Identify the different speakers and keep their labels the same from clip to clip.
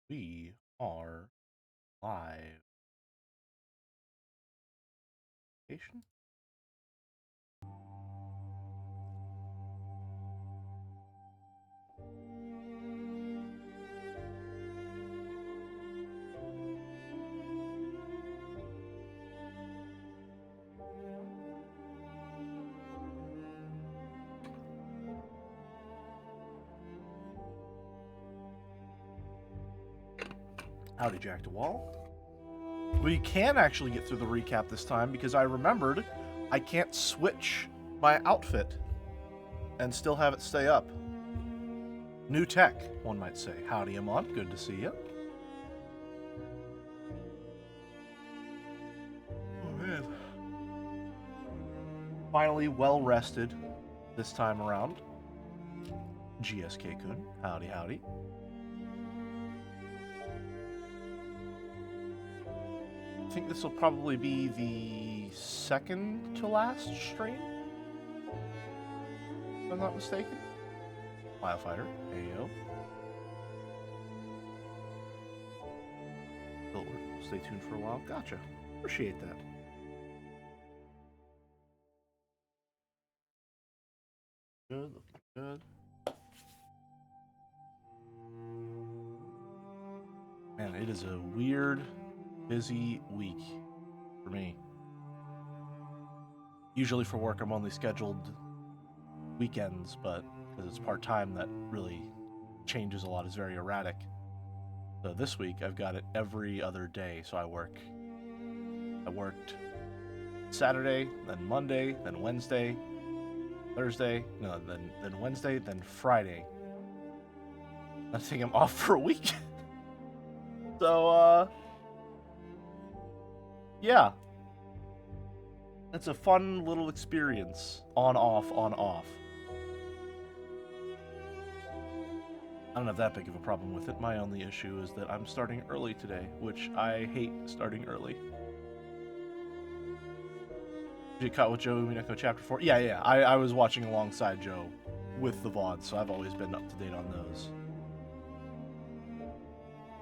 Speaker 1: We are live. Patient? Howdy, Jack DeWall. We can actually get through the recap this time because I remembered I can't switch my outfit and still have it stay up. New tech, one might say. Howdy, Amon. Good to see you. Oh, man. Finally well rested this time around. GSK-kun. Howdy, howdy. I think this will probably be the second to last stream, if I'm not mistaken. Firefighter, Ayo. Stay tuned for a while. Gotcha. Appreciate that. Good, looking good. Man, it is a weird, busy week for me. Usually for work, I'm only scheduled weekends, but because it's part-time, that really changes a lot. It's very erratic. So this week, I've got it every other day. So I worked Saturday, then Monday, then Wednesday, Thursday, no, then Wednesday, then Friday. I think I'm off for a week. So, yeah. It's a fun little experience. On, off, on, off. I don't have that big of a problem with it. My only issue is that I'm starting early today, which I hate starting early. Did you caught with Joe Umineko Chapter 4? Yeah. I was watching alongside Joe with the VOD, so I've always been up to date on those.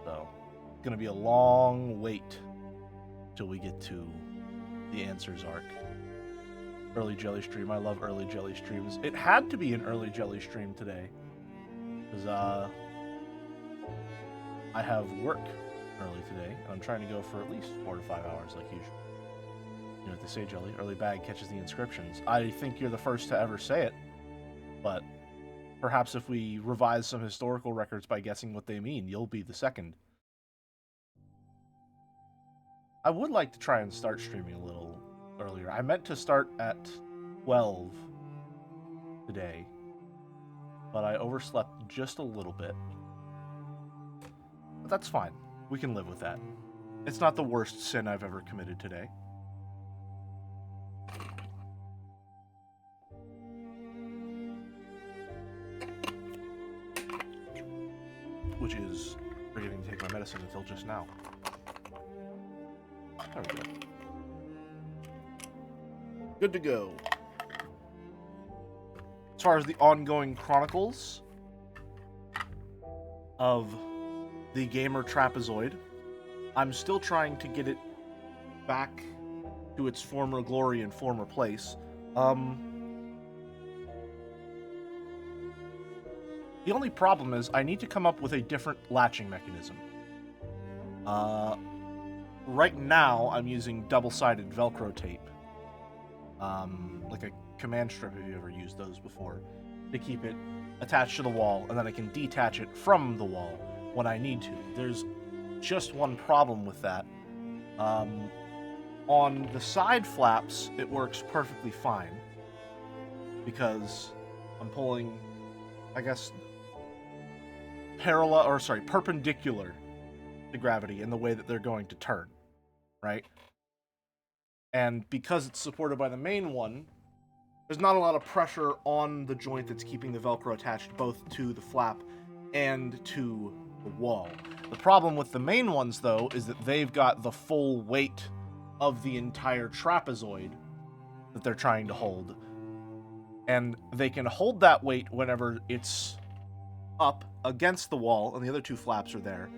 Speaker 1: So, it's going to be a long wait till we get to the Answers arc. Early Jelly stream. I love early Jelly streams. It had to be an early Jelly stream today. Because, I have work early today, and I'm trying to go for at least 4 to 5 hours like usual. You know what they say, Jelly? Early bag catches the inscriptions. I think you're the first to ever say it, but perhaps if we revise some historical records by guessing what they mean, you'll be the second. I would like to try and start streaming a little earlier. I meant to start at 12 today, but I overslept just a little bit. But that's fine. We can live with that. It's not the worst sin I've ever committed today. Which is forgetting to take my medicine until just now. There we go. Good to go. As far as the ongoing chronicles of the gamer trapezoid, I'm still trying to get it back to its former glory and former place. The only problem is I need to come up with a different latching mechanism. Right now, I'm using double-sided Velcro tape. Like a command strip, if you ever used those before, to keep it attached to the wall, and then I can detach it from the wall when I need to. There's just one problem with that. On the side flaps, it works perfectly fine, because I'm pulling, I guess, perpendicular to gravity in the way that they're going to turn, right? And because it's supported by the main one, there's not a lot of pressure on the joint that's keeping the Velcro attached both to the flap and to the wall. The problem with the main ones, though, is that they've got the full weight of the entire trapezoid that they're trying to hold. And they can hold that weight whenever it's up against the wall, and the other two flaps are there.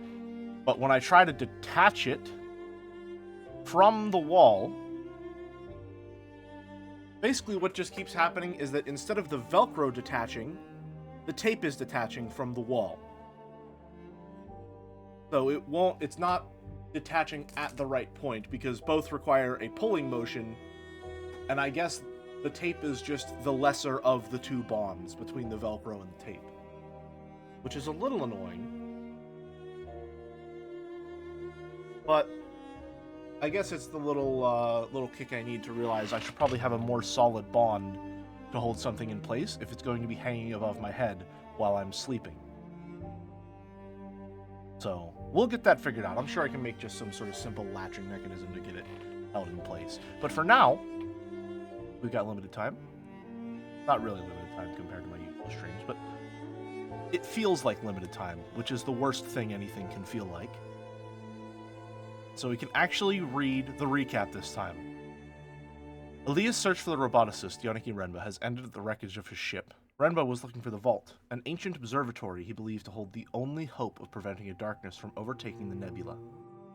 Speaker 1: But when I try to detach it from the wall, basically what just keeps happening is that instead of the Velcro detaching, the tape is detaching from the wall. So it's not detaching at the right point because both require a pulling motion, and I guess the tape is just the lesser of the two bonds between the Velcro and the tape, which is a little annoying. But I guess it's the little kick I need to realize I should probably have a more solid bond to hold something in place if it's going to be hanging above my head while I'm sleeping. So we'll get that figured out. I'm sure I can make just some sort of simple latching mechanism to get it held in place. But for now, we've got limited time. Not really limited time compared to my usual streams, but it feels like limited time, which is the worst thing anything can feel like. So we can actually read the recap this time. Elia's search for the roboticist, Yoniki Renba, has ended at the wreckage of his ship. Renba was looking for the Vault, an ancient observatory he believed to hold the only hope of preventing a darkness from overtaking the nebula.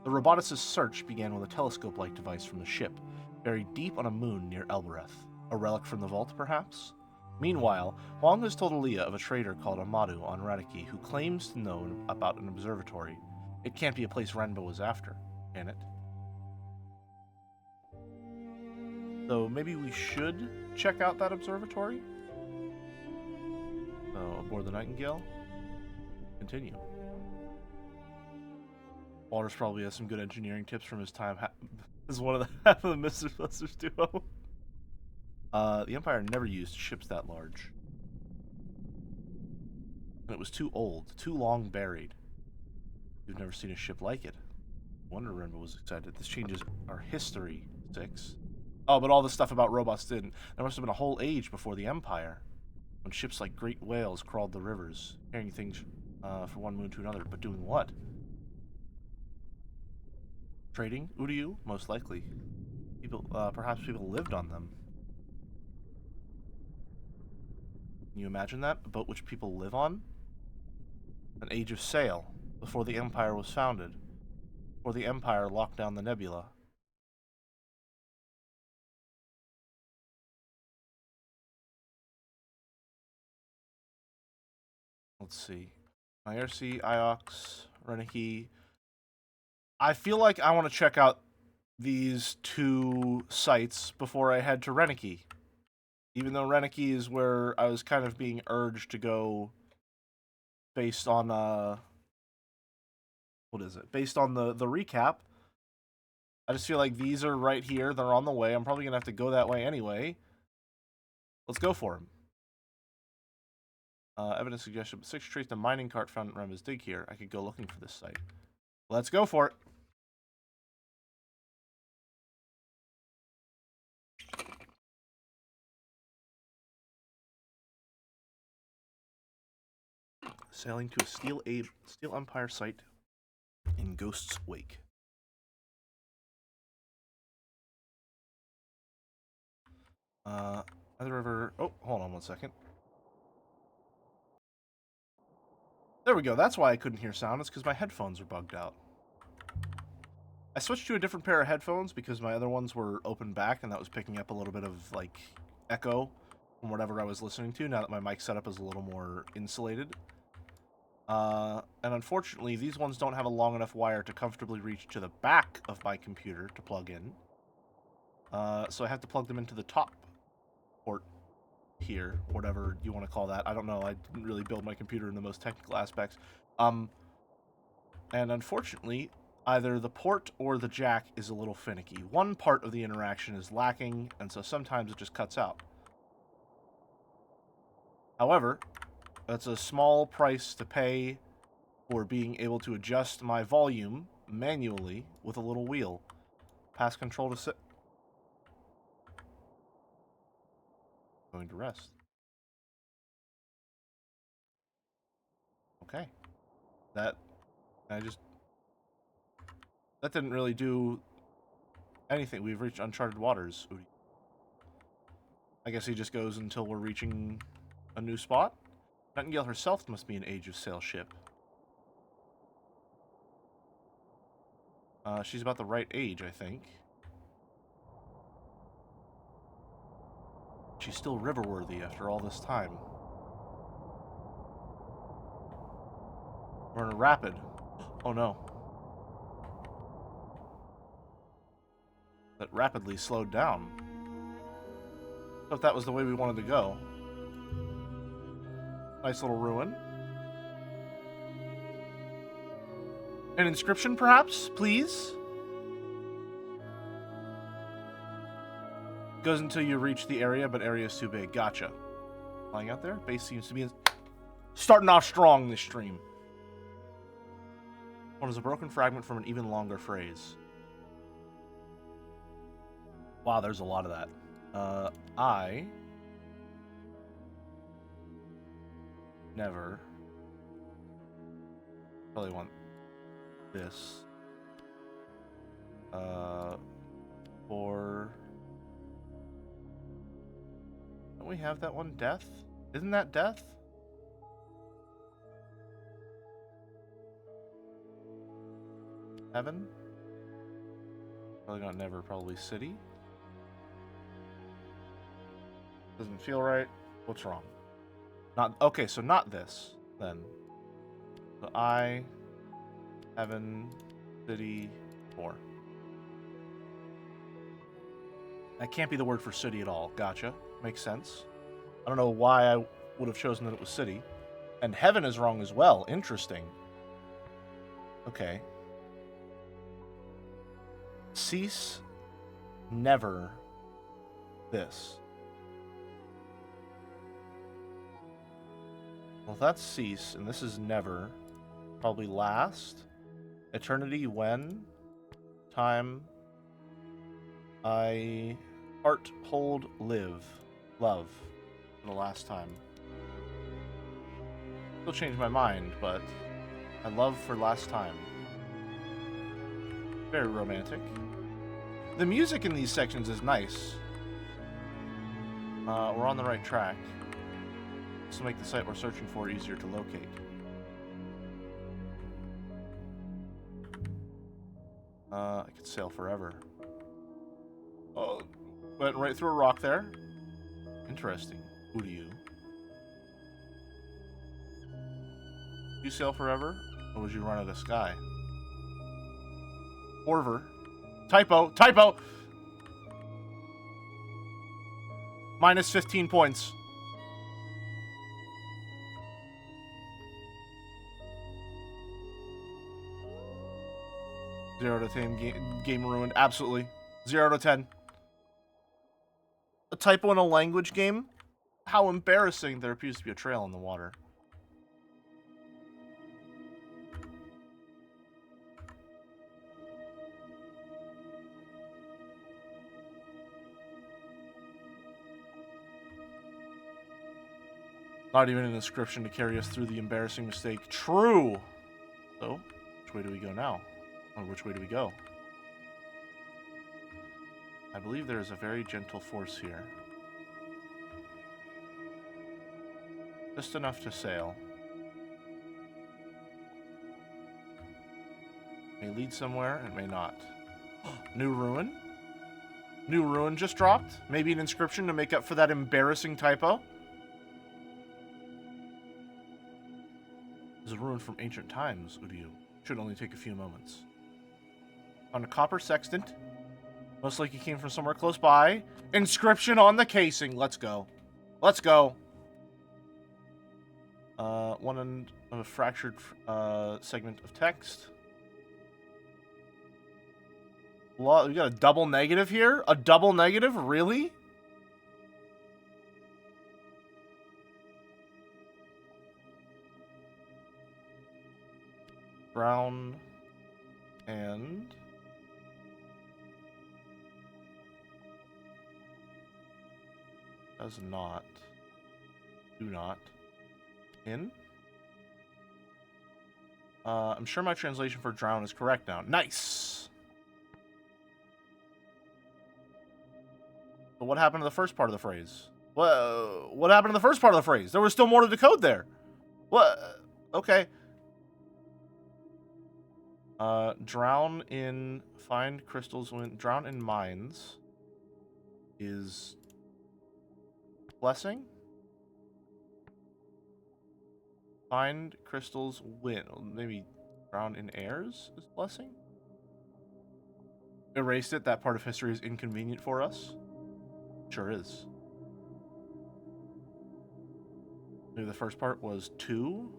Speaker 1: The roboticist's search began with a telescope-like device from the ship, buried deep on a moon near Elbereth. A relic from the Vault, perhaps? Meanwhile, Huang has told Elia of a trader called Amadu on Raniki who claims to know about an observatory. It can't be a place Renba was after, can it? So maybe we should check out that observatory? So, aboard the Nightingale. Continue. Walters probably has some good engineering tips from his time as one of the half of the Mr. Busters duo. The Empire never used ships that large. And it was too old, too long buried. We've never seen a ship like it. Wonder Renba was excited. This changes our history. 6. Oh, but all the stuff about robots didn't. There must have been a whole age before the Empire, when ships like great whales crawled the rivers, carrying things from one moon to another. But doing what? Trading? Uryu? Most likely. Perhaps people lived on them. Can you imagine that? A boat which people live on? An age of sail, before the Empire was founded. Before the Empire locked down the nebula. Let's see. IRC, IOX, Reniki. I feel like I want to check out these two sites before I head to Reniki. Even though Reniki is where I was kind of being urged to go based on, what is it? Based on the recap. I just feel like these are right here. They're on the way. I'm probably going to have to go that way anyway. Let's go for them. Evidence suggestion. 6 traced a mining cart found at Renba's dig here. I could go looking for this site. Let's go for it. Sailing to a Steel Empire site in Ghost's Wake. Other river. Oh, hold on one second. There we go. That's why I couldn't hear sound. It's because my headphones are bugged out. I switched to a different pair of headphones because my other ones were open back, and that was picking up a little bit of like echo from whatever I was listening to. Now that my mic setup is a little more insulated. And unfortunately, these ones don't have a long enough wire to comfortably reach to the back of my computer to plug in. So I have to plug them into the top port here, whatever you want to call that. I don't know. I didn't really build my computer in the most technical aspects. And unfortunately, either the port or the jack is a little finicky. One part of the interaction is lacking, and so sometimes it just cuts out. However, that's a small price to pay for being able to adjust my volume manually with a little wheel. Pass control to sit. Going to rest. Okay. That didn't really do anything. We've reached uncharted waters. I guess he just goes until we're reaching a new spot. Nightingale herself must be an Age of Sail ship. She's about the right age, I think. She's still river-worthy after all this time. We're in a rapid. Oh no. That rapidly slowed down. Thought that was the way we wanted to go. Nice little ruin. An inscription, perhaps? Please? Goes until you reach the area, but area's too big. Gotcha. Flying out there? Base seems to be starting off strong this stream. One is a broken fragment from an even longer phrase. Wow, there's a lot of that. I never probably want this. Or don't we have that one? Death? Isn't that death? Heaven? Probably not never, probably city. Doesn't feel right. What's wrong? Not okay, so not this, then. So I, heaven, city, 4. That can't be the word for city at all. Gotcha. Makes sense. I don't know why I would have chosen that it was city. And heaven is wrong as well. Interesting. Okay. Cease, never, this. Well, that's cease, and this is never. Probably last. Eternity, when. Time. I heart, hold, live. Love. For the last time. Still change my mind, but I love for last time. Very romantic. The music in these sections is nice. We're on the right track. This will make the site we're searching for easier to locate. I could sail forever. Oh, went right through a rock there. Interesting. Who do you? You sail forever? Or would you run out of sky? Orver. Typo! Typo! Minus 15 points. Zero to 10 game ruined. Absolutely. 0 to 10. A typo in a language game? How embarrassing. There appears to be a trail in the water. Not even an inscription to carry us through the embarrassing mistake. True! So, which way do we go now? Or which way do we go? I believe there is a very gentle force here. Just enough to sail. May lead somewhere, it may not. New ruin? New ruin just dropped? Maybe an inscription to make up for that embarrassing typo? There's a ruin from ancient times, Udyu. Should only take a few moments. On a copper sextant. Most likely came from somewhere close by. Inscription on the casing. Let's go. Let's go. One end of a fractured segment of text. We got a double negative here? A double negative? Really? Brown and does not, do not, in. I'm sure my translation for drown is correct now. Nice! But what happened to the first part of the phrase? What happened to the first part of the phrase? There was still more to decode there. What? Okay. Drown in... Find crystals when... Drown in mines is... Blessing? Find crystals when... Maybe drown in airs is blessing? Erased it. That part of history is inconvenient for us. Sure is. Maybe the first part was 2.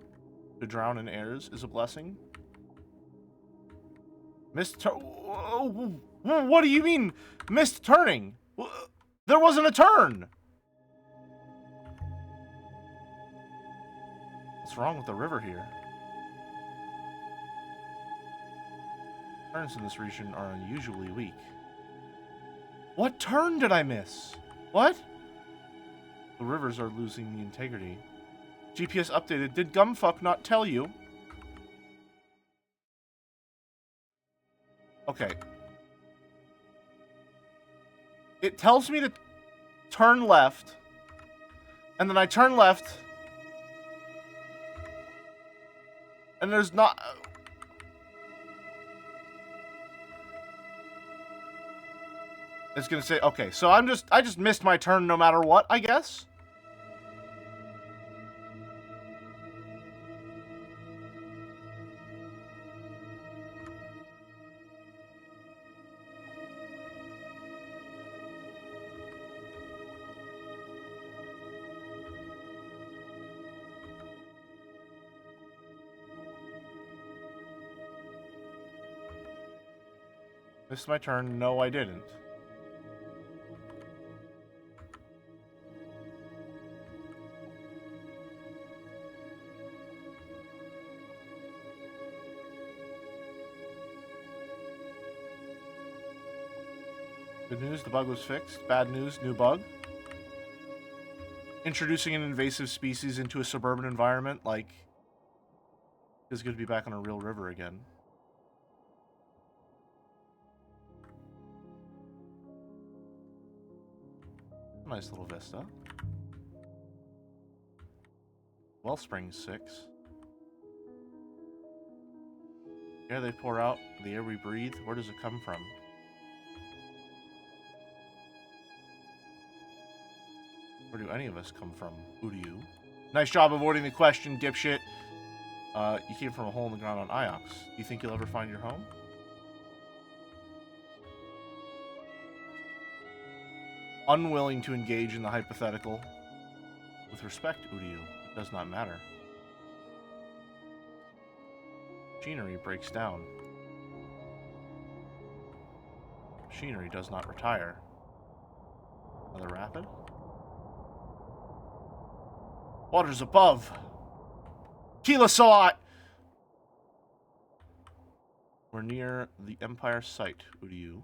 Speaker 1: To drown in airs is a blessing. Missed what do you mean missed turning? There wasn't a turn. What's wrong with the river here? Turns in this region are unusually weak. What turn did I miss? What? The rivers are losing the integrity. GPS updated. Did Gumfuck not tell you? Okay. It tells me to turn left. And then I turn left. And there's not... It's gonna say, okay, so I just missed my turn no matter what, I guess? Missed my turn. No, I didn't. Good news, the bug was fixed. Bad news, new bug. Introducing an invasive species into a suburban environment, like... It's good to be back on a real river again. Nice little vista. Wellspring 6. Air they pour out, the air we breathe, where does it come from? Where do any of us come from? Who do you? Nice job avoiding the question, dipshit. You came from a hole in the ground on Iox. Do you think you'll ever find your home? Unwilling to engage in the hypothetical. With respect, Udiu, it does not matter. Machinery breaks down. Machinery does not retire. Another rapid? Waters above. Keelasot! We're near the Empire site, Udiu.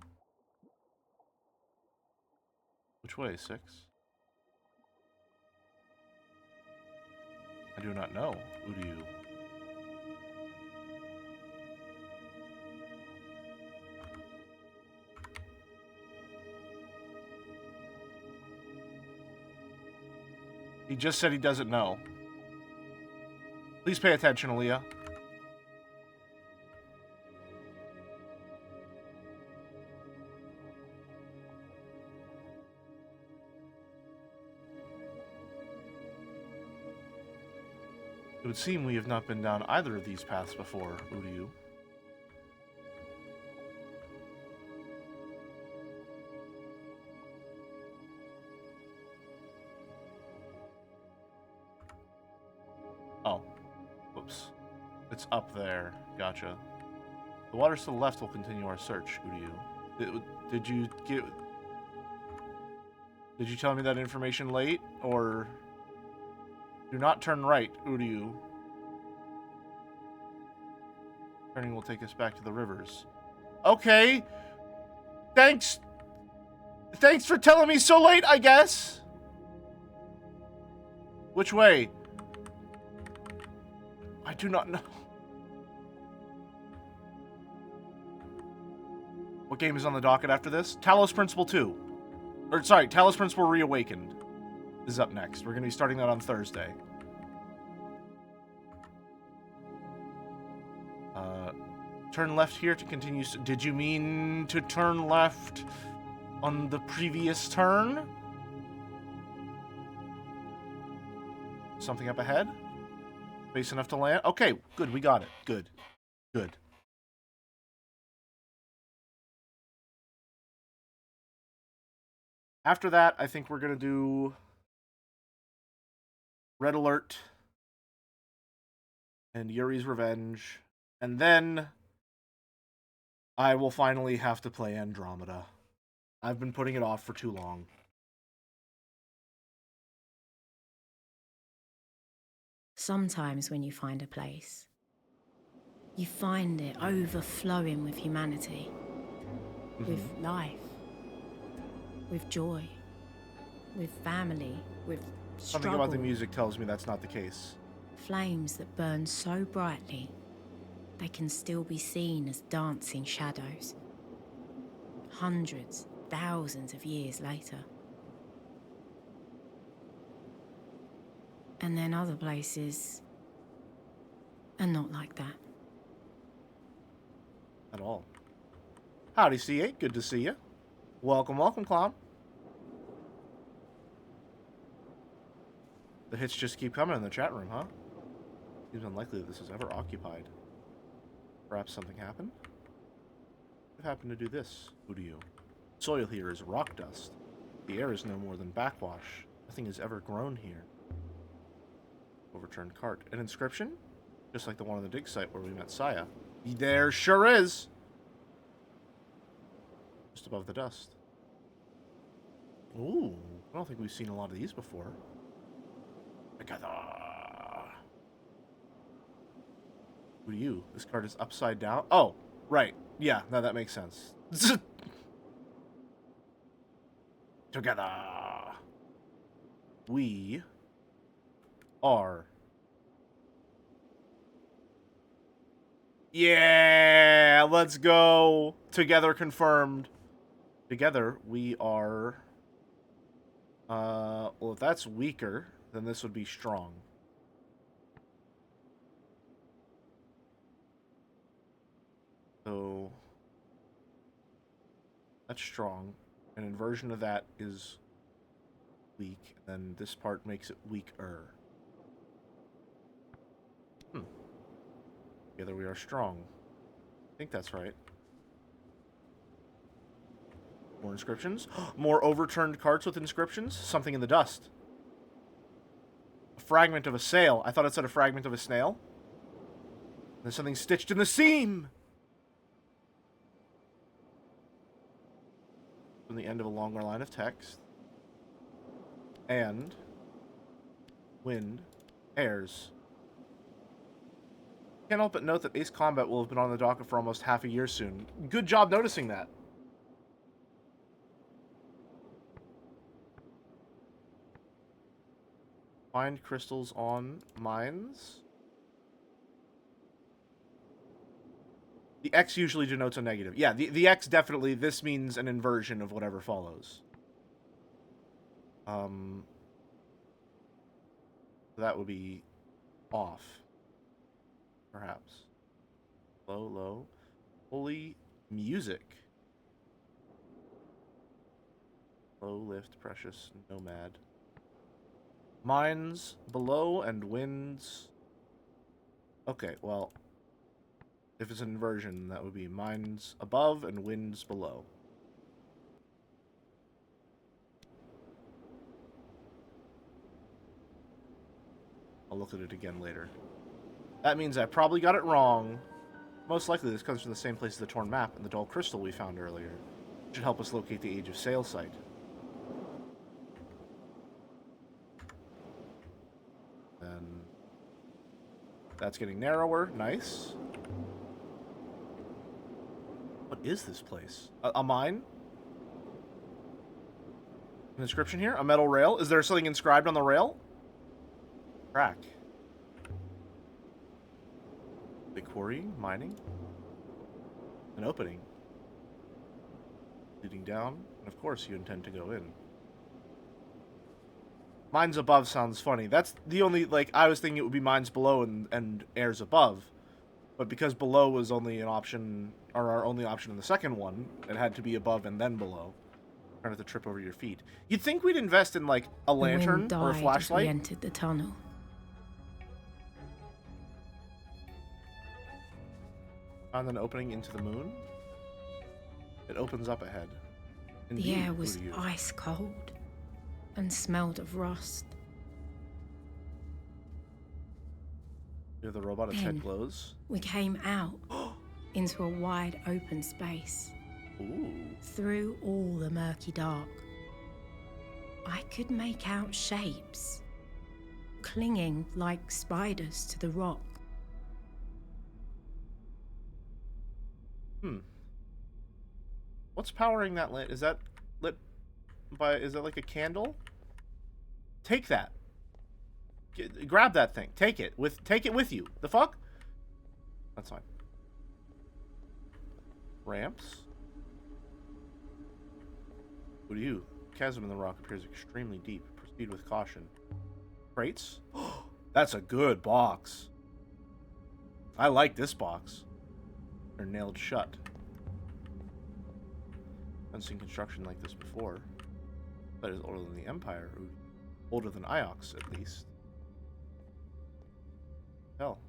Speaker 1: Which way, 6? I do not know, Udiu. He just said he doesn't know. Please pay attention, Aaliyah. It would seem we have not been down either of these paths before, Udiu. Oh. Whoops. It's up there. Gotcha. The waters to the left will continue our search, Udiu. Did you tell me that information late, or... Do not turn right, Udiu. Turning will take us back to the rivers. Okay. Thanks. Thanks for telling me so late, I guess. Which way? I do not know. What game is on the docket after this? Talos Principle 2. Or, sorry, Talos Principle Reawakened is up next. We're going to be starting that on Thursday. Turn left here to continue. Did you mean to turn left on the previous turn? Something up ahead? Space enough to land? Okay, good, we got it. Good. Good. After that, I think we're going to do Red Alert and Yuri's Revenge. And then I will finally have to play Andromeda. I've been putting it off for too long.
Speaker 2: Sometimes when you find a place, you find it overflowing with humanity, with life, with joy, with family, with struggle.
Speaker 1: Something about the music tells me that's not the case.
Speaker 2: Flames that burn so brightly, they can still be seen as dancing shadows. Hundreds, thousands of years later. And then other places are not like that.
Speaker 1: At all. Howdy, C8. Good to see you. Welcome, welcome, clown. The hits just keep coming in the chat room, huh? Seems unlikely that this is ever occupied. Perhaps something happened? What happened to do this? Who do you? Soil here is rock dust. The air is no more than backwash. Nothing has ever grown here. Overturned cart. An inscription? Just like the one on the dig site where we met Saya. There sure is! Just above the dust. Ooh, I don't think we've seen a lot of these before. Who are you? This card is upside down? Oh, right. Yeah, no, that makes sense. Together. We are. Yeah, let's go. Together confirmed. Together we are. Well, if that's weaker, then this would be strong. So that's strong. An inversion of that is weak. And this part makes it weaker. Together we are strong. I think that's right. More inscriptions. More overturned carts with inscriptions. Something in the dust. A fragment of a sail. I thought it said a fragment of a snail. There's something stitched in the seam! From the end of a longer line of text. And wind, airs. Can't help but note that Ace Combat will have been on the docket for almost half a year soon. Good job noticing that. Find crystals on mines. The X usually denotes a negative. Yeah, the X definitely, this means an inversion of whatever follows. That would be off. Perhaps. Low, low. Holy music. Low, lift, precious, nomad. Mines below and winds. Okay, well, if it's an inversion, that would be mines above and winds below. I'll look at it again later. That means I probably got it wrong. Most likely this comes from the same place as the torn map and the dull crystal we found earlier. It should help us locate the Age of Sail site. Then that's getting narrower. Nice. What is this place? A mine? An inscription here? A metal rail? Is there something inscribed on the rail? Crack. The quarrying? Mining? An opening. Leading down. And of course you intend to go in. Mines above sounds funny. That's the only, like, I was thinking it would be mines below and airs above. But because below was only an option, or our only option in the second one, it had to be above and then below. Trying not to trip over your feet. You'd think we'd invest in, like, a
Speaker 2: The wind
Speaker 1: lantern or a
Speaker 2: died as we
Speaker 1: flashlight.
Speaker 2: entered the tunnel.
Speaker 1: Found an opening into the moon. It opens up ahead. Indeed,
Speaker 2: The air was
Speaker 1: who do you?
Speaker 2: ice cold and smelled of rust.
Speaker 1: You have the robot, its
Speaker 2: Then-
Speaker 1: head glows.
Speaker 2: We came out into a wide open space.
Speaker 1: Ooh.
Speaker 2: Through all the murky dark, I could make out shapes, clinging like spiders to the rock.
Speaker 1: What's powering that lit? Is that lit by, is that like a candle? Take that. Grab that thing. Take it with you. The fuck? That's fine. Ramps? Who do you? Chasm in the rock appears extremely deep. Proceed with caution. Crates? That's a good box. I like this box. They're nailed shut. I've seen construction like this before. That is older than the Empire. Older than Iox, at least. Hell.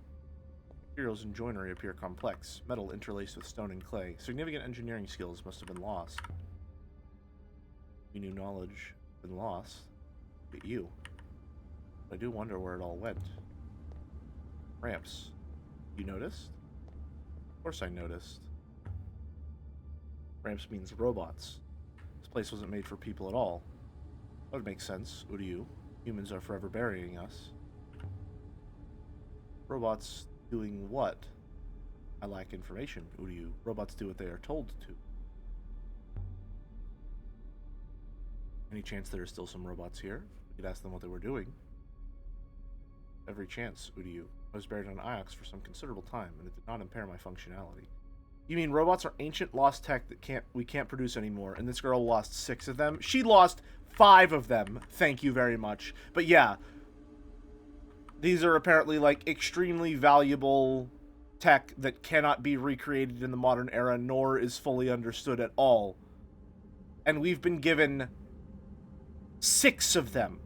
Speaker 1: Materials and joinery appear complex. Metal interlaced with stone and clay. Significant engineering skills must have been lost. New knowledge has been lost. Look at you. But I do wonder where it all went. Ramps. You noticed? Of course I noticed. Ramps means robots. This place wasn't made for people at all. That would make sense. What do you? Humans are forever burying us. Robots doing what? I lack information. Who do you? Robots do what they are told to. Any chance there are still some robots here? We could ask them what they were doing. Every chance, who do you? I was buried on Iox for some considerable time, and it did not impair my functionality. You mean robots are ancient lost tech that we can't produce anymore, and this girl lost 6 of them? She lost 5 of them. Thank you very much. But yeah, these are apparently like extremely valuable tech that cannot be recreated in the modern era, nor is fully understood at all. And we've been given 6 of them.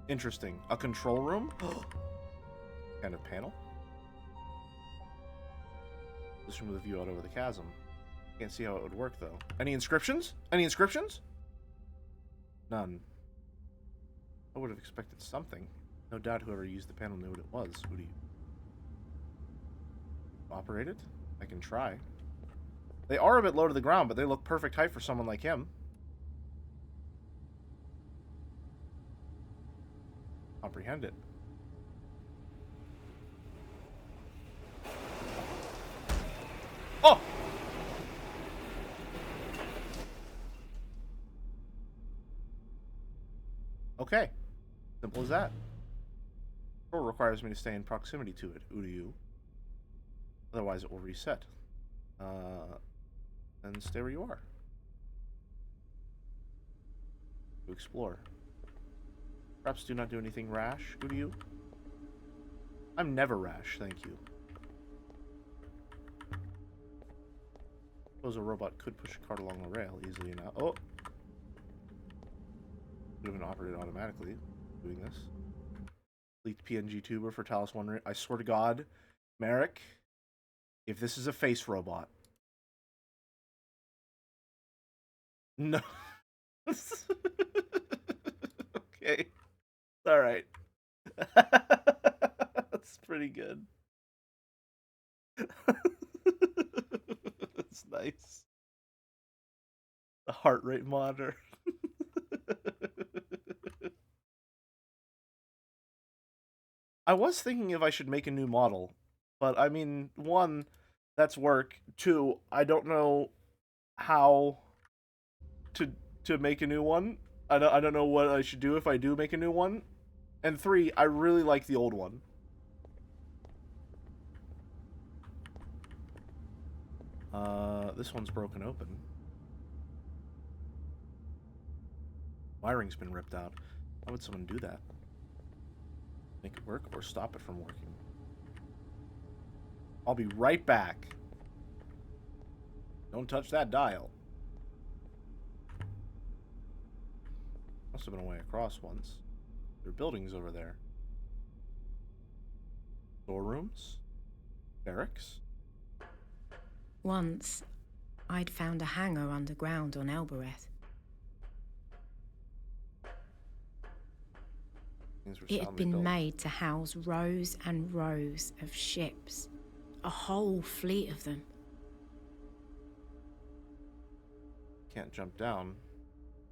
Speaker 1: Interesting. A control room? Kind of panel. This room with a view out over the chasm. Can't see how it would work, though. Any inscriptions? Any inscriptions? None. I would have expected something. No doubt whoever used the panel knew what it was. Who do you... operate it? I can try. They are a bit low to the ground, but they look perfect height for someone like him. Comprehend it. Oh! Okay. Simple as that. Control requires me to stay in proximity to it. Who do you? Otherwise it will reset. And stay where you are. To explore. Perhaps do not do anything rash. Who do you? I'm never rash, thank you. Suppose a robot could push a cart along the rail easily enough. Oh! Would have been operated automatically doing this. Leaked PNG tuber for Talos One. I swear to God, Merrick, if this is a face robot. No. Okay. Alright. That's pretty good. That's nice. The heart rate monitor. I was thinking if I should make a new model, but I mean, 1, that's work. 2, I don't know how to make a new one. I don't know what I should do if I do make a new one. And 3, I really like the old one. This one's broken open. Wiring's been ripped out. Why would someone do that? Make it work or stop it from working. I'll be right back. Don't touch that dial. Must have been a way across once. There are buildings over there. Storerooms? Barracks?
Speaker 2: Once, I'd found a hangar underground on Elbereth. It had been made to house rows and rows of ships. A whole fleet of them.
Speaker 1: Can't jump down.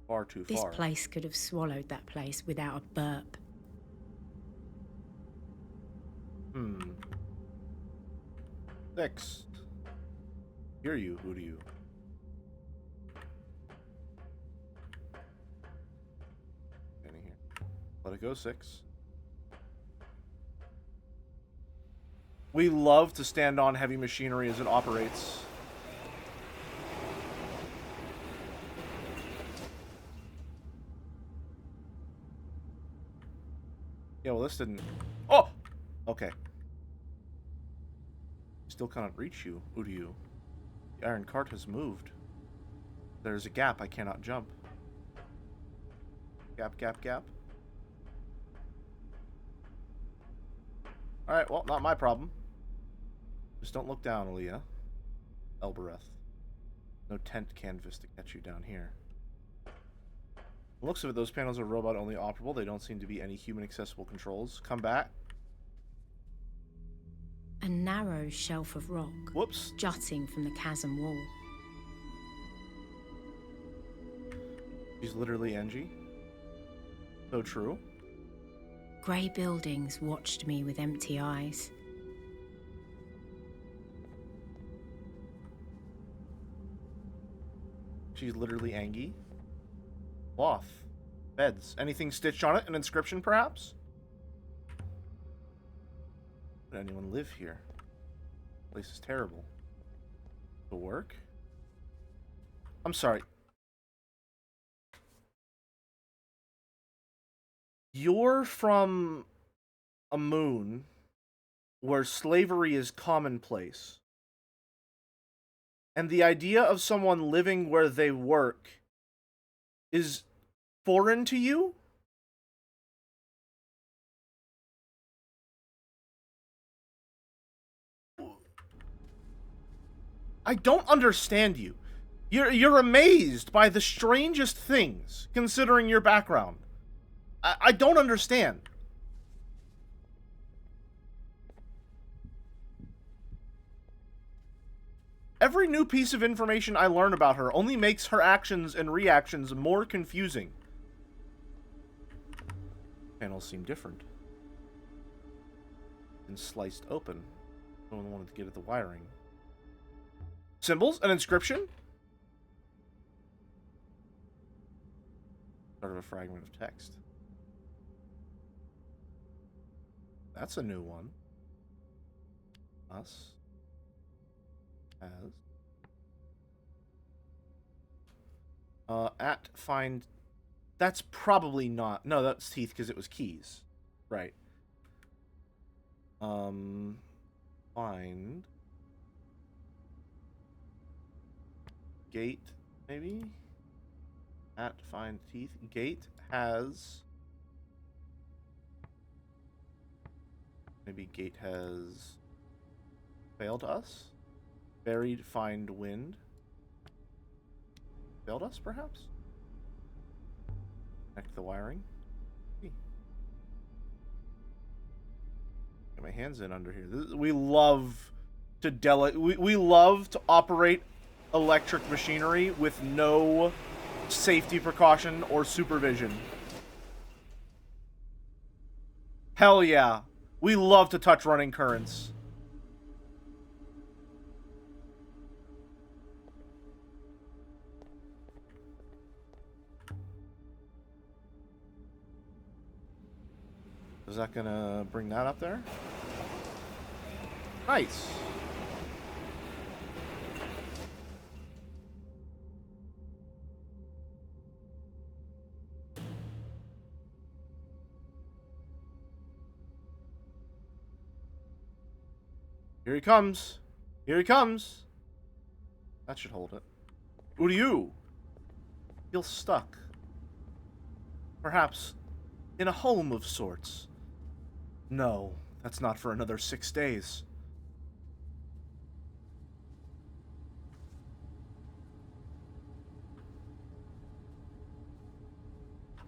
Speaker 1: Far too far.
Speaker 2: This place could have swallowed that place without a burp.
Speaker 1: Next. Hear you, who do you? Standing here. Let it go, 6. We love to stand on heavy machinery as it operates. Yeah, well, this didn't... Oh! Okay. Still cannot reach you, Udiu. The iron cart has moved. There's a gap I cannot jump. Gap, gap, gap. Alright, well, not my problem. Just don't look down, Aaliyah. Elbereth. No tent canvas to catch you down here. The looks of it, those panels are robot-only operable. They don't seem to be any human-accessible controls. Come back.
Speaker 2: A narrow shelf of rock.
Speaker 1: Whoops.
Speaker 2: Jutting from the chasm wall.
Speaker 1: She's literally Angie. So true.
Speaker 2: Grey buildings watched me with empty eyes.
Speaker 1: She's literally Angie. Cloth. Beds. Anything stitched on it? An inscription, perhaps? Would anyone live here? This place is terrible. To work? I'm sorry. You're from a moon where slavery is commonplace. And the idea of someone living where they work is foreign to you? I don't understand you. You're amazed by the strangest things, considering your background. I don't understand. Every new piece of information I learn about her only makes her actions and reactions more confusing. Panels seem different. And sliced open. No one wanted to get at the wiring. Symbols? An inscription? Part of a fragment of text. That's a new one. Us. As. At find. That's probably not. No, that's teeth because it was keys. Right. Find. Gate, maybe? At find teeth. Gate has. Maybe gate has failed us? Buried find wind. Failed us, perhaps? Connect the wiring. Get my hands in under here. We love to we love to operate electric machinery with no safety precaution or supervision. Hell yeah. We love to touch running currents. Is that gonna bring that up there? Nice. Here he comes. Here he comes. That should hold it. Who do you? Feel stuck. Perhaps in a home of sorts. No, that's not for another 6 days.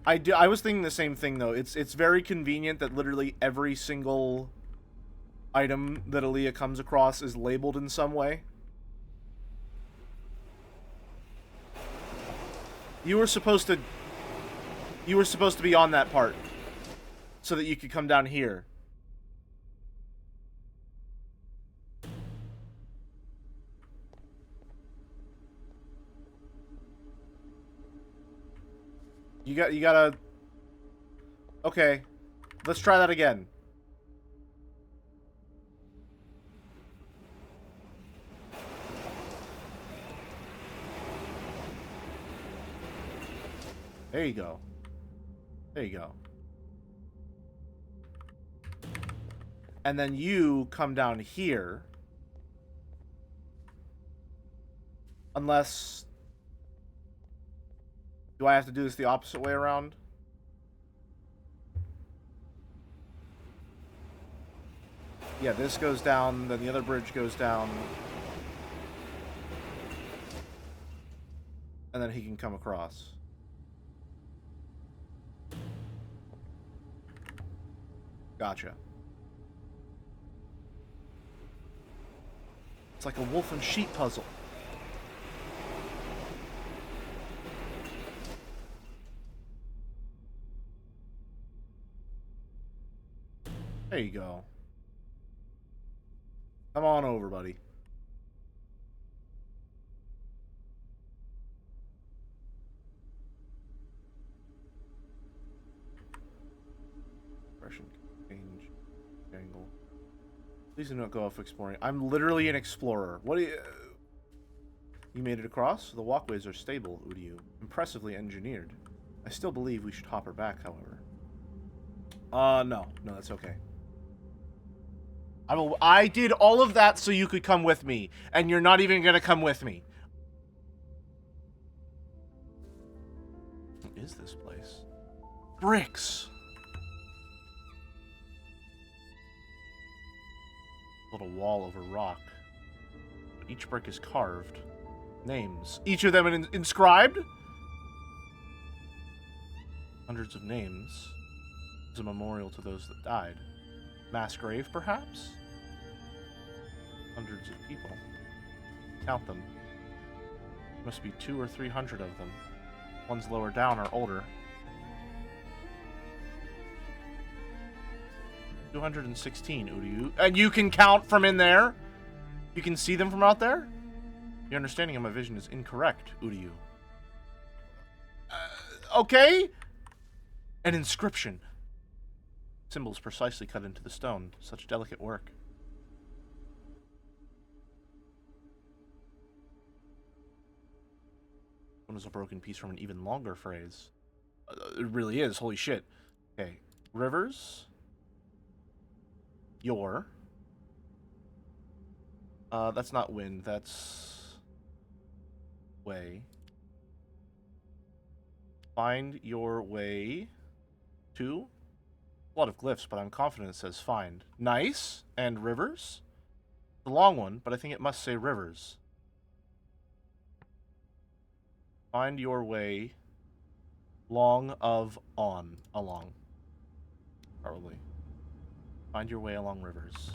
Speaker 1: I was thinking the same thing, though. It's very convenient that literally every single item that Aaliyah comes across is labeled in some way. You were supposed to be on that part so that you could come down here. You gotta... Okay. Let's try that again. There you go. There you go. And then you come down here. Unless... Do I have to do this the opposite way around? Yeah, this goes down, then the other bridge goes down. And then he can come across. Gotcha. It's like a wolf and sheep puzzle. There you go. Come on over, buddy. Expression change angle. Please do not go off exploring. I'm literally an explorer. What do you... You made it across? The walkways are stable, Udiu. Impressively engineered. I still believe we should hop her back, however. No. No, that's okay. I did all of that so you could come with me, and you're not even gonna come with me. What is this place? Bricks! Little wall over rock. Each brick is carved. Names. Each of them inscribed? Hundreds of names. As a memorial to those that died. Mass grave, perhaps? Hundreds of people. Count them. Must be 200 or 300 of them. Ones lower down are older. 216, Udiu. And you can count from in there? You can see them from out there? Your understanding of my vision is incorrect, Udiu. Okay? An inscription. Symbols precisely cut into the stone. Such delicate work. One is a broken piece from an even longer phrase. It really is. Holy shit. Okay. Rivers. Your. That's not wind. That's... way. Find your way to... A lot of glyphs, but I'm confident it says find. Nice. And rivers. The long one, but I think it must say rivers. Find your way long of on. Along. Probably. Find your way along rivers.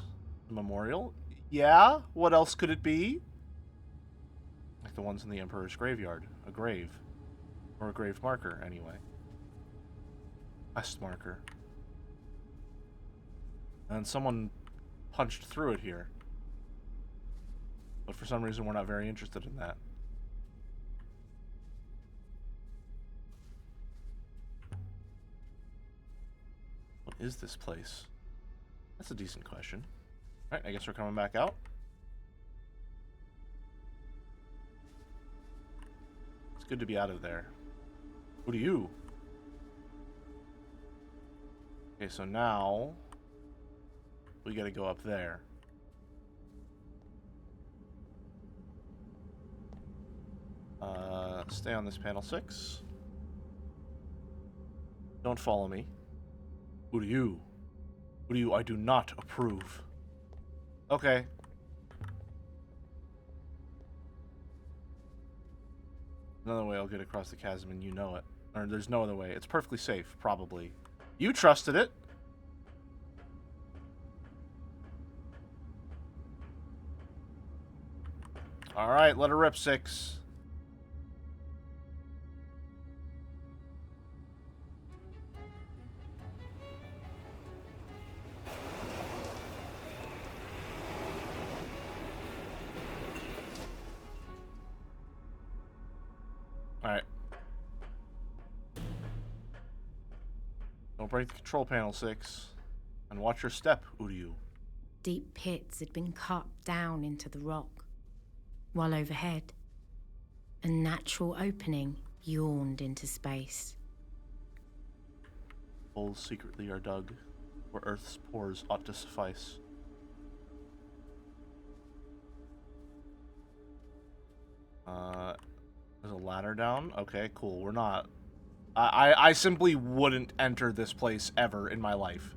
Speaker 1: The memorial? Yeah? What else could it be? Like the ones in the Emperor's graveyard. A grave. Or a grave marker, anyway. Quest marker. And someone punched through it here. But for some reason, we're not very interested in that. What is this place? That's a decent question. Alright, I guess we're coming back out. It's good to be out of there. Who do you? Okay, so now... we gotta go up there. Stay on this panel 6. Don't follow me. Who do you? Who do you? I do not approve. Okay. Another way I'll get across the chasm and you know it. Or there's no other way. It's perfectly safe, probably. You trusted it. Alright, let her rip, 6. Alright. Don't break the control panel, 6. And watch your step, Uryu.
Speaker 2: Deep pits had been cut down into the rock, while overhead, a natural opening yawned into space.
Speaker 1: Holes secretly are dug, where Earth's pores ought to suffice. There's a ladder down? Okay, cool. We're not... I simply wouldn't enter this place ever in my life.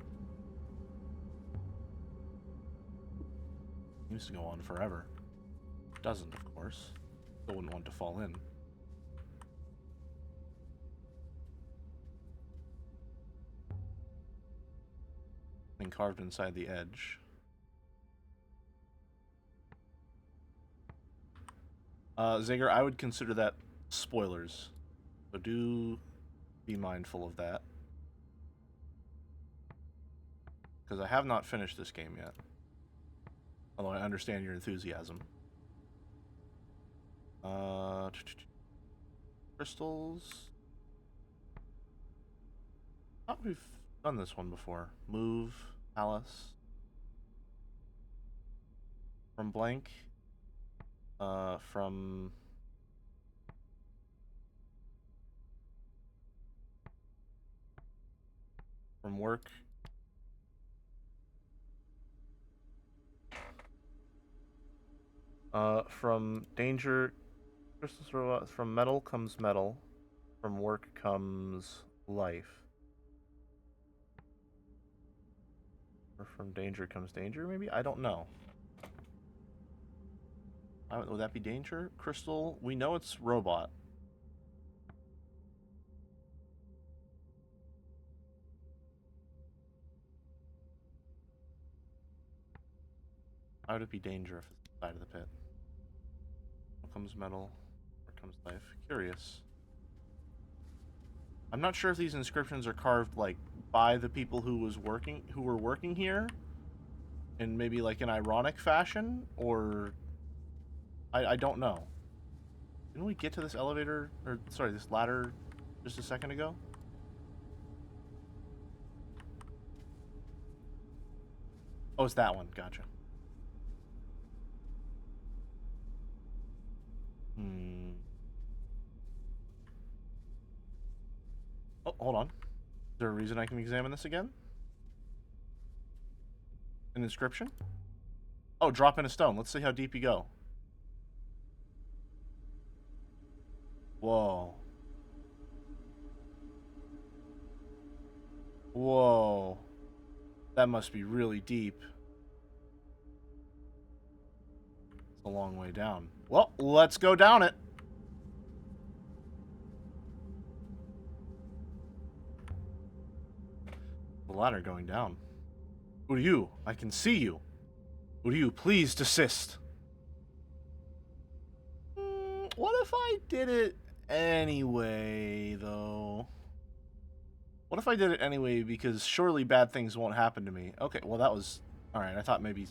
Speaker 1: It used to go on forever. It doesn't, of course. Still wouldn't want to fall in. Thing carved inside the edge. Zager, I would consider that spoilers. So do be mindful of that. Because I have not finished this game yet. Although I understand your enthusiasm. Crystals. I thought we've done this one before. Move, Alice. From blank. From work. From danger, crystals robots. From metal comes metal. From work comes life. Or from danger comes danger, maybe? I don't know. Would that be danger? Crystal? We know it's robot. Why would it be danger if it's inside of the pit? Here comes metal. Here comes life. Curious. I'm not sure if these inscriptions are carved like by the people who were working here in maybe like an ironic fashion, or I don't know. Didn't we get to this elevator, or sorry, this ladder just a second ago? Oh, it's that one. Gotcha. Oh, hold on. Is there a reason I can examine this again? An inscription? Oh, drop in a stone. Let's see how deep you go. Whoa. Whoa. That must be really deep. It's a long way down. Well, let's go down it. The ladder going down. Who are you? I can see you. Who are you? Please desist. What if I did it anyway, though? What if I did it anyway, because surely bad things won't happen to me? Okay, well that was... Alright, I thought maybe...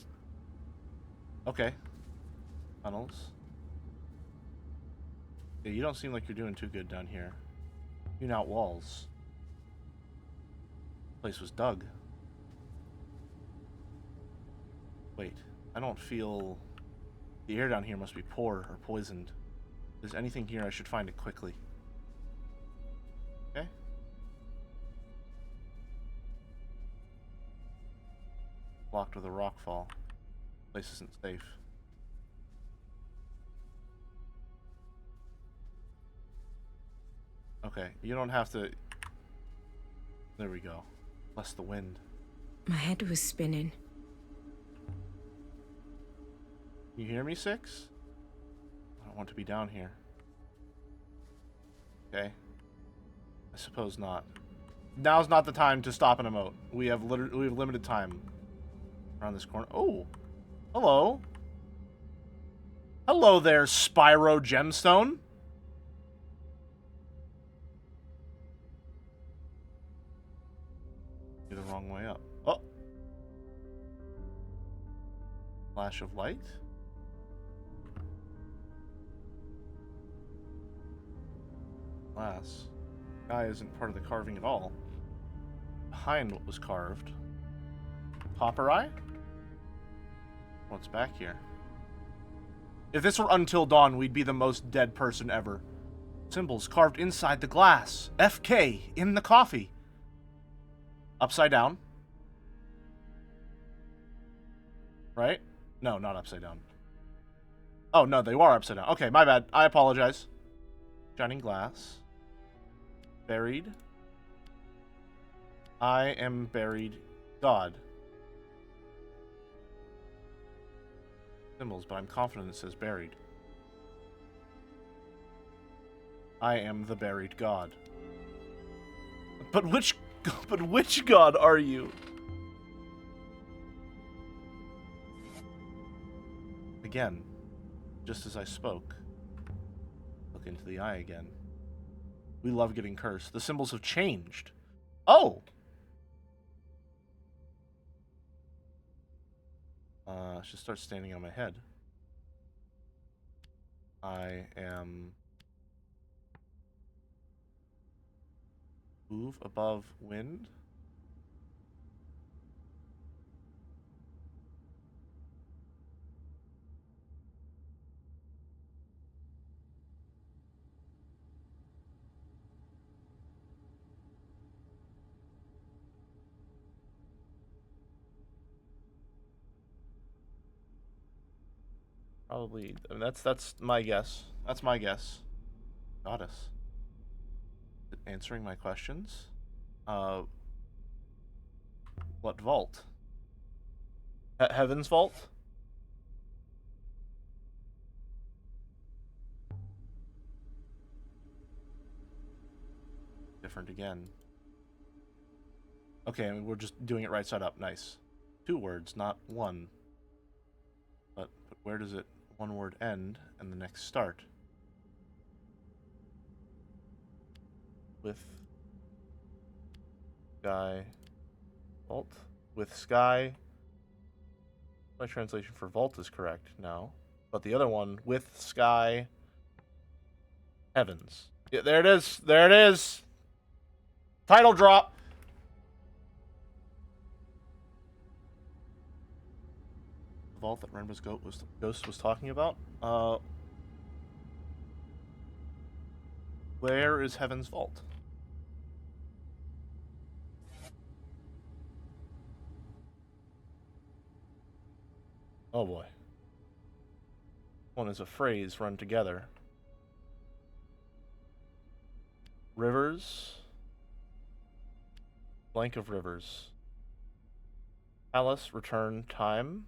Speaker 1: Okay. Tunnels. Yeah, you don't seem like you're doing too good down here. Hewn out walls. Place was dug. Wait, I don't feel... The air down here must be poor or poisoned. If there's anything here, I should find it quickly. Okay. Blocked with a rock fall. Place isn't safe. Okay, you don't have to... There we go. Bless the wind.
Speaker 2: My head was spinning.
Speaker 1: You hear me, 6? I don't want to be down here. Okay. I suppose not. Now's not the time to stop and emote. We have limited time around this corner. Oh! Hello! Hello there, Spyro Gemstone! You're the wrong way up. Oh! Flash of light? Glass. Guy isn't part of the carving at all. Behind what was carved. Popper Eye? What's back here? If this were Until Dawn, we'd be the most dead person ever. Symbols carved inside the glass. FK in the coffee. Upside down. Right? No, not upside down. Oh, no, they were upside down. Okay, my bad. I apologize. Shining glass. Buried. I am buried. God. Symbols, but I'm confident it says buried. I am the buried god. But which god are you? Again, just as I spoke. Look into the eye again. We love getting cursed. The symbols have changed. Oh! I should start standing on my head. I am... Move above wind. Probably, I mean, that's my guess. That's my guess. Goddess. Is it answering my questions? What vault? Heaven's vault? Different again. Okay, I mean, we're just doing it right side up. Nice. 2 words, not 1. But where does it one word end and the next start? With sky vault. With sky. My translation for vault is correct now. But the other one, with sky heavens. Yeah, there it is. There it is. Title drop. The vault that Renba's ghost was talking about. Where is Heaven's vault? Oh boy. One is a phrase run together. Rivers. Blank of rivers. Palace, return, time.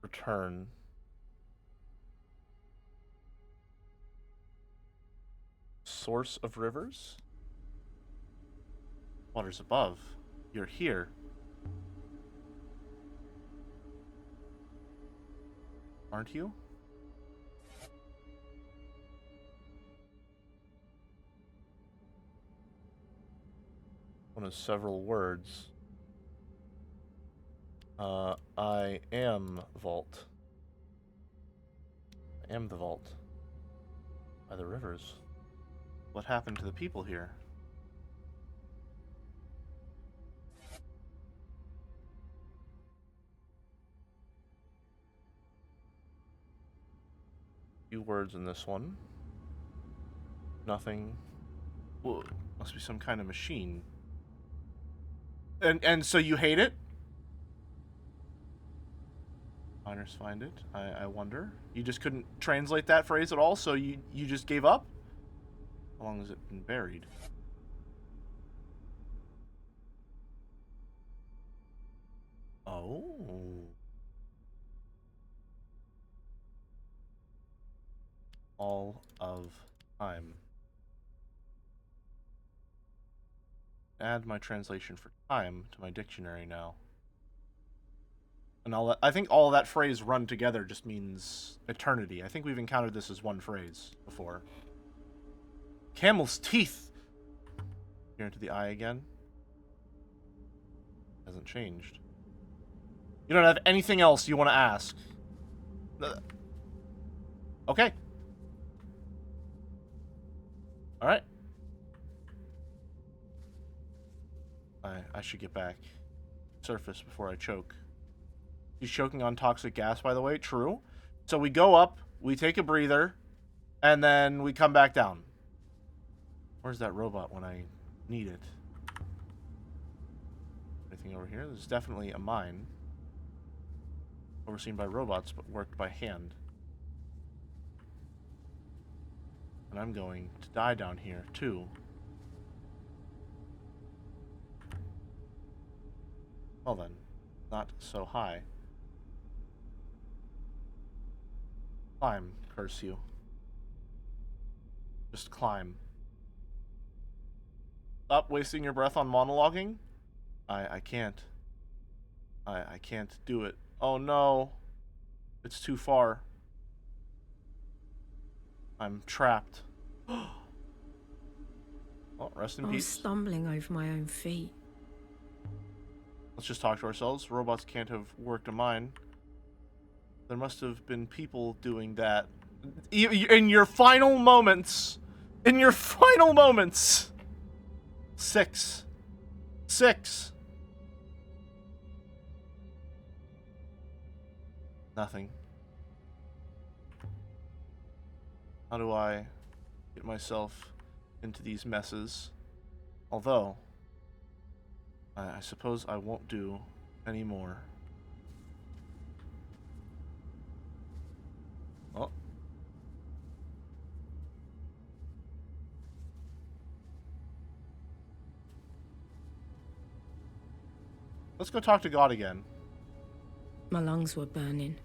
Speaker 1: Return. Source of rivers. Waters above. You're here. Aren't you? One of several words. I am vault. I am the vault. By the rivers. What happened to the people here? Few words in this one. Nothing. Well, must be some kind of machine. And so you hate it? Miners find it. I wonder. You just couldn't translate that phrase at all, so you just gave up? How long has it been buried? Oh. All of time. Add my translation for time to my dictionary now. And all that, I think all that phrase run together just means eternity. I think we've encountered this as one phrase before. Camel's teeth! Here into the eye again. Hasn't changed. You don't have anything else you want to ask. Okay. Alright. I should get back. Surface before I choke. He's choking on toxic gas, by the way. True. So we go up, we take a breather, and then we come back down. Where's that robot when I need it? Anything over here? There's definitely a mine. Overseen by robots, but worked by hand. And I'm going to die down here, too. Well then, not so high. Climb, curse you. Just climb. Stop wasting your breath on monologuing. I can't. I can't do it. Oh no. It's too far. I'm trapped. Oh, rest in
Speaker 2: I was
Speaker 1: peace.
Speaker 2: stumbling over my own feet.
Speaker 1: Let's just talk to ourselves. Robots can't have worked a mine. There must have been people doing that. In your final moments. In your final moments. 6. Nothing. How do I get myself into these messes? Although, I suppose I won't do any more. Oh. Let's go talk to God again.
Speaker 2: My lungs were burning.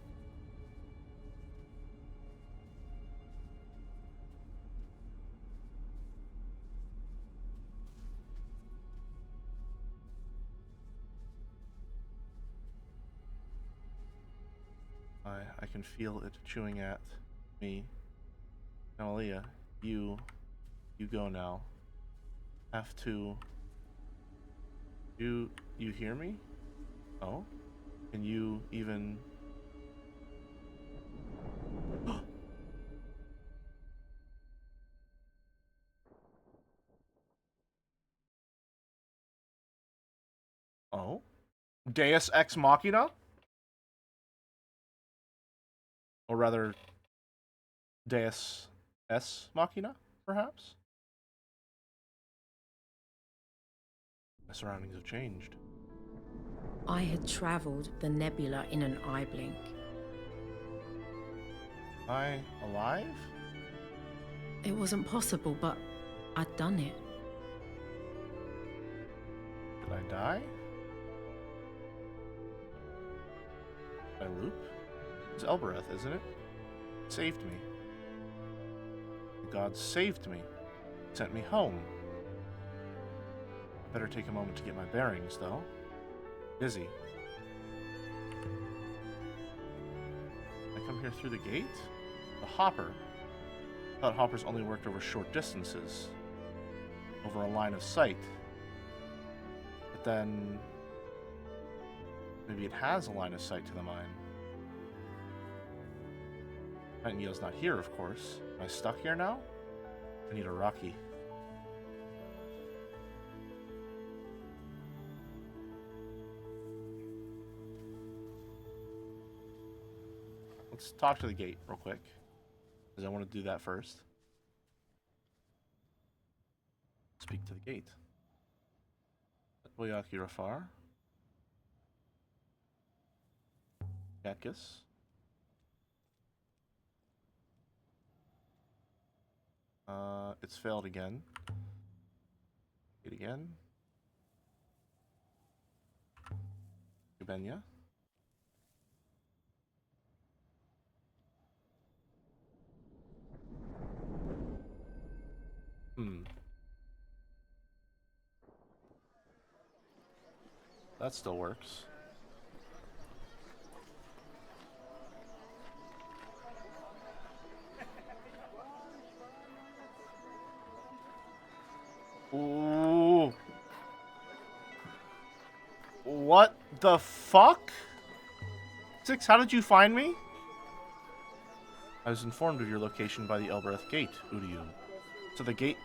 Speaker 1: I can feel it chewing at me. Amalia, you go now. Have to... You hear me? Oh? Can you even... Oh? Deus Ex Machina? Or rather, Deus S Machina, perhaps? My surroundings have changed.
Speaker 2: I had travelled the nebula in an eye blink.
Speaker 1: Am I alive?
Speaker 2: It wasn't possible, but I'd done it.
Speaker 1: Did I die? Did I loop? It's Elbereth, isn't it? It saved me. The gods saved me. Sent me home. Better take a moment to get my bearings, though. Busy. I come here through the gate? The hopper. I thought hoppers only worked over short distances. Over a line of sight. But then... maybe it has a line of sight to the mine. Nightingale's not here, of course. Am I stuck here now? I need a Rocky. Let's talk to the gate real quick, because I want to do that first. Speak to the gate. Boyaki Rafar. Katkus. It's failed again. It again. Ubenya. That still works. Ooh. What the fuck? Six, how did you find me? I was informed of your location by the Elbereth Gate, Udiu. So the gate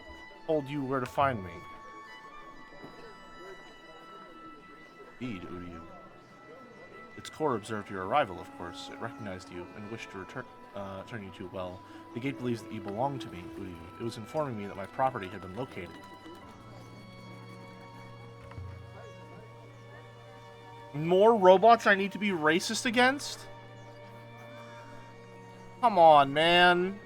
Speaker 1: told you where to find me. Indeed, Udiu. Its core observed your arrival, of course. It recognized you and wished to return you to, well, the gate believes that you belong to me, Udiu. It was informing me that my property had been located. More robots I need to be racist against? Come on, man.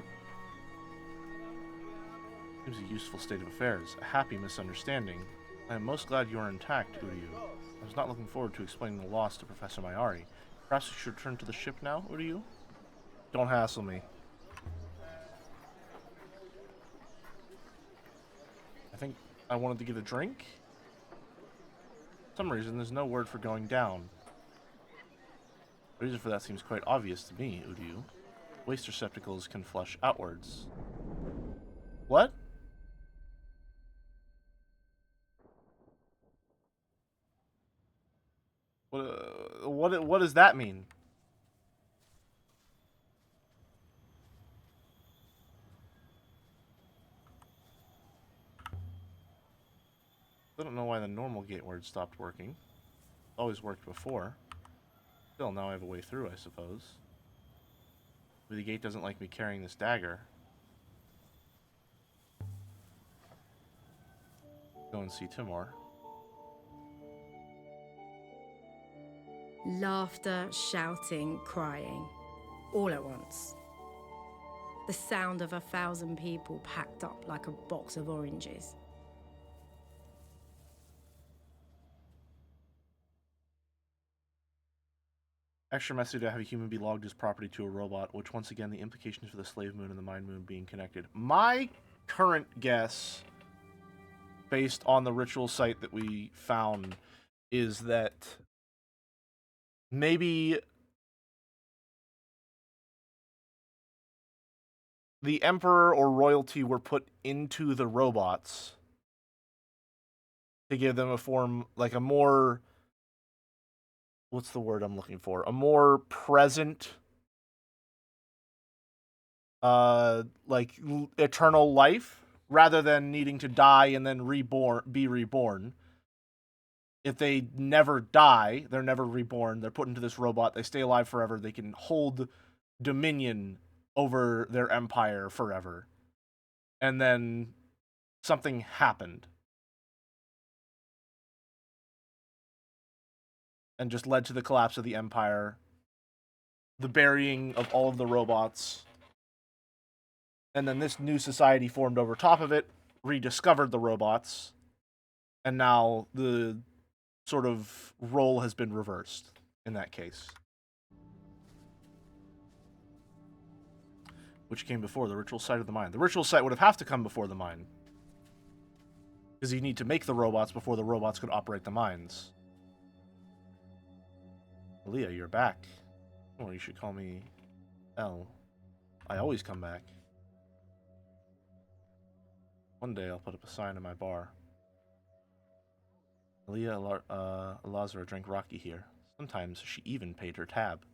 Speaker 1: Seems a useful state of affairs. A happy misunderstanding. I am most glad you are intact, Udiu. I was not looking forward to explaining the loss to Professor Mayari. Perhaps we should return to the ship now, Udiu? Don't hassle me. I think I wanted to get a drink. For some reason, there's no word for going down. The reason for that seems quite obvious to me, Udiu. Waste receptacles can flush outwards. What? What does that mean? I don't know why the normal gate word stopped working. It's always worked before. Still, now I have a way through, I suppose. But the gate doesn't like me carrying this dagger. Go and see Timor.
Speaker 2: Laughter, shouting, crying, all at once. The sound of 1,000 people packed up like a box of oranges.
Speaker 1: Extra messy to have a human be logged as property to a robot, which once again the implications for the slave moon and the mind moon being connected. My current guess, based on the ritual site that we found, is that maybe the emperor or royalty were put into the robots to give them a form, like a more, what's the word I'm looking for? A more present, like eternal life, rather than needing to die and then be reborn. If they never die, they're never reborn. They're put into this robot. They stay alive forever. They can hold dominion over their empire forever. And then something happened. And just led to the collapse of the empire. The burying of all of the robots. And then this new society formed over top of it, rediscovered the robots. And now the sort of role has been reversed in that case. Which came before the ritual site of the mine. The ritual site would have to come before the mine. Because you need to make the robots before the robots could operate the mines. Leah, you're back. Or you should call me L. I always come back. One day I'll put up a sign in my bar. Leah Lazara drank Rocky here. Sometimes she even paid her tab.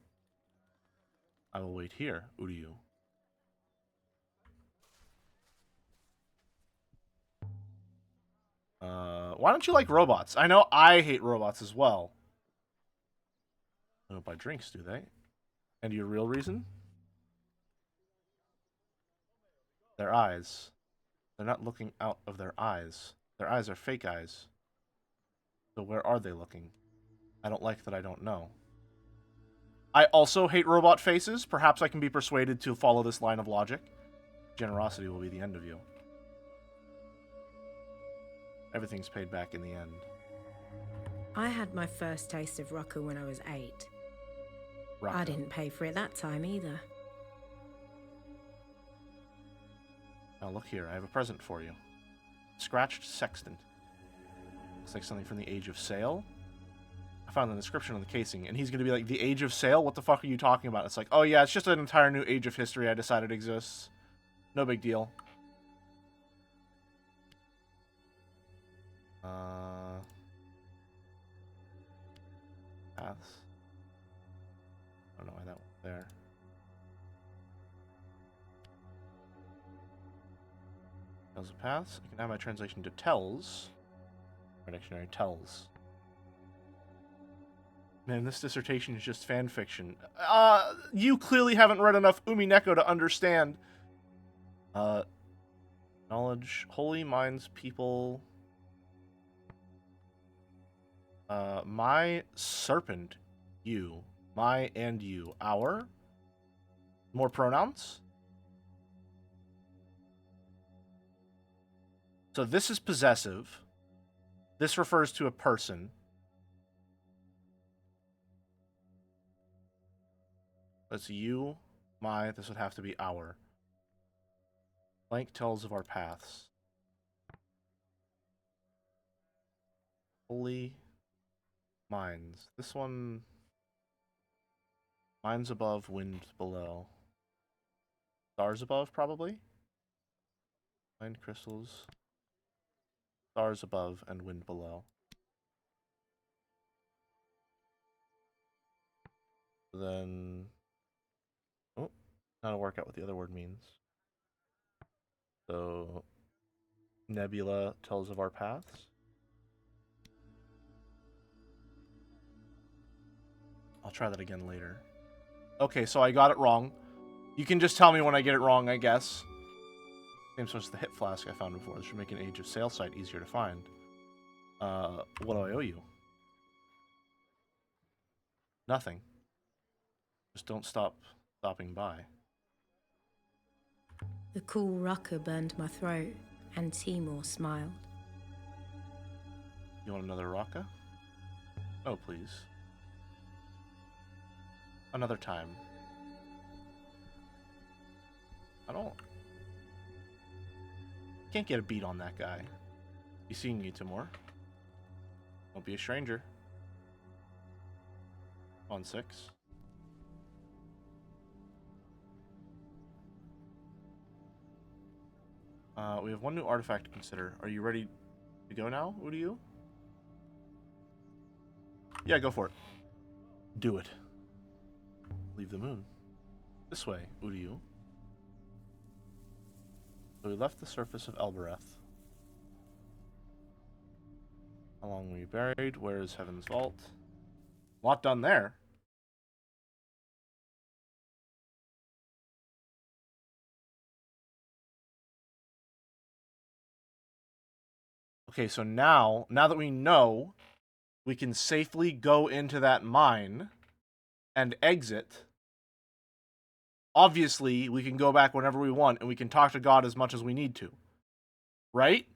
Speaker 1: I will wait here, Udiu. Why don't you like robots? I know I hate robots as well. They don't buy drinks, do they? And your real reason? Their eyes. They're not looking out of their eyes. Their eyes are fake eyes. So where are they looking? I don't like that I don't know. I also hate robot faces. Perhaps I can be persuaded to follow this line of logic. Generosity will be the end of you. Everything's paid back in the end.
Speaker 2: I had my first taste of Rucker when I was 8.
Speaker 1: Rocco.
Speaker 2: I didn't pay for it that time either.
Speaker 1: Now look here, I have a present for you. Scratched sextant. Looks like something from the Age of Sail. I found the description on the casing, and he's gonna be like, the Age of Sail? What the fuck are you talking about? It's like, oh yeah, it's just an entire new age of history I decided exists. No big deal. Paths. I don't know why that went there. Tells of paths. I can have my translation to tells. Our dictionary tells. Man, this dissertation is just fan fiction. You clearly haven't read enough Umineko to understand. Knowledge, holy minds, people. My serpent, you. My and you. Our. More pronouns? So this is possessive. This refers to a person. That's you, my, this would have to be our. Blank tells of our paths. Holy minds. This one... Minds above, wind below. Stars above, probably? Mind crystals. Stars above and wind below. Then... Oh, not to work out what the other word means. So... Nebula tells of our paths. I'll try that again later. Okay, so I got it wrong. You can just tell me when I get it wrong, I guess. Same source as the hit flask I found before. This should make an Age of Sail site easier to find. What do I owe you? Nothing. Just don't stop stopping by.
Speaker 2: The cool Rucker burned my throat, and Timur smiled.
Speaker 1: You want another raka? Oh, please. Another time. I don't... Can't get a beat on that guy. Be seeing you, Timur. Don't be a stranger. On 6. We have one new artifact to consider. Are you ready to go now, Udiyu? Yeah, go for it. Do it. Leave the moon. This way, Udiyu. So we left the surface of Elbereth. How long were you buried? Where is Heaven's Vault? A lot done there. Okay, so now that we know, we can safely go into that mine and exit. Obviously, we can go back whenever we want, and we can talk to God as much as we need to. Right?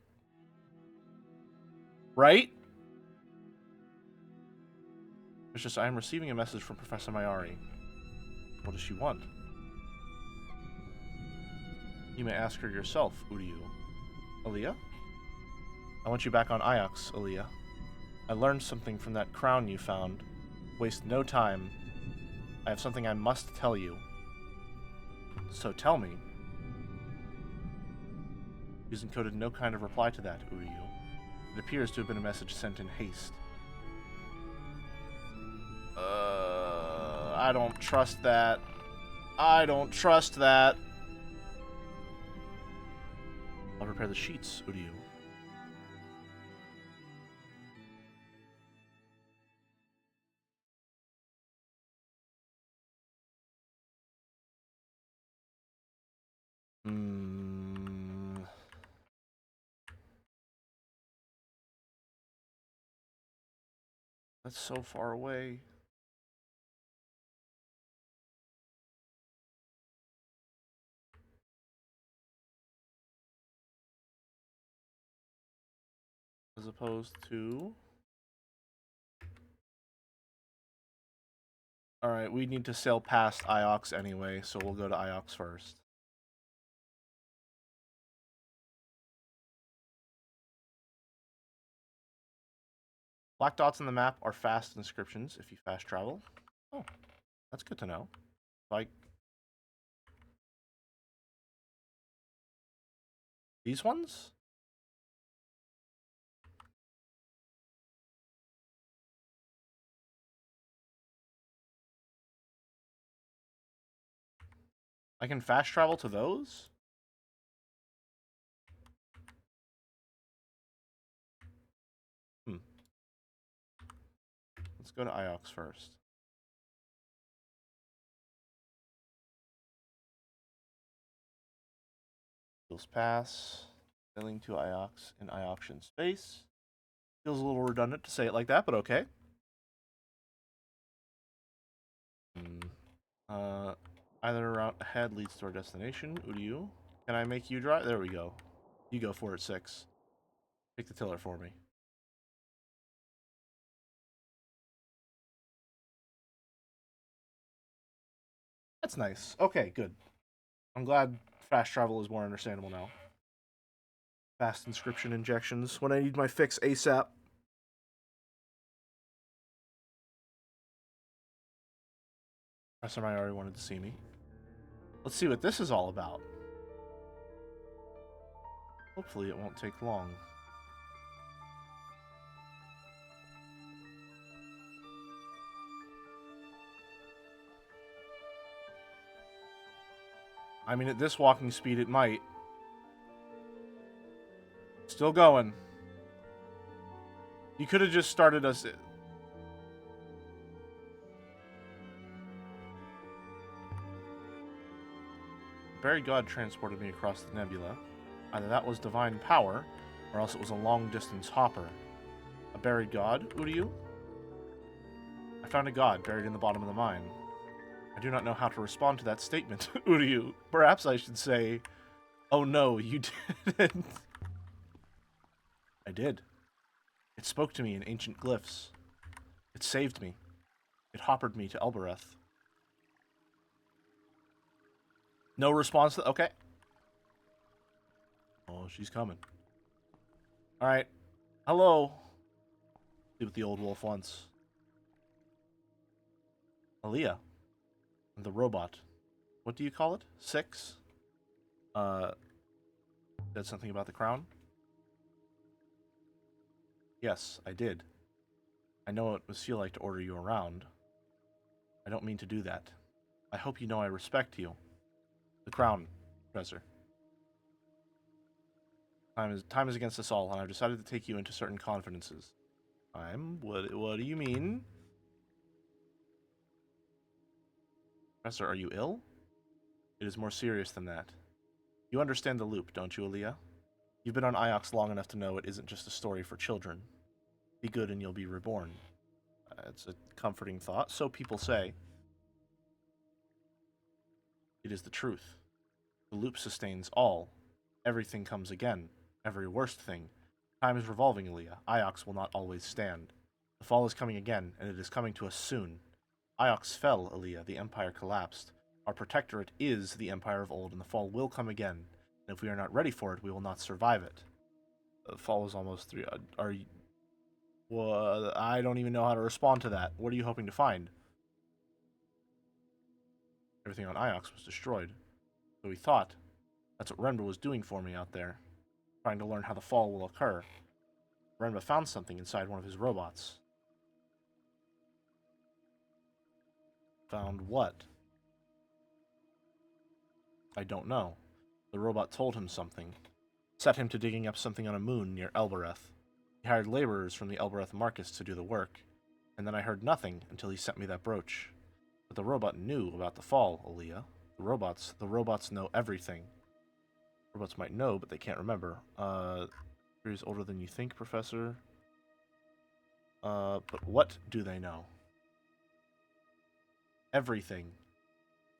Speaker 1: Right? It's just, I am receiving a message from Professor Mayari. What does she want? You may ask her yourself, Udiyu. Aaliyah? I want you back on Iox, Aaliyah. I learned something from that crown you found. Waste no time. I have something I must tell you. So tell me. He's encoded no kind of reply to that, Udiyu. It appears to have been a message sent in haste. I don't trust that. I don't trust that. I'll prepare the sheets, Udiyu. That's so far away. as opposed to... Alright, we need to sail past Iox anyway, so we'll go to Iox first. Black dots on the map are fast inscriptions if you fast travel. Oh, that's good to know. Like these ones? I can fast travel to those? Let's go to Iox first. Feels pass. Sailing to Iox in Ioxian space. Feels a little redundant to say it like that, but okay. Either route ahead leads to our destination. Uryu. Can I make you drive? There we go. You go for it, 6. Take the tiller for me. That's nice. Okay, good. I'm glad fast travel is more understandable now. Fast inscription injections when I need my fix ASAP. Professor Mayari wanted to see me. Let's see what this is all about. Hopefully it won't take long. I mean, at this walking speed, it might. Still going. You could have just started us... Buried God transported me across the nebula. Either that was divine power, or else it was a long-distance hopper. A buried god, Uryu? I found a god buried in the bottom of the mine. I do not know how to respond to that statement, Uryu. Perhaps I should say, oh no, you didn't. I did. It spoke to me in ancient glyphs. It saved me. It hoppered me to Elbereth. No response to... Okay. Oh, she's coming. Alright. Hello. See what the old wolf wants. Aaliyah. The robot. What do you call it? 6? Said something about the crown? Yes, I did. I know what it must feel like to order you around. I don't mean to do that. I hope you know I respect you. The crown, Professor. Time is against us all, and I've decided to take you into certain confidences. What do you mean? Professor, are you ill? It is more serious than that. You understand the loop, don't you, Aaliyah? You've been on Iox long enough to know it isn't just a story for children. Be good and you'll be reborn. It's a comforting thought, so people say. It is the truth. The loop sustains all. Everything comes again. Every worst thing. Time is revolving, Aaliyah. Iox will not always stand. The fall is coming again, and it is coming to us soon. Iox fell, Aaliyah. The Empire collapsed. Our protectorate is the Empire of old, and the fall will come again. And if we are not ready for it, we will not survive it. The fall is almost 3. Are you... Well, I don't even know how to respond to that. What are you hoping to find? Everything on Iox was destroyed. So we thought. That's what Renba was doing for me out there. Trying to learn how the fall will occur. Renba found something inside one of his robots. Found what? I don't know. The robot told him something. Set him to digging up something on a moon near Elbereth. He hired laborers from the Elbereth Marcus to do the work. And then I heard nothing until he sent me that brooch. But the robot knew about the fall, Aaliyah. The robots know everything. Robots might know, but they can't remember. He's older than you think, Professor. But what do they know? Everything.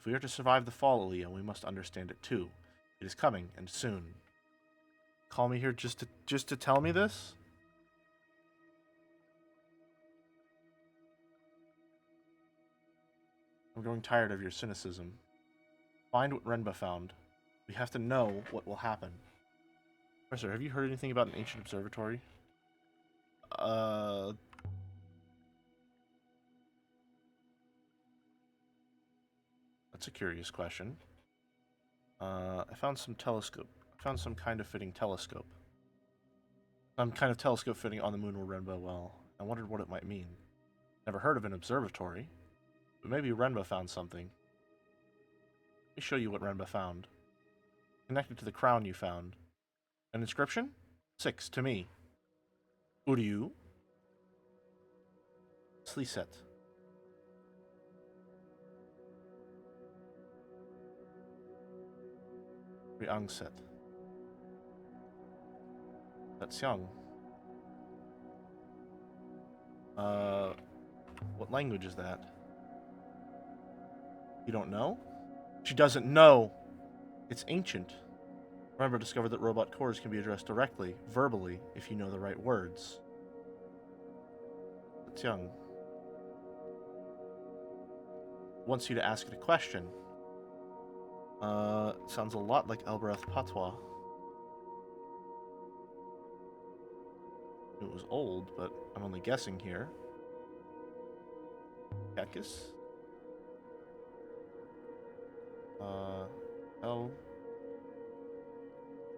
Speaker 1: If we are to survive the fall, Aaliyah, we must understand it too. It is coming, and soon. Call me here just to tell me this? I'm growing tired of your cynicism. Find what Renba found. We have to know what will happen. Professor, have you heard anything about an ancient observatory? That's a curious question. I found some telescope. I found some kind of fitting telescope. Some kind of telescope fitting on the moon where Renba well. I wondered what it might mean. Never heard of an observatory, but maybe Renba found something. Let me show you what Renba found. Connected to the crown you found. An inscription? 6 to me. Uryu. Sliset. Riangset. That's young. What language is that? You don't know? She doesn't know. It's ancient. Remember, discovered that robot cores can be addressed directly, verbally, if you know the right words. It's young. Wants you to ask it a question. Sounds a lot like Elbereth Patois. It was old, but I'm only guessing here. Kekis? Oh.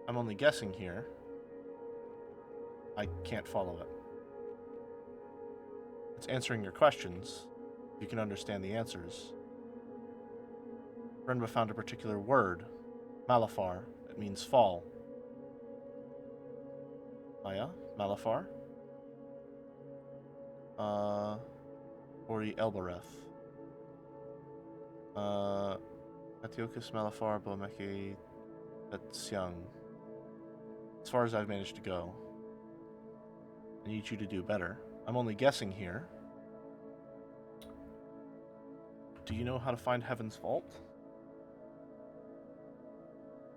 Speaker 1: I'm only guessing here. I can't follow it. It's answering your questions. You can understand the answers. Renba found a particular word. Malafar. It means fall. Maya? Malafar? Ori Elbereth. Atiokus Malafar Bomeke Etsyang. As far as I've managed to go. I need you to do better. I'm only guessing here. Do you know how to find Heaven's Vault?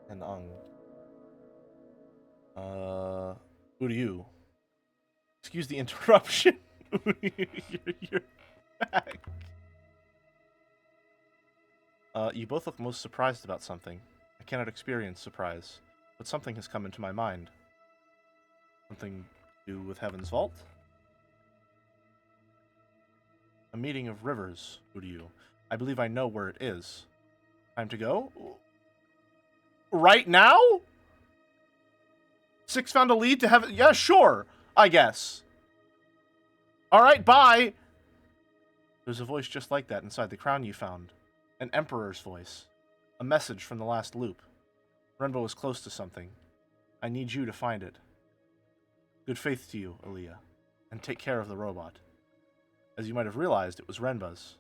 Speaker 1: And Uryu. Excuse the interruption. you're back. You both look most surprised about something. I cannot experience surprise, but something has come into my mind. Something to do with Heaven's Vault? A meeting of rivers, Uryu. I believe I know where it is. Time to go? Right now? 6 found a lead to heaven. Yeah, sure, I guess. Alright, bye! There's a voice just like that inside the crown you found. An emperor's voice. A message from the last loop. Renbo is close to something. I need you to find it. Good faith to you, Aaliyah. And take care of the robot. As you might have realized, it was Renba's.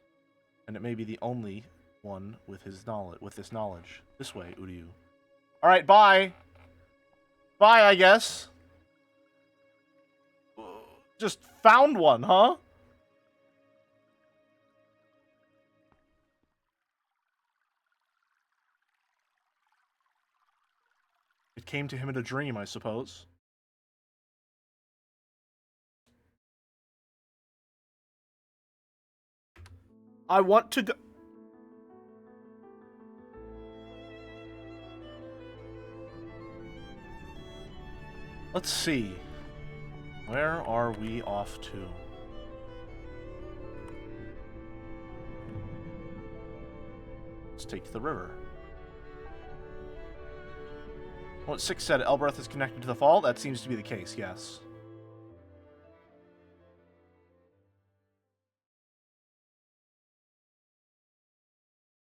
Speaker 1: And it may be the only one with this knowledge. This way, Uryu. Alright, bye! Bye, I guess. Just found one, huh? It came to him in a dream, I suppose. I want to go... Let's see. Where are we off to? Let's take to the river. What 6 said, Elbereth is connected to the fall? That seems to be the case, yes.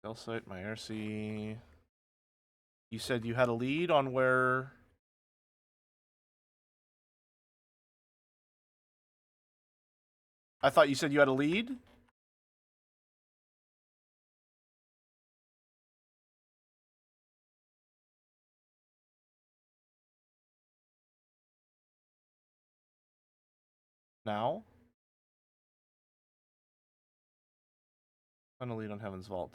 Speaker 1: Cell site, my RC. You said you had a lead on where... I thought you said you had a lead? Now? Find a lead on Heaven's Vault.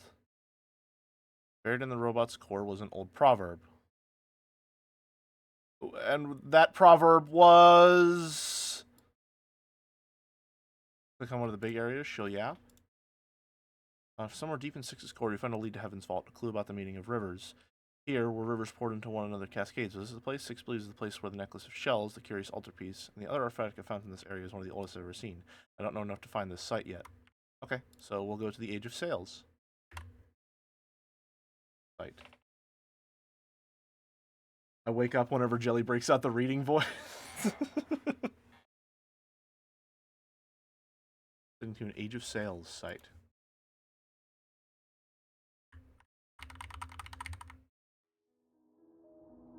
Speaker 1: Buried in the robot's core was an old proverb. And that proverb was... Click on one of the big areas, she'll yap. Somewhere deep in Six's core, you find a lead to Heaven's Vault, a clue about the meaning of rivers. Here, where rivers poured into one another cascades. So this is the place. Six believes is the place where the necklace of shells, the curious altarpiece, and the other artifact I found in this area is one of the oldest I've ever seen. I don't know enough to find this site yet. Okay, so we'll go to the Age of Sails site. I wake up whenever Jelly breaks out the reading voice. Into an Age of Sails site.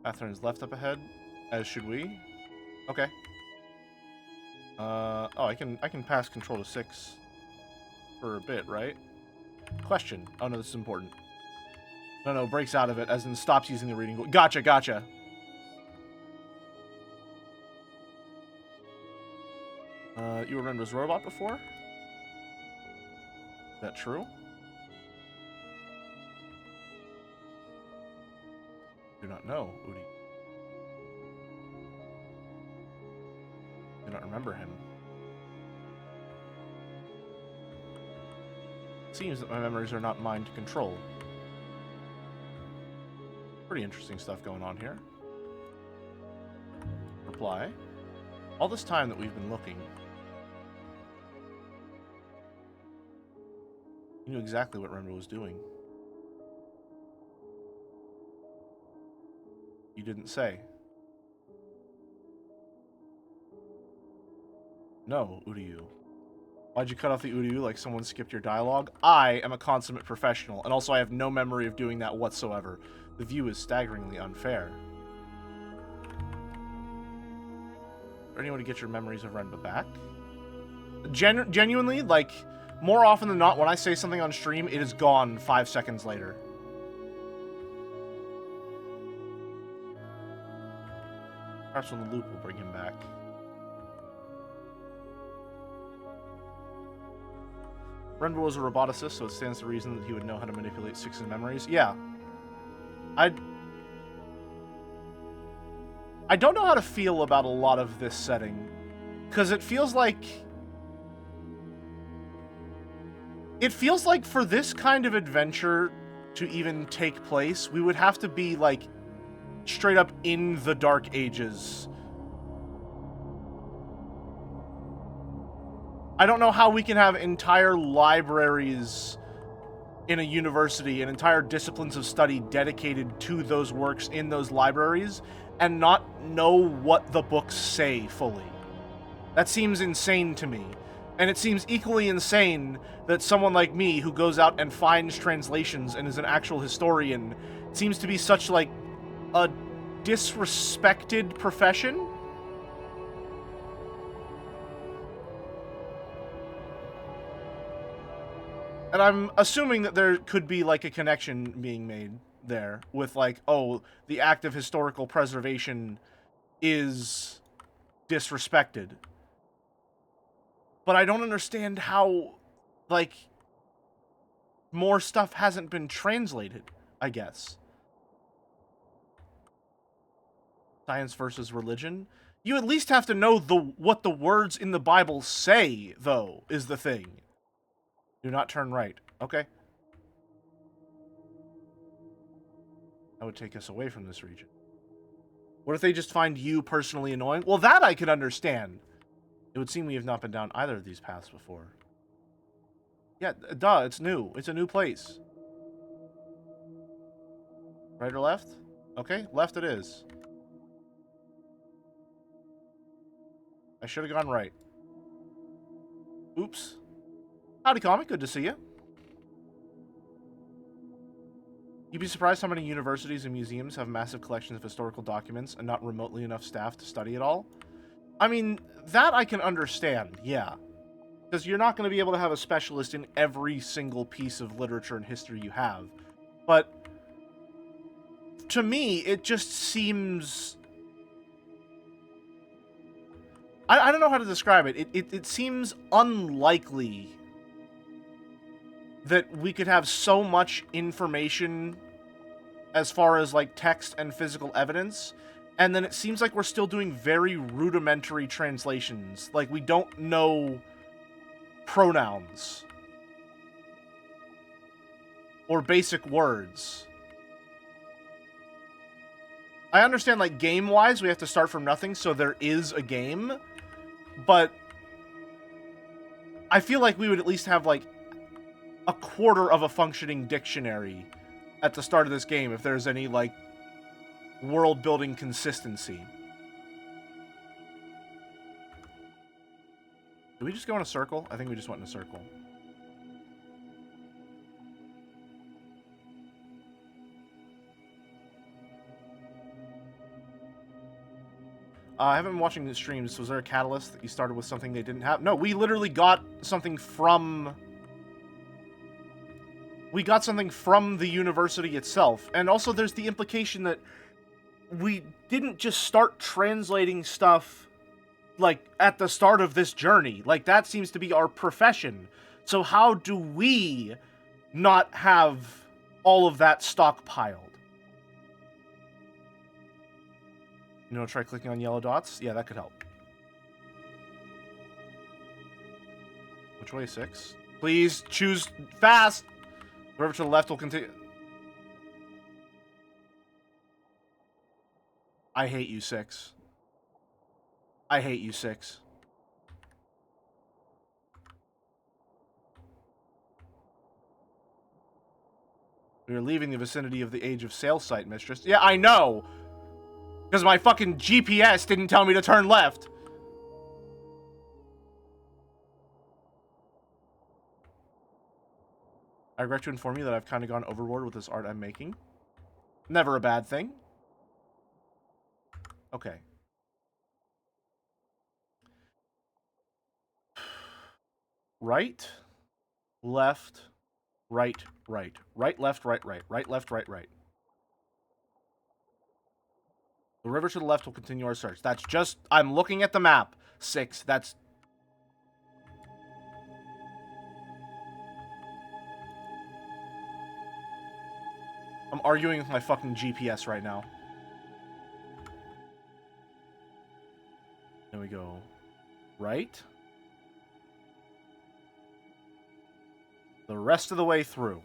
Speaker 1: Pathfinder left up ahead, as should we. Okay. Oh, I can pass control to 6 for a bit, right? Question. Oh no, this is important. No, breaks out of it, as in stops using the reading. Gotcha. You were Rendo's robot before? Is that true? Do not know, Udi. Do not remember him. It seems that my memories are not mine to control. Pretty interesting stuff going on here. Reply. All this time that we've been looking, you knew exactly what Rendo was doing. You didn't say. No, Udiu. Why'd you cut off the Udiu like someone skipped your dialogue? I am a consummate professional, and also I have no memory of doing that whatsoever. The view is staggeringly unfair. Or anyone to get your memories of Renba back? Genuinely, like, more often than not, when I say something on stream, it is gone 5 seconds later. Perhaps when the loop will bring him back. Renba was a roboticist, so it stands to reason that he would know how to manipulate Six's memories. Yeah. I don't know how to feel about a lot of this setting, because it feels like for this kind of adventure to even take place, we would have to be, like, straight up in the Dark Ages. I don't know how we can have entire libraries in a university and entire disciplines of study dedicated to those works in those libraries and not know what the books say fully. That seems insane to me. And it seems equally insane that someone like me, who goes out and finds translations and is an actual historian, seems to be such, like, a disrespected profession. And I'm assuming that there could be, like, a connection being made there with, like, oh, the act of historical preservation is disrespected. But I don't understand how, like, more stuff hasn't been translated, I guess. Science versus religion? You at least have to know what the words in the Bible say, though, is the thing. Do not turn right. Okay. That would take us away from this region. What if they just find you personally annoying? Well, that I could understand. It would seem we have not been down either of these paths before. Yeah, duh, it's new. It's a new place. Right or left? Okay, left it is. I should have gone right. Oops. Howdy, Comic. Good to see you. You'd be surprised how many universities and museums have massive collections of historical documents and not remotely enough staff to study it all. I mean, that I can understand, yeah. Because you're not going to be able to have a specialist in every single piece of literature and history you have. But to me, it just seems... I don't know how to describe it. It seems unlikely that we could have so much information as far as, like, text and physical evidence, and then it seems like we're still doing very rudimentary translations. Like, we don't know pronouns. or basic words. I understand, like, game-wise, we have to start from nothing, so there is a game, but I feel like we would at least have, like, a quarter of a functioning dictionary at the start of this game if there's any, like, world-building consistency. Did we just go in a circle? I think we just went in a circle. I haven't been watching the streams. Was there a catalyst that you started with something they didn't have? No, we literally got something from... We got something from the university itself. And also there's the implication that we didn't just start translating stuff, like, at the start of this journey. Like, that seems to be our profession. So how do we not have all of that stockpiled? You know, try clicking on yellow dots? Yeah, that could help. Which way, 6? Please choose fast! Whoever to the left will continue. I hate you, 6. I hate you, 6. We are leaving the vicinity of the Age of Sail site, mistress. Yeah, I know! Because my fucking GPS didn't tell me to turn left. I regret to inform you that I've kind of gone overboard with this art I'm making. Never a bad thing. Okay. Right, left, right, right. Right, left, right, right. Right, left, right, right. The river to the left will continue our search. That's just... I'm looking at the map. 6. That's... I'm arguing with my fucking GPS right now. There we go. Right. The rest of the way through.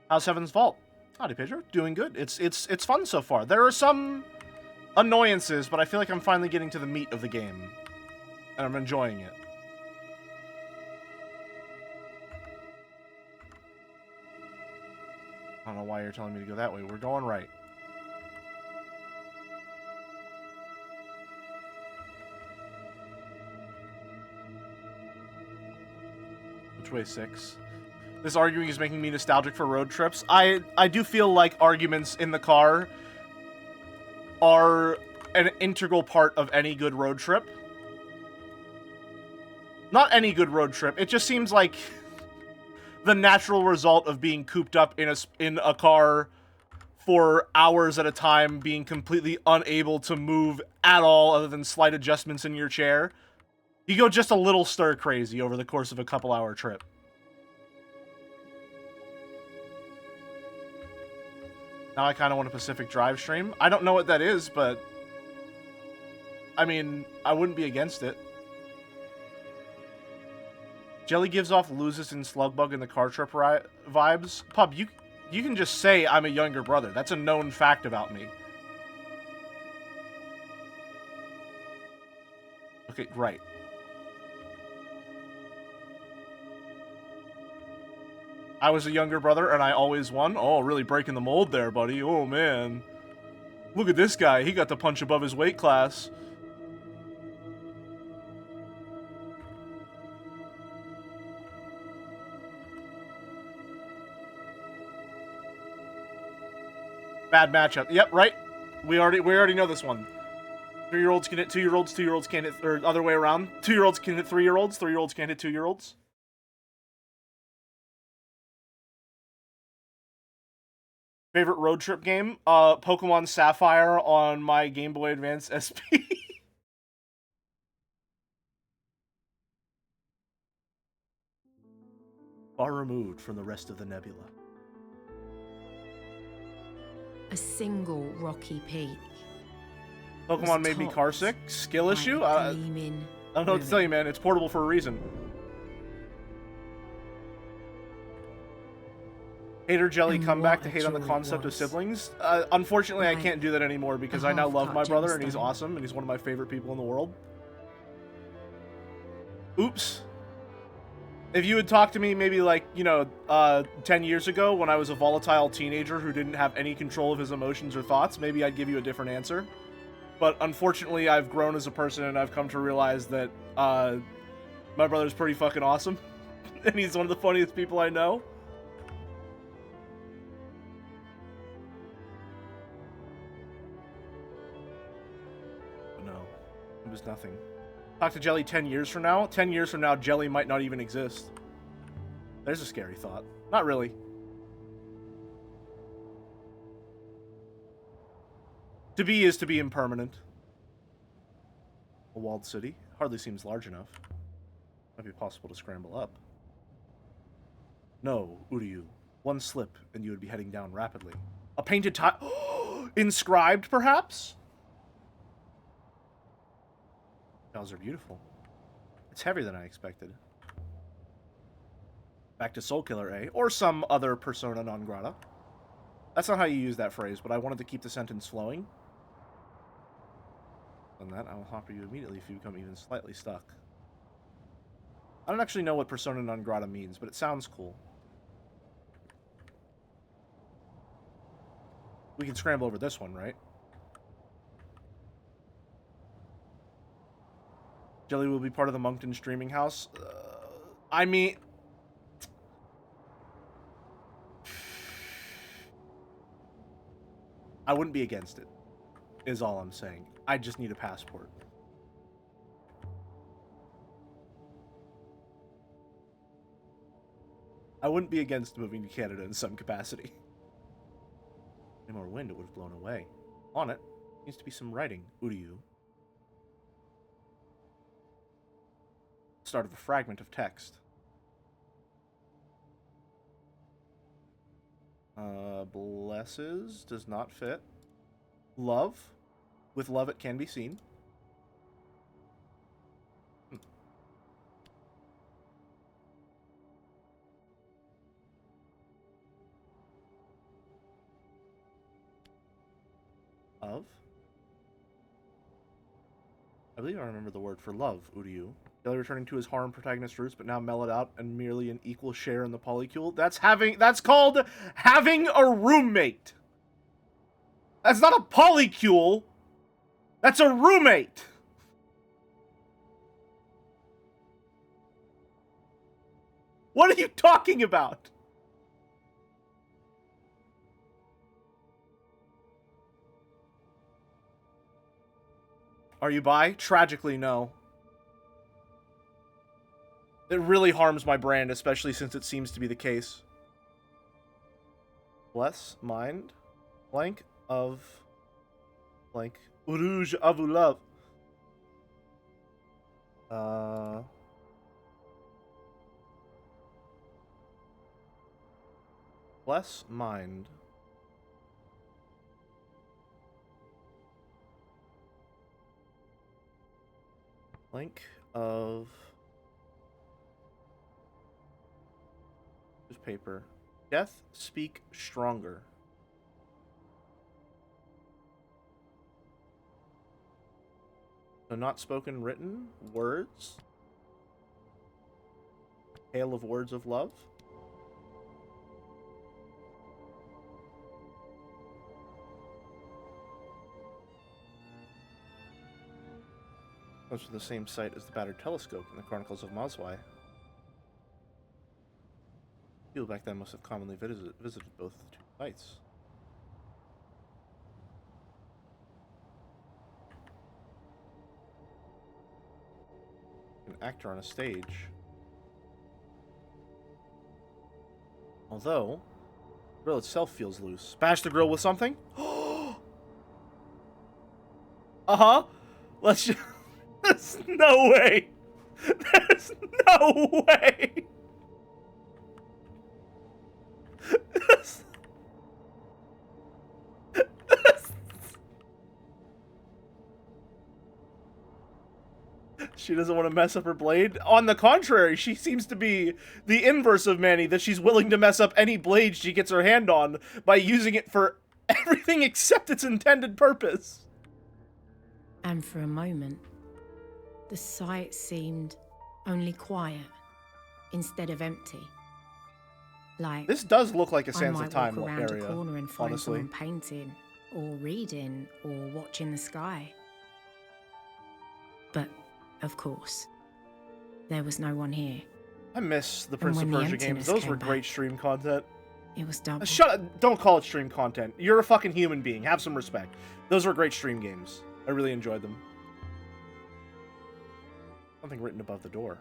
Speaker 1: How's Heaven's Vault? Howdy, Pedro. Doing good. It's fun so far. There are some annoyances, but I feel like I'm finally getting to the meat of the game. And I'm enjoying it. I don't know why you're telling me to go that way. We're going right. Which way, 6? This arguing is making me nostalgic for road trips. I do feel like arguments in the car are an integral part of any good road trip. Not any good road trip. It just seems like the natural result of being cooped up in a car for hours at a time, being completely unable to move at all other than slight adjustments in your chair. You go just a little stir crazy over the course of a couple-hour trip. Now I kind of want a Pacific Drive stream. I don't know what that is, but... I mean, I wouldn't be against it. Jelly gives off Loses and Slugbug in the car trip vibes. Pub, you can just say I'm a younger brother. That's a known fact about me. Okay, right. I was a younger brother, and I always won. Oh, really breaking the mold there, buddy. Oh, man. Look at this guy. He got to punch above his weight class. Bad matchup. Yep, right. We already know this one. 3-year-olds can hit 2-year-olds. 2-year-olds can't hit, or other way around. 2-year-olds can hit 3-year-olds. 3-year-olds can't hit 2-year-olds. Favorite road trip game? Pokemon Sapphire on my Game Boy Advance SP. Far removed from the rest of the nebula.
Speaker 2: A single rocky peak.
Speaker 1: Pokemon made me carsick. Skill issue? I don't know what to tell you, man. It's portable for a reason. Hater Jelly
Speaker 2: And
Speaker 1: comeback
Speaker 2: what
Speaker 1: to
Speaker 2: a
Speaker 1: hate on the
Speaker 2: joy it
Speaker 1: concept of
Speaker 2: was.
Speaker 1: siblings. Unfortunately, I
Speaker 2: Like
Speaker 1: can't do that anymore because
Speaker 2: a
Speaker 1: I now love my
Speaker 2: half-cut
Speaker 1: brother and he's
Speaker 2: gemstone.
Speaker 1: awesome and he's one of my favorite people in the world. Oops. If you had talked to me maybe like, 10 years ago when I was a volatile teenager who didn't have any control of his emotions or thoughts, maybe I'd give you a different answer. But unfortunately, I've grown as a person and I've come to realize that my brother's pretty fucking awesome. And he's one of the funniest people I know. But no, it was nothing. Talk to Jelly 10 years from now. 10 years from now, Jelly might not even exist. There's a scary thought. Not really. To be is to be impermanent. A walled city? Hardly seems large enough. Might be possible to scramble up. No, Uryu. One slip, and you would be heading down rapidly. A painted tile? Inscribed, perhaps? Tiles are beautiful. It's heavier than I expected. Back to Soul Killer, eh? Or some other persona non grata. That's not how you use that phrase, but I wanted to keep the sentence flowing. On that, I will hopper you immediately if you become even slightly stuck. I don't actually know what persona non grata means, but it sounds cool. We can scramble over this one, right? Jelly will be part of the Moncton streaming house. I mean... I wouldn't be against it, is all I'm saying. I just need a passport. I wouldn't be against moving to Canada in some capacity. Any more wind, it would have blown away. On it needs to be some writing. Uryu. Start of a fragment of text. Blesses does not fit. Love. With love it can be seen. Of. I believe I remember the word for love, Uryu. Jelly returning to his harem protagonist roots, but now mellowed out and merely an equal share in the polycule. That's called having a roommate. That's not a polycule. That's a roommate. What are you talking about? Are you bi? Tragically, no. It really harms my brand, especially since it seems to be the case. Bless, mind, blank of, blank, Uruj Avulov. Bless, mind. Blank of... paper. Death speak stronger. So not spoken, written words. Hail of words of love. Goes to the same site as the battered telescope in the Chronicles of Mazwai. People back then must have commonly visited both the two sites. An actor on a stage. Although, the grill itself feels loose. Bash the grill with something? Uh-huh. Let's just... There's no way. There's no way. She doesn't want to mess up her blade. On the contrary, she seems to be the inverse of Manny, that she's willing to mess up any blade she gets her hand on by using it for everything except its intended purpose.
Speaker 2: And for a moment, the sight seemed only quiet instead of empty. Like
Speaker 1: This does look like a
Speaker 2: I
Speaker 1: Sands
Speaker 2: might
Speaker 1: of Time
Speaker 2: walk around
Speaker 1: area,
Speaker 2: a corner and find
Speaker 1: honestly.
Speaker 2: someone painting, or reading, or watching the sky. But, of course, there was no one here.
Speaker 1: I miss the Prince of
Speaker 2: when the
Speaker 1: Persia games.
Speaker 2: emptiness
Speaker 1: Those
Speaker 2: came
Speaker 1: were great
Speaker 2: back,
Speaker 1: stream content.
Speaker 2: It was double.
Speaker 1: Shut up. Don't call it stream content. You're a fucking human being. Have some respect. Those were great stream games. I really enjoyed them. Something written above the door.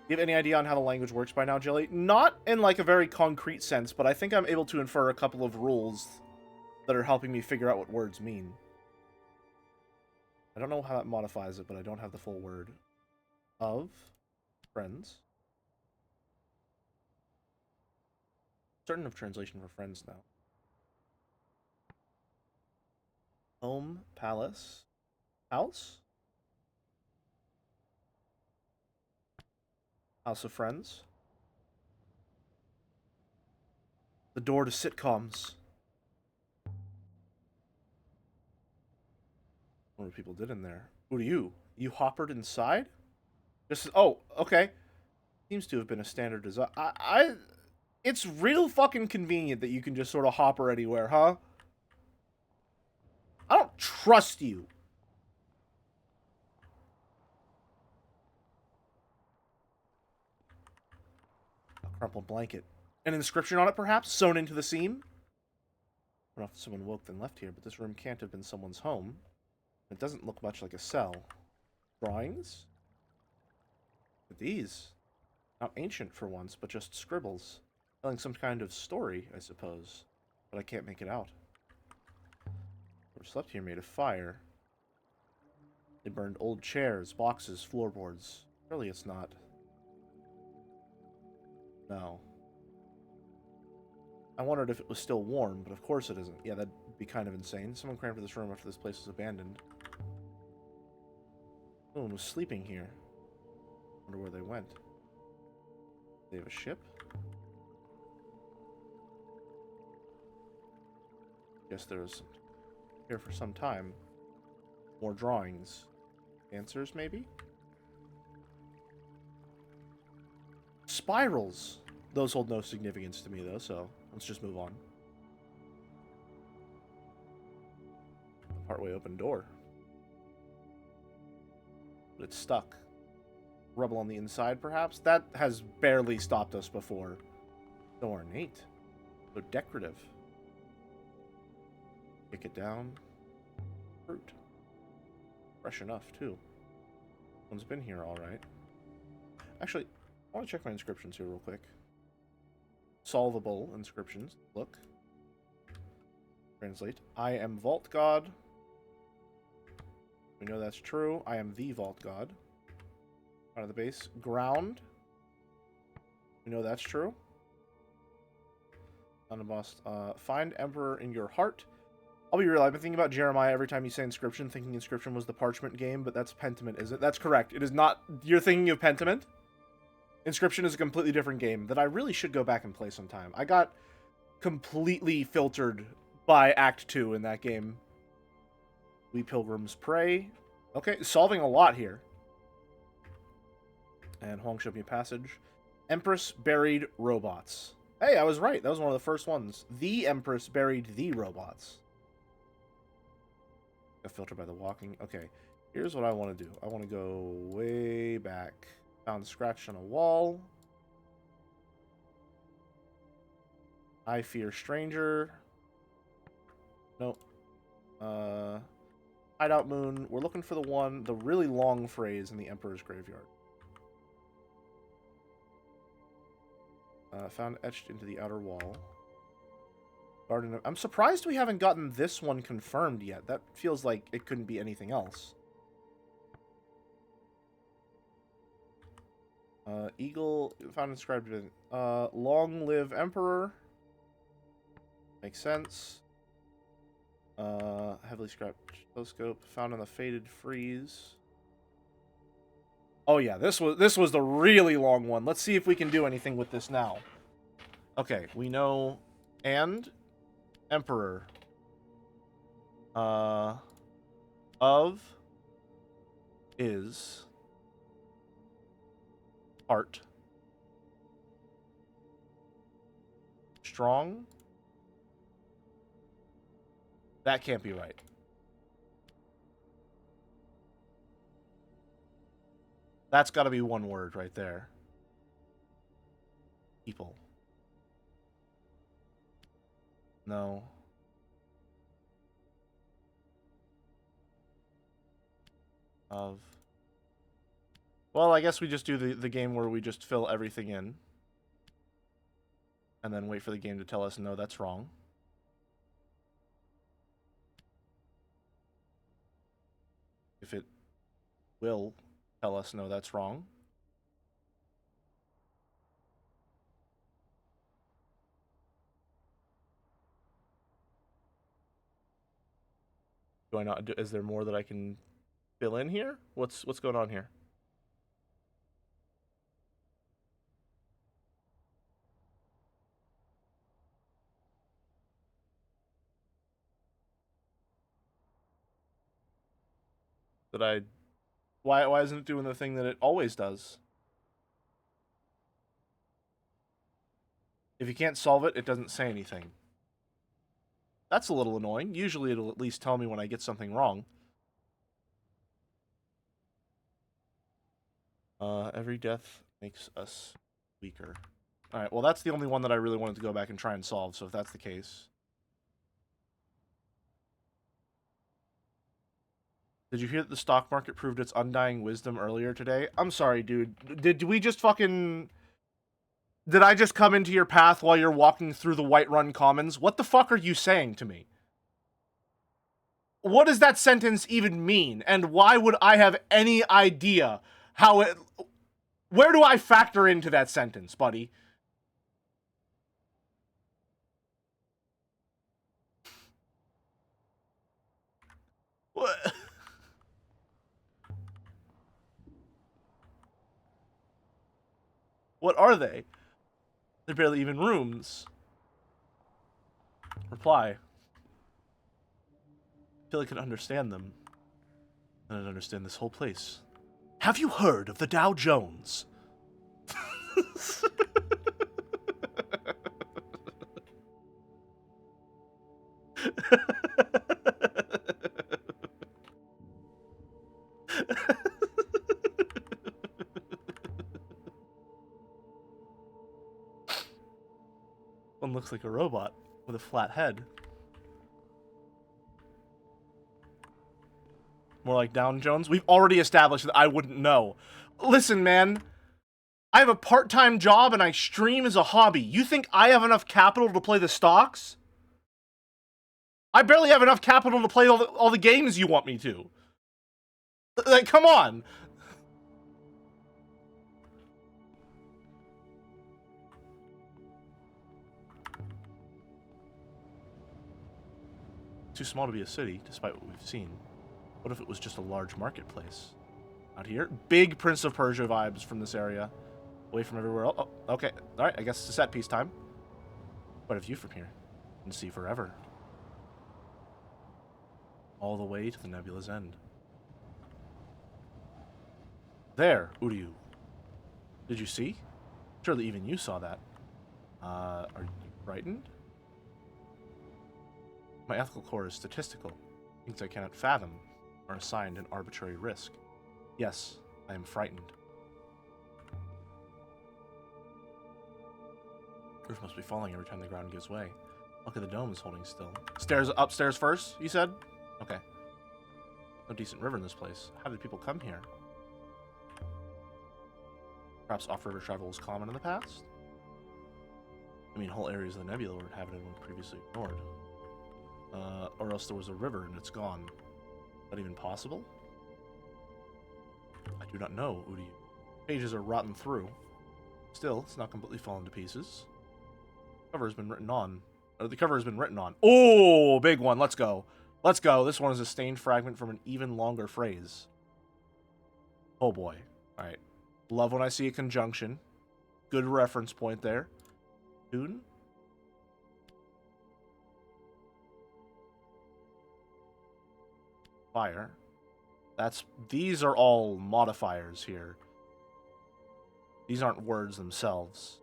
Speaker 1: Do you have any idea on how the language works by now, Jelly? Not in, like, a very concrete sense, but I think I'm able to infer a couple of rules that are helping me figure out what words mean. I don't know how that modifies it, but I don't have the full word. Of friends. Certain of translation for friends now. Home, palace, house. House of Friends. The door to sitcoms. What do people did in there? Who are you? You hoppered inside? This is, oh, okay. Seems to have been a standard design. It's real fucking convenient that you can just sort of hopper anywhere, huh? I don't trust you. A crumpled blanket. An inscription on it, perhaps? Sewn into the seam? I don't know if someone woke then left here, but this room can't have been someone's home. It doesn't look much like a cell. Drawings? But these? Not ancient for once, but just scribbles. Telling some kind of story, I suppose. But I can't make it out. Whoever slept here made a fire. They burned old chairs, boxes, floorboards. Surely it's not. No. I wondered if it was still warm, but of course it isn't. Yeah, that'd be kind of insane. Someone crammed for this room after this place was abandoned. Someone was sleeping here. Wonder where they went. They have a ship? Guess there's here for some time. More drawings. Answers, maybe? Spirals! Those hold no significance to me, though, so let's just move on. Partway open door. But it's stuck. Rubble on the inside, perhaps? That has barely stopped us before. So ornate. So decorative. Kick it down. Fruit. Fresh enough, too. One's been here, alright. Actually, I want to check my inscriptions here real quick. Solvable inscriptions. Look. Translate. I am Vault God. We know that's true. I am the Vault God. Out of the base. Ground. We know that's true. Unbossed. Find Emperor in your heart. I'll be real, I've been thinking about Jeremiah every time you say Inscription, thinking Inscription was the Parchment game, but that's Pentiment, isn't it? That's correct. It is not... You're thinking of Pentiment? Inscription is a completely different game that I really should go back and play sometime. I got completely filtered by Act 2 in that game. We Pilgrims Pray. Okay, solving a lot here. And Huangshouping Passage. Empress Buried Robots. Hey, I was right. That was one of the first ones. The Empress buried the robots. A filter by the walking. Okay, here's what I want to do. I want to go way back. Found scratch on a wall. I fear stranger. Nope. Hideout moon. We're looking for the really long phrase in the Emperor's Graveyard. Found etched into the outer wall. Garden of... I'm surprised we haven't gotten this one confirmed yet. That feels like it couldn't be anything else. Eagle found inscribed in Long Live Emperor. Makes sense. Heavily scrapped telescope found on the faded frieze. Oh yeah, this was the really long one. Let's see if we can do anything with this now. Okay, we know and emperor of is art strong. That can't be right. That's got to be one word right there. People. No. Of. Well, I guess we just do the game where we just fill everything in. And then wait for the game to tell us, no, that's wrong. If it will tell us, no, that's wrong. Do I not? Is there more that I can fill in here? What's going on here? That I? Why isn't it doing the thing that it always does? If you can't solve it, it doesn't say anything. That's a little annoying. Usually it'll at least tell me when I get something wrong. Every death makes us weaker. Alright, well that's the only one that I really wanted to go back and try and solve, so if that's the case. Did you hear that the stock market proved its undying wisdom earlier today? I'm sorry, dude. Did we just fucking... Did I just come into your path while you're walking through the Whiterun Commons? What the fuck are you saying to me? What does that sentence even mean? And why would I have any idea how it... Where do I factor into that sentence, buddy? What? What are they? They're barely even rooms. Reply. I feel I can understand them. I don't understand this whole place. Have you heard of the Dow Jones? One looks like a robot with a flat head. More like Down Jones? We've already established that I wouldn't know. Listen, man. I have a part-time job and I stream as a hobby. You think I have enough capital to play the stocks? I barely have enough capital to play all the games you want me to. Like, come on. Too small to be a city, despite what we've seen. What if it was just a large marketplace? Out here? Big Prince of Persia vibes from this area. Away from everywhere else. Oh, okay. Alright, I guess it's a set piece time. What a view from here. And see forever. All the way to the nebula's end. There, Uryu. Did you see? Surely even you saw that. Are you frightened? My ethical core is statistical. Things I cannot fathom are assigned an arbitrary risk. Yes, I am frightened. Roof must be falling every time the ground gives way. Look at the dome is holding still. Stairs upstairs first, you said? Okay. No decent river in this place. How did people come here? Perhaps off-river travel was common in the past? I mean, whole areas of the nebula were inhabited when previously ignored. Or else there was a river and it's gone. Is that even possible? I do not know, Uryu. Pages are rotten through. Still, it's not completely fallen to pieces. The cover has been written on. The cover has been written on. Oh, big one. Let's go. Let's go. This one is a stained fragment from an even longer phrase. Oh boy. Alright. Love when I see a conjunction. Good reference point there. Tune. Fire. These are all modifiers here. These aren't words themselves.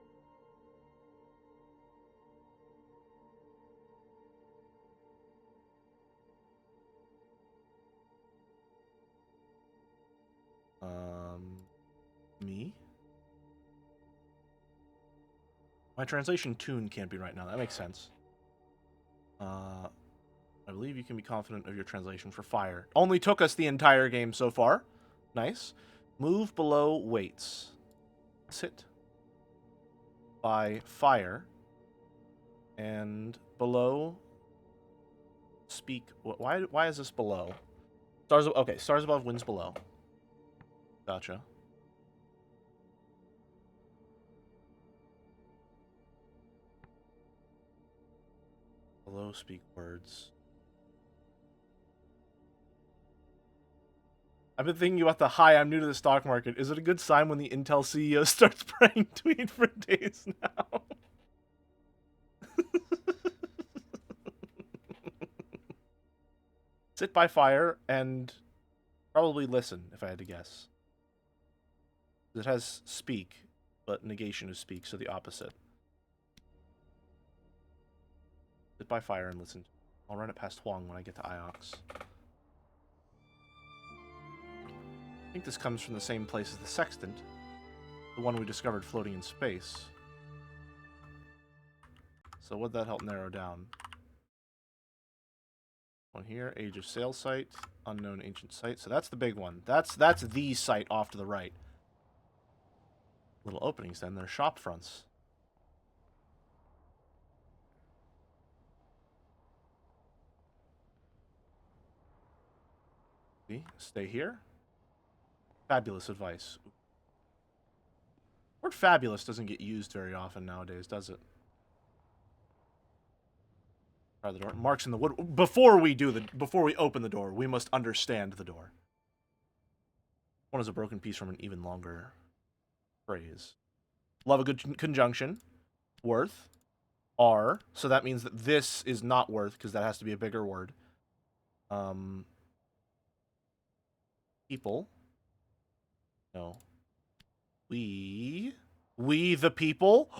Speaker 1: Me? My translation tune can't be right now. That makes sense. I believe you can be confident of your translation for fire. Only took us the entire game so far. Nice. Move below weights. Sit by fire. And below speak. Why is this below? Stars. Okay, stars above, winds below. Gotcha. Below speak words. I've been thinking about the hi, I'm new to the stock market. Is it a good sign when the Intel CEO starts praying tweet for days now? Sit by fire and probably listen, if I had to guess. It has speak, but negation is speak, so the opposite. Sit by fire and listen. I'll run it past Huang when I get to Iox. I think this comes from the same place as the sextant, the one we discovered floating in space. So would that help narrow down? One here, Age of Sail site, unknown ancient site. So that's the big one. That's the site off to the right. Little openings then. They're shop fronts. See? Stay here. Fabulous advice. Word fabulous doesn't get used very often nowadays, does it? Try the door. Marks in the wood. Before we open the door, we must understand the door. One is a broken piece from an even longer phrase. Love a good conjunction. Worth. Are. So that means that this is not worth, because that has to be a bigger word. People. No. We the people,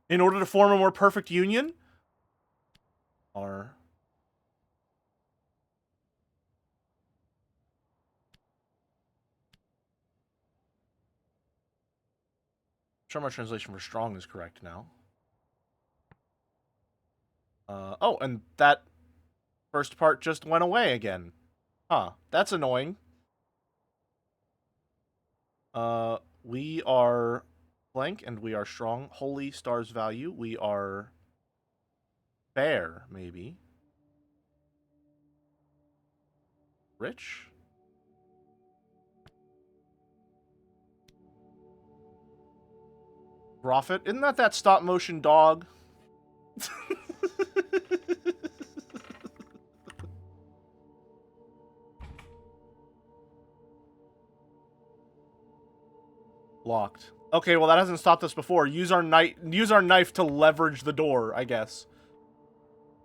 Speaker 1: in order to form a more perfect union, are sure my translation for strong is correct now. Oh, and that first part just went away again. Huh, that's annoying. We are blank and we are strong. Holy stars value. We are fair, maybe. Rich? Profit? Isn't that stop motion dog? Locked. Okay, well that hasn't stopped us before. Use our knife to leverage the door, I guess.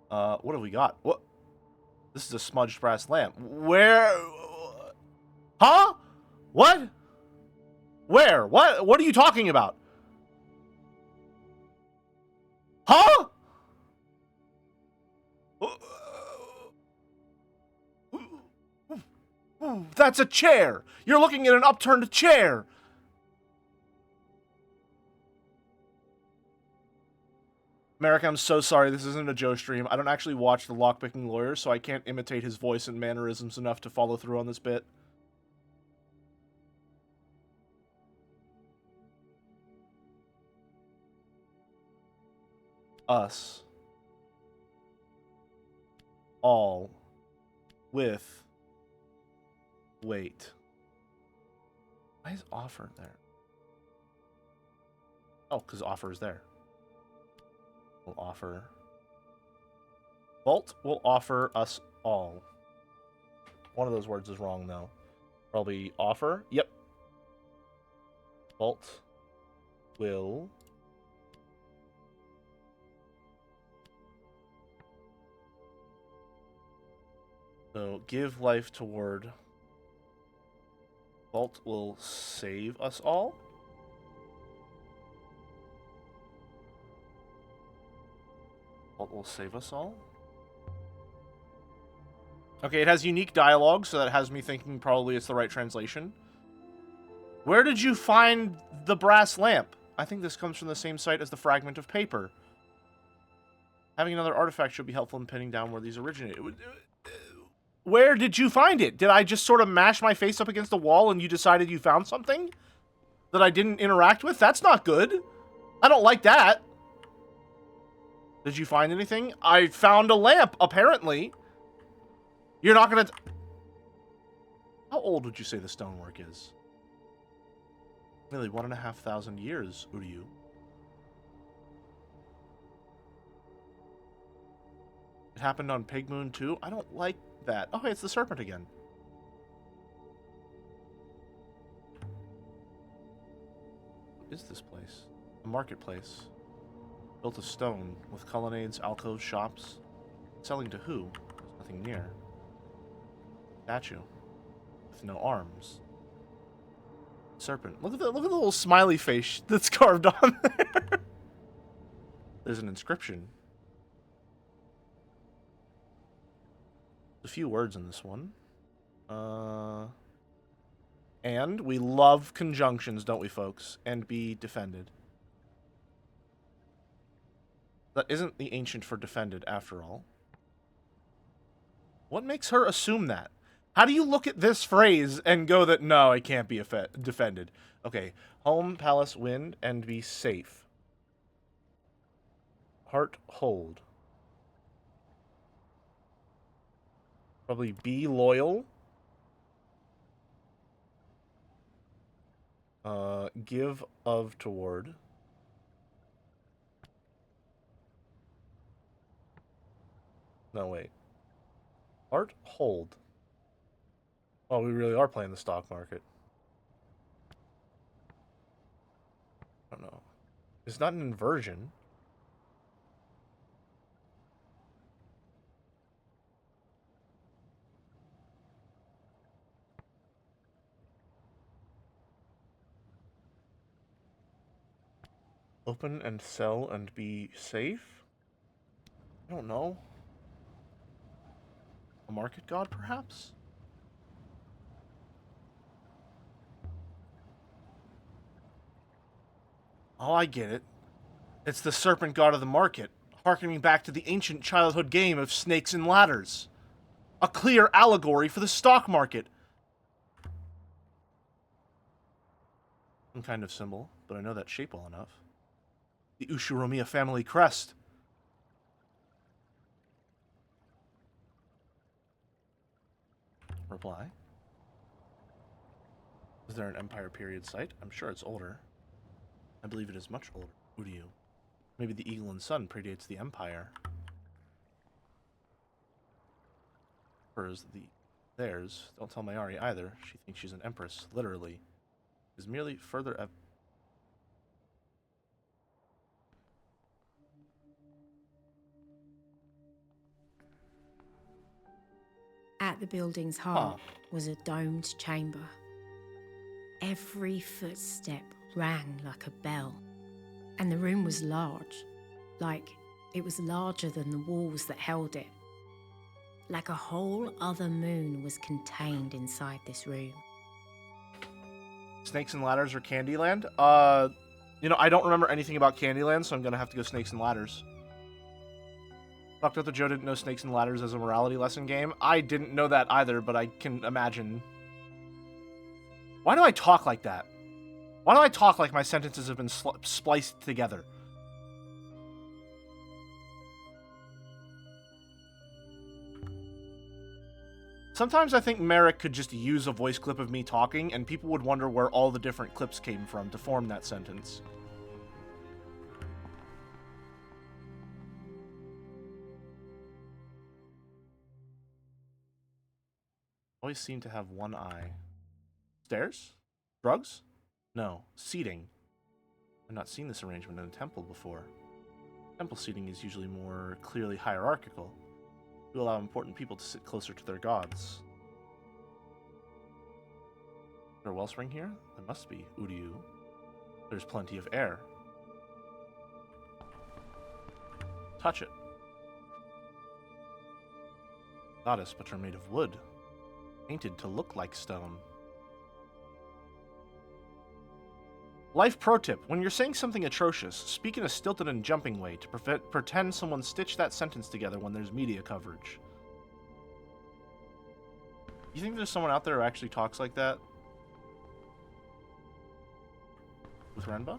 Speaker 1: What have we got? What? This is a smudged brass lamp. Where? Huh? What? Where? What? What are you talking about? Huh? That's a chair. You're looking at an upturned chair. Merrick, I'm so sorry. This isn't a Joe stream. I don't actually watch the Lockpicking Lawyer, so I can't imitate his voice and mannerisms enough to follow through on this bit. Us. All. With. Wait. Why is offer there? Oh, because offer is there. Will offer. Vault will offer us all. One of those words is wrong, though. Probably offer. Yep. Vault will give life toward. Vault will save us all. Vault will save us all. Okay, it has unique dialogue, so that has me thinking probably it's the right translation. Where did you find the brass lamp? I think this comes from the same site as the fragment of paper. Having another artifact should be helpful in pinning down where these originated. Where did you find it? Did I just sort of mash my face up against the wall and you decided you found something that I didn't interact with? That's not good. I don't like that. Did you find anything? I found a lamp, apparently. You're not gonna... How old would you say the stonework is? Nearly 1,500 years, Uryu. It happened on Pig Moon too? I don't like that. Oh, hey, it's the serpent again. What is this place? A marketplace. Built of stone, with colonnades, alcoves, shops. Selling to who? There's nothing near. Statue. With no arms. Serpent. Look at the little smiley face that's carved on there. There's an inscription. There's a few words in this one. And we love conjunctions, don't we, folks? And be defended. That isn't the ancient for defended, after all. What makes her assume that? How do you look at this phrase and go that, no, it can't be defended? Okay, home, palace, wind, and be safe. Heart, hold. Probably be loyal. Give of toward. No, wait. Heart, hold. Oh, we really are playing the stock market. I don't know. It's not an inversion. Open and sell and be safe? I don't know. A market god, perhaps? Oh, I get it. It's the serpent god of the market, harkening back to the ancient childhood game of snakes and ladders. A clear allegory for the stock market. Some kind of symbol, but I know that shape well enough. The Ushiromiya family crest. Reply. Is there an Empire period site? I'm sure it's older. I believe it is much older. Uryu. Maybe the Eagle and Sun predates the Empire. Hers, theirs. Don't tell Mayari either. She thinks she's an empress, literally. Is merely further
Speaker 2: At the building's heart was a domed chamber. Every footstep rang like a bell, and the room was large, like it was larger than the walls that held it. Like a whole other moon was contained inside this room.
Speaker 1: Snakes and Ladders or Candyland? You know, I don't remember anything about Candyland, so I'm gonna have to go Snakes and Ladders. Dr. Joe didn't know Snakes and Ladders as a morality lesson game. I didn't know that either, but I can imagine. Why do I talk like that? Why do I talk like my sentences have been spliced together? Sometimes I think Merrick could just use a voice clip of me talking, and people would wonder where all the different clips came from to form that sentence. Always seem to have one eye. Stairs? Drugs? No, seating. I've not seen this arrangement in a temple before. Temple seating is usually more clearly hierarchical, to allow important people to sit closer to their gods. Is there a wellspring here? There must be, Uryu. There's plenty of air. Touch it. Goddess, but you're made of wood, painted to look like stone. Life pro tip: when you're saying something atrocious, speak in a stilted and jumping way to pretend someone stitched that sentence together when there's media coverage. You think there's someone out there who actually talks like that? With Renba?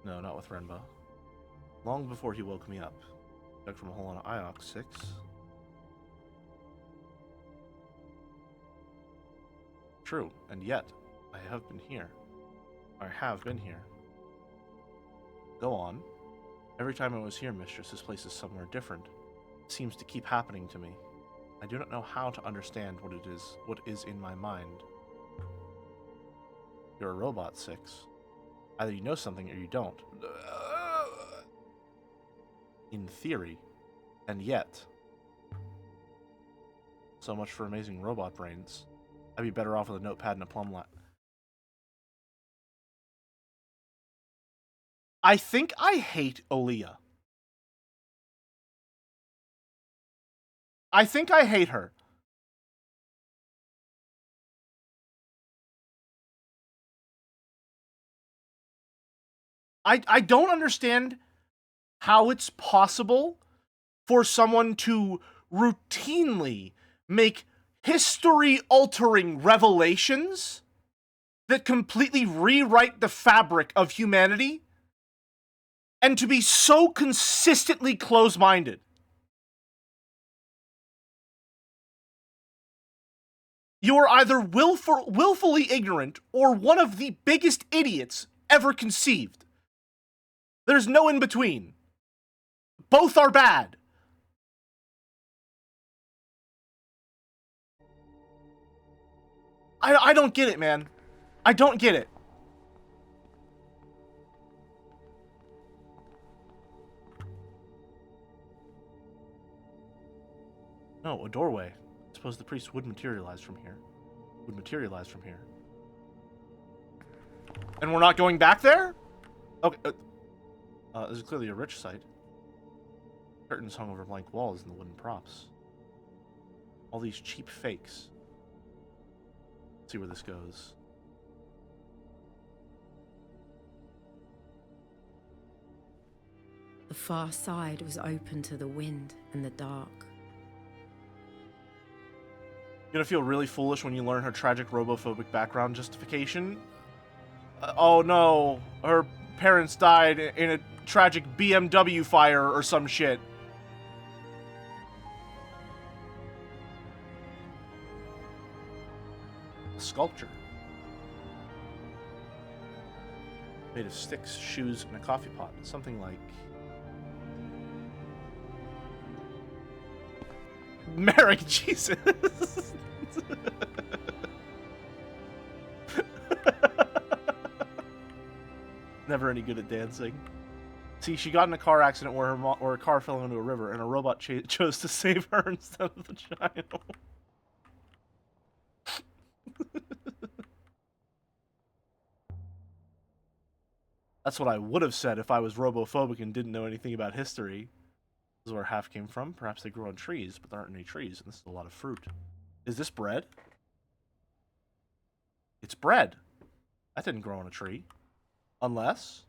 Speaker 1: No, not with Renba. Long before he woke me up. Dug from a hole on Iox 6. True, and yet, I have been here. Go on. Every time I was here, mistress, this place is somewhere different. It seems to keep happening to me. I do not know how to understand what is in my mind. You're a robot, 6. Either you know something or you don't. In theory. And yet. So much for amazing robot brains. I'd be better off with a notepad and a plumb line. I think I hate Aaliyah. I think I hate her. I don't understand how it's possible for someone to routinely make history-altering revelations that completely rewrite the fabric of humanity and to be so consistently close-minded. You are either willfully ignorant or one of the biggest idiots ever conceived. There's no in between. Both are bad. I don't get it, man. I don't get it. No, a doorway. I suppose the priest would materialize from here. And we're not going back there? Okay. This is clearly a rich site. Curtains hung over blank walls and the wooden props. All these cheap fakes. Let's see where this goes.
Speaker 2: The far side was open to the wind and the dark.
Speaker 1: You're gonna feel really foolish when you learn her tragic robophobic background justification. Oh no, her parents died in a tragic BMW fire or some shit. A sculpture. Made of sticks, shoes, and a coffee pot. Something like... Merrick, Jesus! Never any good at dancing. See, she got in a car accident where her car fell into a river, and a robot chose to save her instead of the child. That's what I would have said if I was robophobic and didn't know anything about history. This is where half came from. Perhaps they grow on trees, but there aren't any trees, and this is a lot of fruit. Is this bread? It's bread. That didn't grow on a tree. Unless...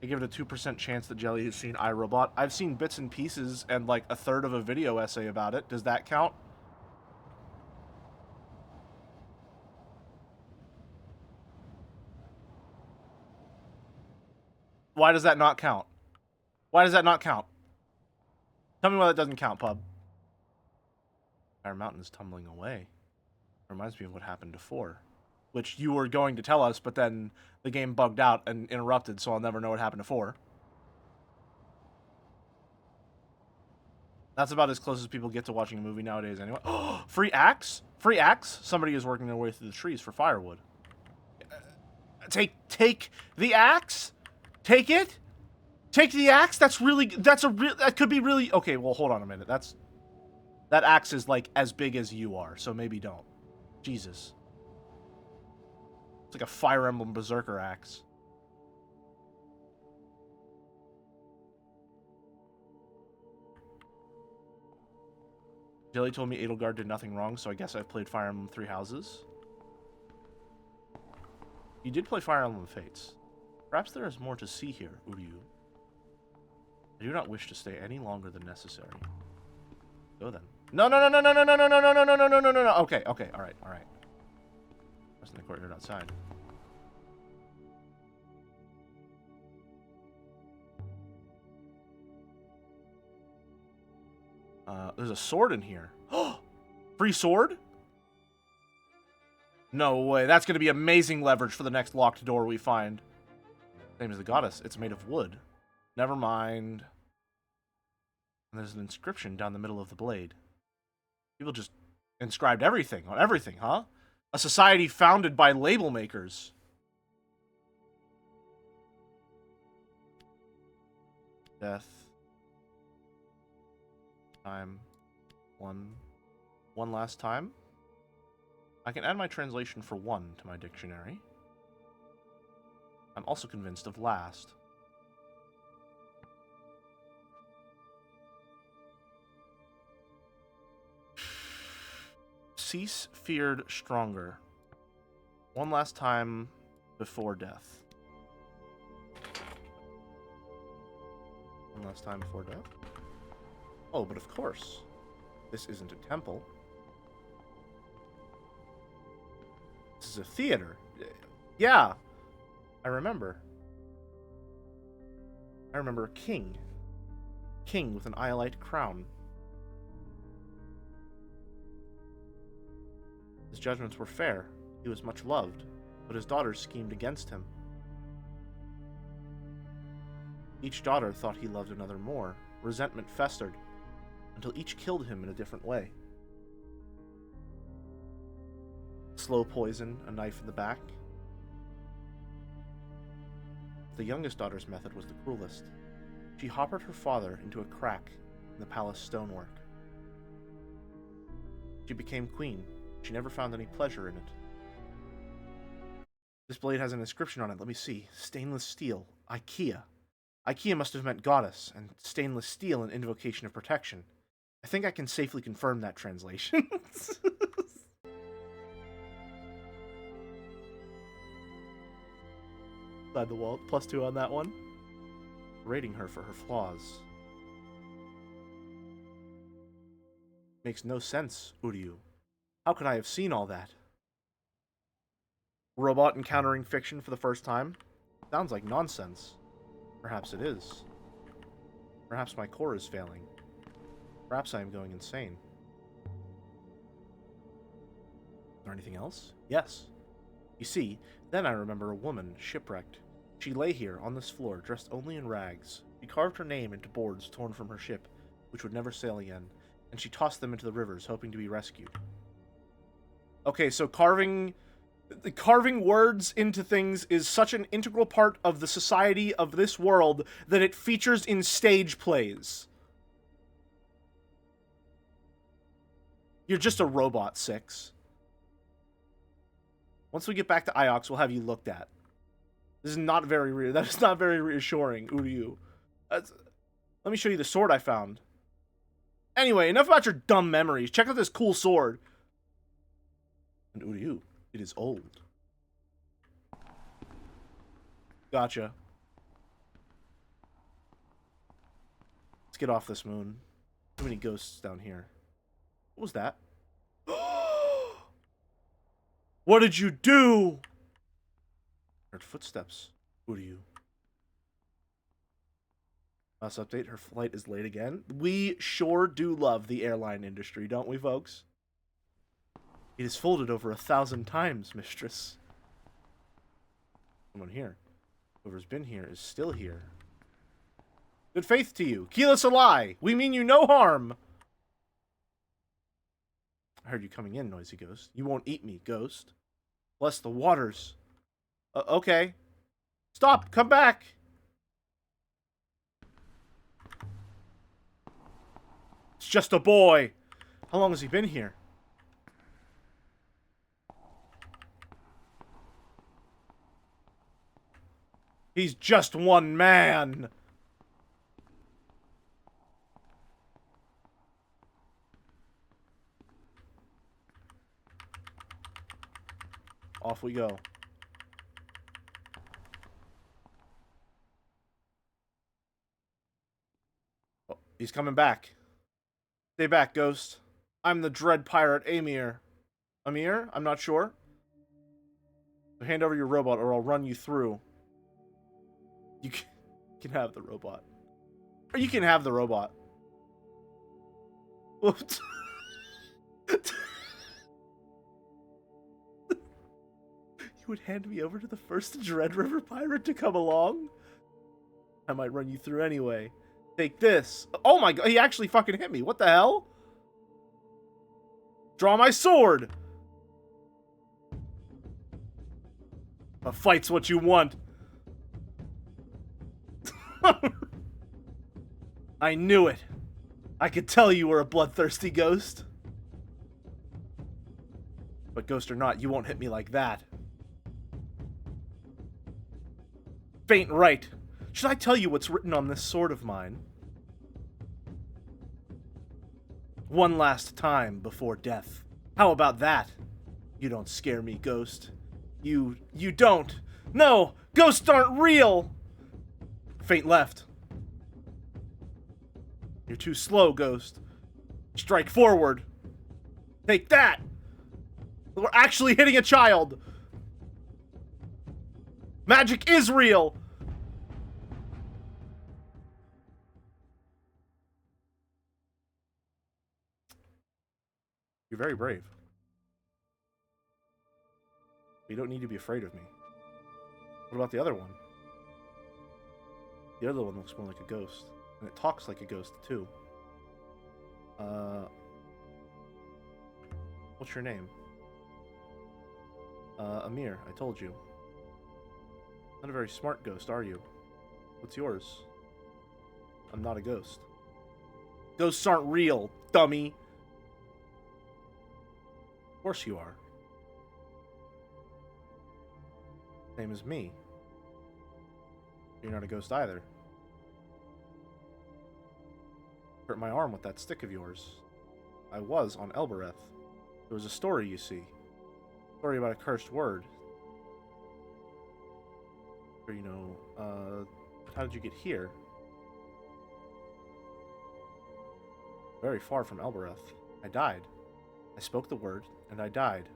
Speaker 1: I give it a 2% chance that Jelly has seen iRobot. I've seen bits and pieces and like a third of a video essay about it. Does that count? Why does that not count? Why does that not count? Tell me why that doesn't count, pub. Our mountain is tumbling away. Reminds me of what happened before. Which you were going to tell us, but then the game bugged out and interrupted, so I'll never know what happened before. That's about as close as people get to watching a movie nowadays anyway. Free axe? Free axe? Somebody is working their way through the trees for firewood. Take the axe? Take it? Take the axe? That could be really... Okay, well, hold on a minute. That axe is, like, as big as you are, so maybe don't. Jesus. It's like a Fire Emblem Berserker axe. Jelly told me Edelgard did nothing wrong, so I guess I've played Fire Emblem Three Houses. You did play Fire Emblem Fates. Perhaps there is more to see here, Uryu. I do not wish to stay any longer than necessary. Go then. No. Okay, alright. What's in the courtyard outside? There's a sword in here. Free sword? No way. That's going to be amazing leverage for the next locked door we find. Name is the goddess. It's made of wood. Never mind. And there's an inscription down the middle of the blade. People just inscribed everything on everything, huh? A society founded by label makers. Death. Time. One last time. I can add my translation for one to my dictionary. I'm also convinced of last. Cease feared stronger. One last time before death. One last time before death? Oh, but of course. This isn't a temple. This is a theater. Yeah. I remember. I remember a king. King with an iolite crown. His judgments were fair. He was much loved, but his daughters schemed against him. Each daughter thought he loved another more. Resentment festered, until each killed him in a different way. Slow poison, a knife in the back. The youngest daughter's method was the cruelest. She hoppered her father into a crack in the palace stonework. She became queen. She never found any pleasure in it. This blade has an inscription on it. Let me see. Stainless steel. IKEA. IKEA must have meant goddess, and stainless steel an invocation of protection. I think I can safely confirm that translation. Inside the wall. +2 on that one. Rating her for her flaws. Makes no sense, Uryu. How could I have seen all that? Robot encountering fiction for the first time? Sounds like nonsense. Perhaps it is. Perhaps my core is failing. Perhaps I am going insane. Is there anything else? Yes. You see, then I remember a woman, shipwrecked. She lay here, on this floor, dressed only in rags. She carved her name into boards torn from her ship, which would never sail again, and she tossed them into the rivers, hoping to be rescued. Okay, so carving words into things is such an integral part of the society of this world that it features in stage plays. You're just a robot, 6. Once we get back to Iox, we'll have you looked at. This is not very that is not very reassuring, Uryu. Let me show you the sword I found. Anyway, enough about your dumb memories. Check out this cool sword. And Uryu, it is old. Gotcha. Let's get off this moon. Too many ghosts down here. What was that? What did you do? Heard footsteps. Uryu. Last update, her flight is late again. We sure do love the airline industry, don't we, folks? It is folded over 1,000 times, mistress. Someone here. Whoever's been here is still here. Good faith to you. Keyless ally. We mean you no harm. I heard you coming in, noisy ghost. You won't eat me, ghost. Bless the waters. Okay. Stop! Come back! It's just a boy! How long has he been here? He's just one man! Off we go. Oh, he's coming back. Stay back, ghost. I'm the dread pirate Amir. Amir? I'm not sure. So hand over your robot or I'll run you through. You can have the robot. Or you can have the robot. Whoops. You would hand me over to the first Dread River pirate to come along? I might run you through anyway. Take this. Oh my god, he actually fucking hit me. What the hell? Draw my sword! A fight's what you want. I knew it. I could tell you were a bloodthirsty ghost. But ghost or not, you won't hit me like that. Faint right. Should I tell you what's written on this sword of mine? One last time before death. How about that? You don't scare me, ghost. You don't. No! Ghosts aren't real! Faint left. You're too slow, ghost. Strike forward. Take that! We're actually hitting a child! Magic is real! You're very brave. You don't need to be afraid of me. What about the other one? The other one looks more like a ghost. And it talks like a ghost, too. What's your name? Amir, I told you. Not a very smart ghost, are you? What's yours? I'm not a ghost. Ghosts aren't real, dummy! Of course you are. Same as me. You're not a ghost either. Hurt my arm with that stick of yours. I was on Elbereth. There was a story, you see. A story about a cursed word. Or, you know, how did you get here? Very far from Elbereth. I died. I spoke the word, and I died.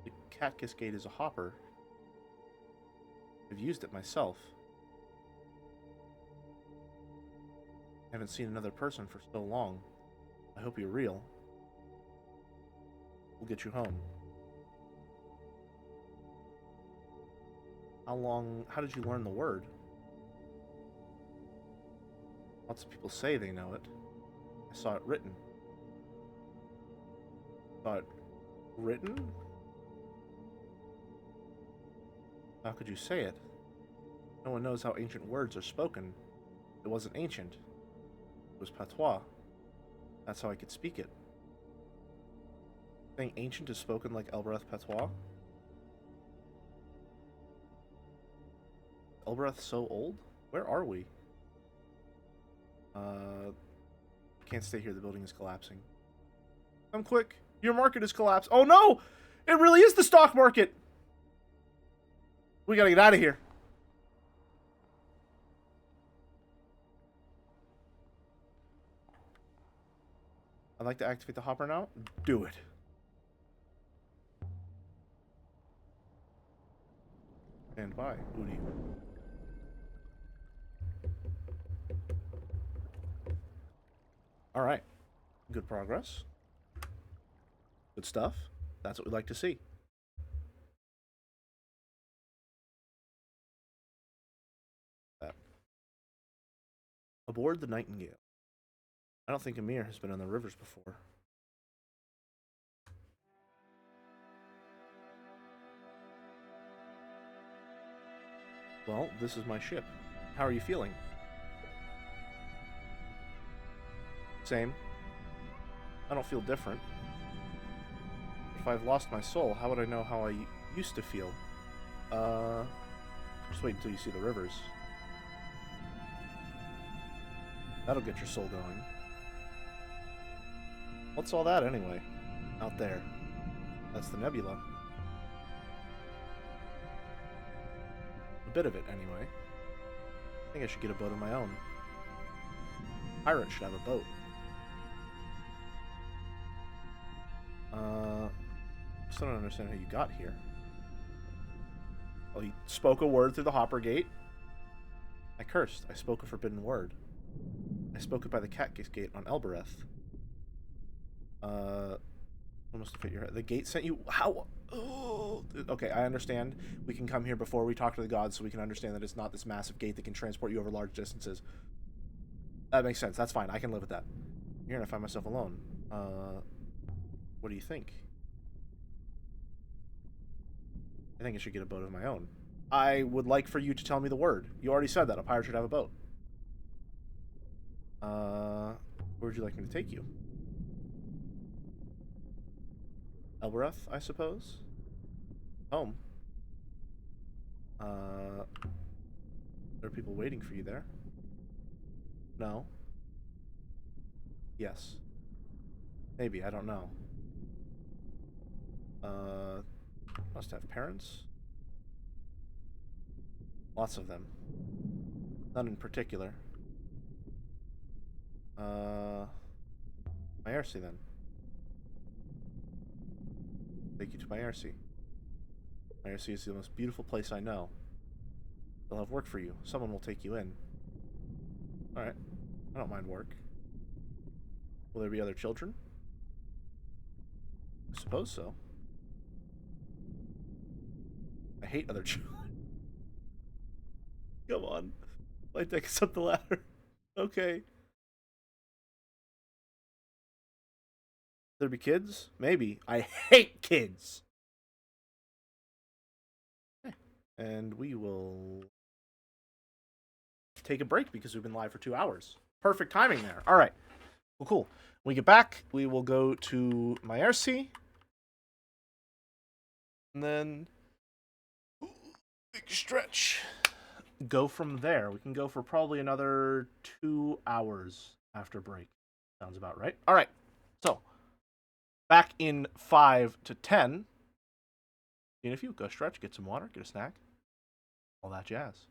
Speaker 1: The Cat Cascade is a hopper. I've used it myself. I haven't seen another person for so long. I hope you're real. We'll get you home. How did you learn the word? Lots of people say they know it. I saw it written. Saw it written? How could you say it? No one knows how ancient words are spoken. It wasn't ancient. It was patois. That's how I could speak it. Saying ancient is spoken like Elbereth patois? Elbereth so old? Where are we? Can't stay here. The building is collapsing. Come quick. Your market is collapsed. Oh no! It really is the stock market! We gotta get out of here. I'd like to activate the hopper now. Do it. Stand by, Udi. Alright. Good progress. Good stuff. That's what we like to see. Aboard the Nightingale. I don't think Amir has been on the rivers before. Well, this is my ship. How are you feeling? Same. I don't feel different. If I've lost my soul, how would I know how I used to feel? Just wait until you see the rivers. That'll get your soul going. What's all that, anyway? Out there. That's the nebula. A bit of it, anyway. I think I should get a boat of my own. Pirates should have a boat. I still don't understand how you got here. Well, he spoke a word through the hopper gate. I cursed. I spoke a forbidden word. I spoke it by the Catgate gate on Elbereth. Almost to fit your head. The gate sent you. How? Oh. Okay, I understand. We can come here before we talk to the gods, so we can understand that it's not this massive gate that can transport you over large distances. That makes sense. That's fine. I can live with that. Here, and I find myself alone. What do you think? I think I should get a boat of my own. I would like for you to tell me the word. You already said that. A pirate should have a boat. Where would you like me to take you? Elbereth, I suppose? Home. There are people waiting for you there. No. Yes. Maybe, I don't know. Must have parents? Lots of them. None in particular. Maercy, then. Take you to Maercy. Maercy is the most beautiful place I know. They'll have work for you. Someone will take you in. Alright. I don't mind work. Will there be other children? I suppose so. I hate other children. Come on. Might take us up the ladder. Okay. There be kids? Maybe. I hate kids! Okay. And we will take a break because we've been live for 2 hours. Perfect timing there. Alright. Well, cool. When we get back, we will go to Maercy. And then big stretch. Go from there. We can go for probably another 2 hours after break. Sounds about right. All right. So, back in 5 to 10. And if you go stretch, get some water, get a snack, all that jazz.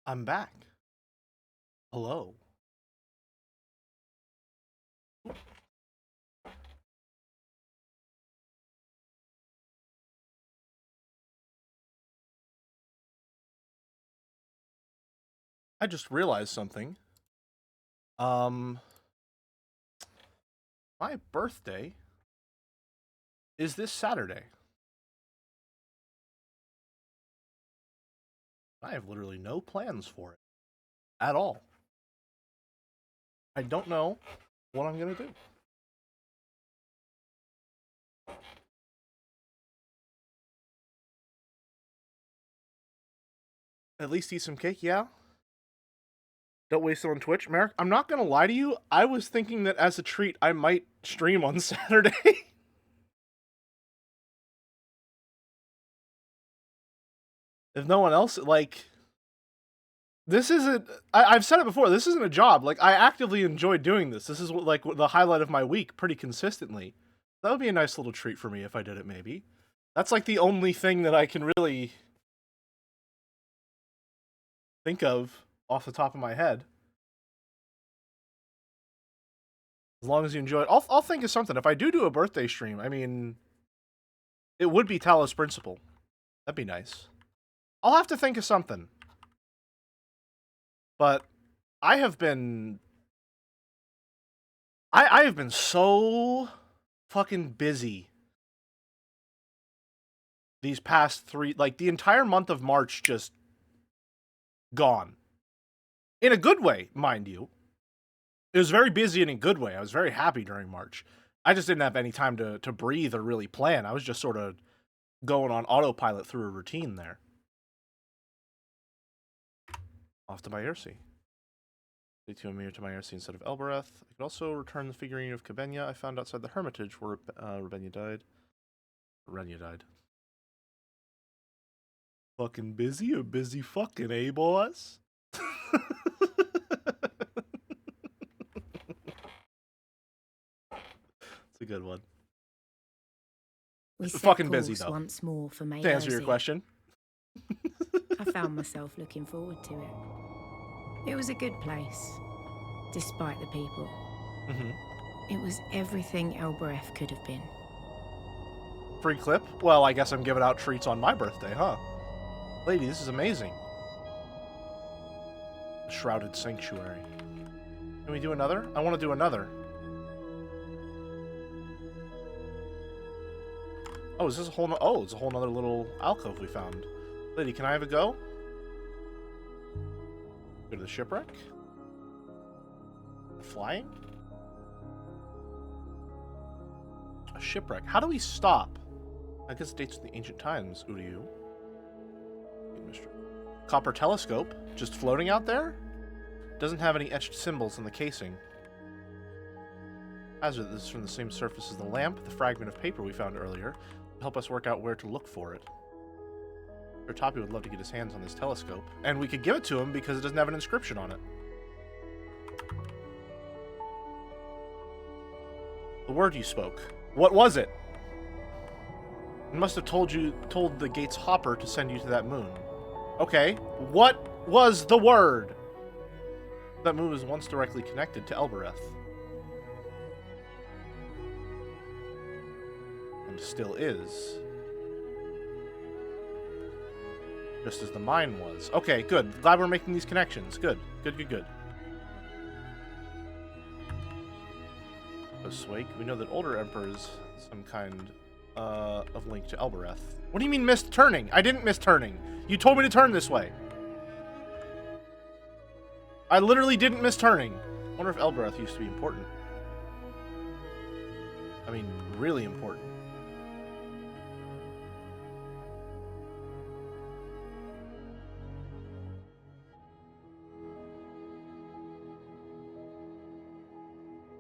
Speaker 1: I'm back. Hello. I just realized something. My birthday is this Saturday. I have literally no plans for it at all. I don't know what I'm gonna do. At least eat some cake, yeah. Don't waste it on Twitch. Merrick, I'm not gonna lie to you, I was thinking that as a treat I might stream on Saturday. If no one else, like, this isn't, I've said it before, this isn't a job. Like, I actively enjoy doing this. This is, like, the highlight of my week pretty consistently. That would be a nice little treat for me if I did it, maybe. That's, like, the only thing that I can really think of off the top of my head. As long as you enjoy it. I'll think of something. If I do a birthday stream, I mean, it would be Talos Principle. That'd be nice. I'll have to think of something. But I have been... I have been so fucking busy these past 3... Like, the entire month of March just... gone. In a good way, mind you. It was very busy in a good way. I was very happy during March. I just didn't have any time to breathe or really plan. I was just sort of going on autopilot through a routine there. Off to Myercy. To Amir to Myercy instead of Elbereth. I could also return the figurine of Cabenia I found outside the Hermitage where Rebenia died. Renya died. Fucking busy or busy fucking, eh, boys? It's a good one.
Speaker 2: We set
Speaker 1: fucking busy,
Speaker 2: course
Speaker 1: though.
Speaker 2: once more for May.
Speaker 1: To answer your question.
Speaker 2: I found myself looking forward to it. It was a good place, despite the people.
Speaker 1: Mm-hmm.
Speaker 2: It was everything Elbereth could have been.
Speaker 1: Free clip? Well, I guess I'm giving out treats on my birthday, huh? Lady, this is amazing. Shrouded Sanctuary. Can we do another? I want to do another. Oh, is this a whole... Oh, it's a whole nother little alcove we found. Lady, can I have a go? Go to the shipwreck? Flying? A shipwreck. How do we stop? I guess it dates to the ancient times, Uryu. Copper telescope, just floating out there? Doesn't have any etched symbols in the casing. Hazard, this is from the same surface as the lamp, the fragment of paper we found earlier. Help us work out where to look for it. Sir Toppy would love to get his hands on this telescope, and we could give it to him because it doesn't have an inscription on it. The word you spoke. What was it? It must have told the gate's hopper to send you to that moon. Okay, what was the word? That moon was once directly connected to Elbereth. And still is. Just as the mine was. Okay, good. Glad we're making these connections. Good. Good, good, good. Swake, we know that older emperors some kind of link to Elbereth. What do you mean missed turning? I didn't miss turning. You told me to turn this way. I literally didn't miss turning. I wonder if Elbereth used to be important. I mean, really important.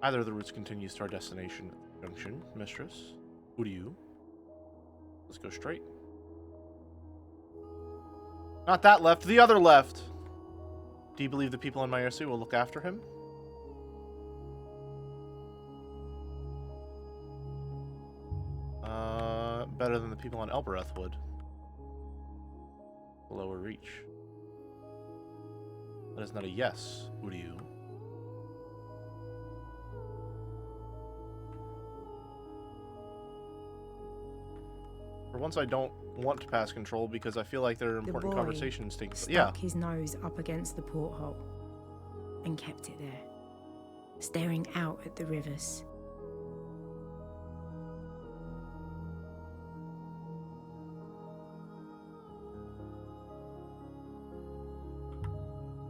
Speaker 1: Either of the routes continues to our destination at the junction. Mistress, who do you? Let's go straight. Not that left, the other left. Do you believe the people in Myercy will look after him? Better than the people on Elbereth would. Lower reach. That is not a yes, Uryu. For once, I don't want to pass control because I feel like there are important conversations taking place.
Speaker 2: Stuck his nose up against the porthole and kept it there, staring out at the rivers.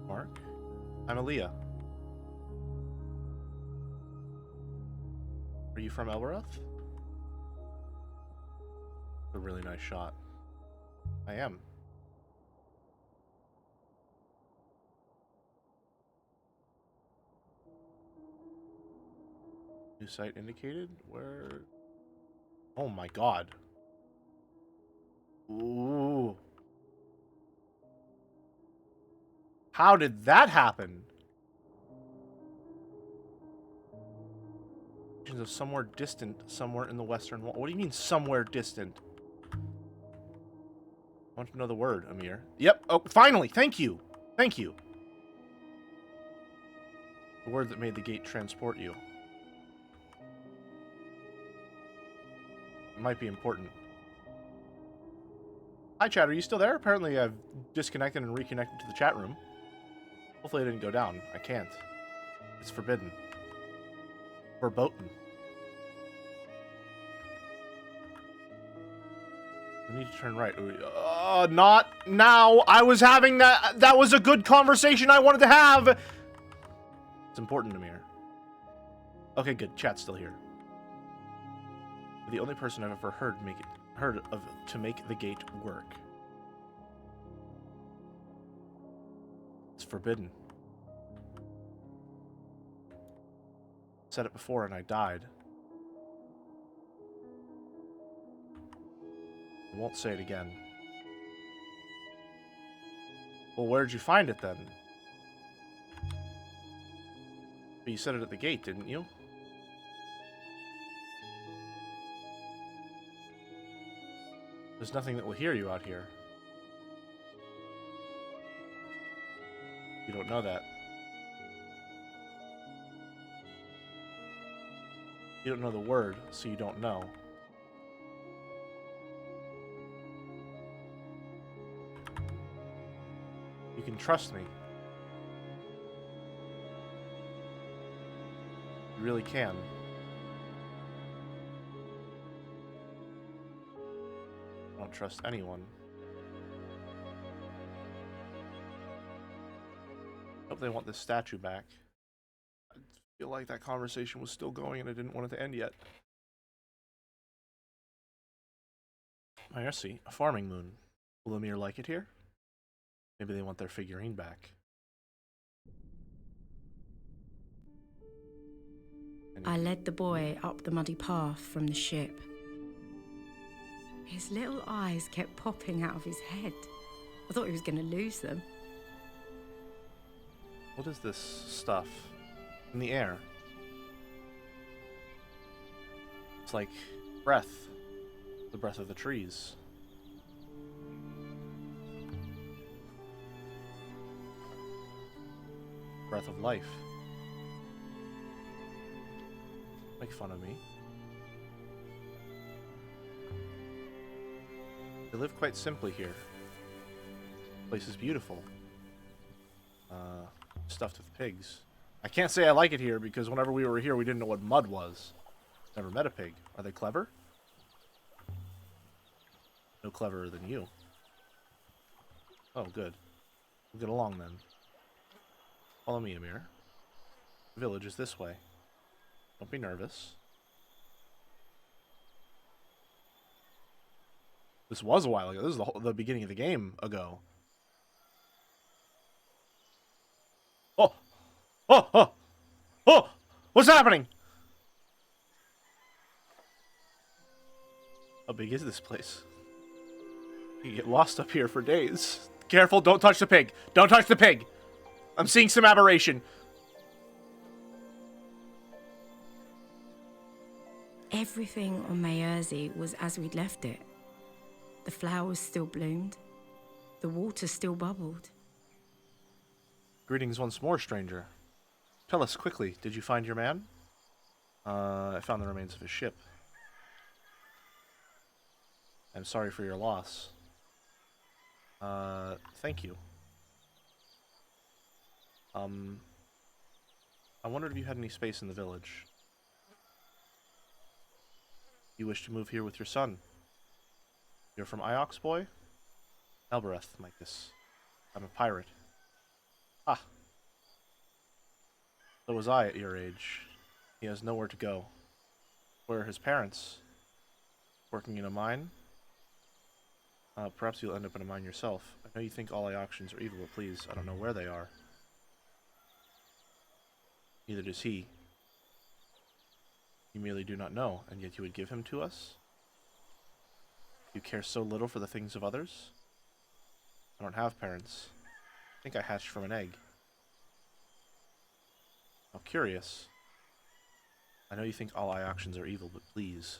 Speaker 1: Mark, I'm Aaliyah. Are you from Elbereth? A really nice shot. I am. New site indicated? Where? Oh my god. Ooh. How did that happen? Of somewhere distant, somewhere in the western wall. What do you mean somewhere distant? I want to know the word, Amir. Yep. Oh, finally. Thank you. Thank you. The word that made the gate transport you. It might be important. Hi, chat. Are you still there? Apparently, I've disconnected and reconnected to the chat room. Hopefully, I didn't go down. I can't. It's forbidden. Verboten. I need to turn right. Not now. I was having that. That was a good conversation I wanted to have. It's important, Amir. Okay, good. Chat's still here. You're the only person I've ever heard of to make the gate work. It's forbidden. Said it before and I died. I won't say it again. Well, where'd you find it then? But you said it at the gate, didn't you? There's nothing that will hear you out here. You don't know that. You don't know the word, so you don't know. You can trust me. You really can. I don't trust anyone. Hope they want this statue back. I feel like that conversation was still going and I didn't want it to end yet. I see. A farming moon. Will Amir like it here? Maybe they want their figurine back.
Speaker 2: I led the boy up the muddy path from the ship. His little eyes kept popping out of his head. I thought he was going to lose them.
Speaker 1: What is this stuff in the air? It's like breath. The breath of the trees. Breath of life. Make fun of me. They live quite simply here. The place is beautiful. Stuffed with pigs. I can't say I like it here because whenever we were here we didn't know what mud was. Never met a pig. Are they clever? No cleverer than you. Oh, good. We'll get along then. Follow me, Amir. The village is this way. Don't be nervous. This was a while ago. This is the beginning of the game ago. Oh! Oh! Oh! Oh! What's happening? How big is this place? You get lost up here for days. Careful, don't touch the pig. Don't touch the pig! I'm seeing some aberration.
Speaker 2: Everything on Mayerzi was as we'd left it. The flowers still bloomed. The water still bubbled.
Speaker 1: Greetings once more, stranger. Tell us quickly, did you find your man? I found the remains of his ship. I'm sorry for your loss. Thank you. I wondered if you had any space in the village. You wish to move here with your son. You're from Iox, boy? Elbereth, Micus. I'm a pirate. Ah. So was I at your age. He has nowhere to go. Where are his parents? Working in a mine? Perhaps you'll end up in a mine yourself. I know you think all Ioxians are evil, but please, I don't know where they are. Neither does he. You merely do not know, and yet you would give him to us? You care so little for the things of others? I don't have parents. I think I hatched from an egg. How curious. I know you think all Ioxians are evil, but please.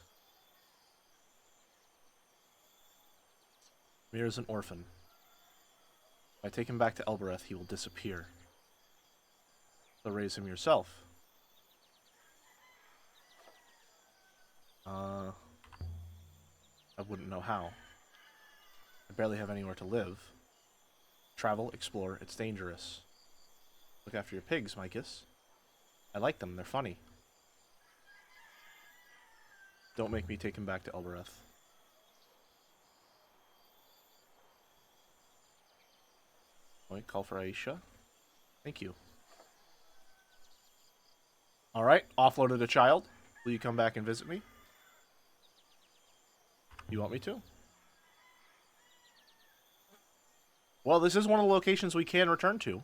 Speaker 1: Mir is an orphan. If I take him back to Elbereth, he will disappear. So raise him yourself. I wouldn't know how. I barely have anywhere to live. Travel, explore, it's dangerous. Look after your pigs, Micus. I like them, they're funny. Don't make me take him back to Elbereth. Wait, call for Aisha. Thank you. Alright, offloaded a child. Will you come back and visit me? You want me to? Well, this is one of the locations we can return to.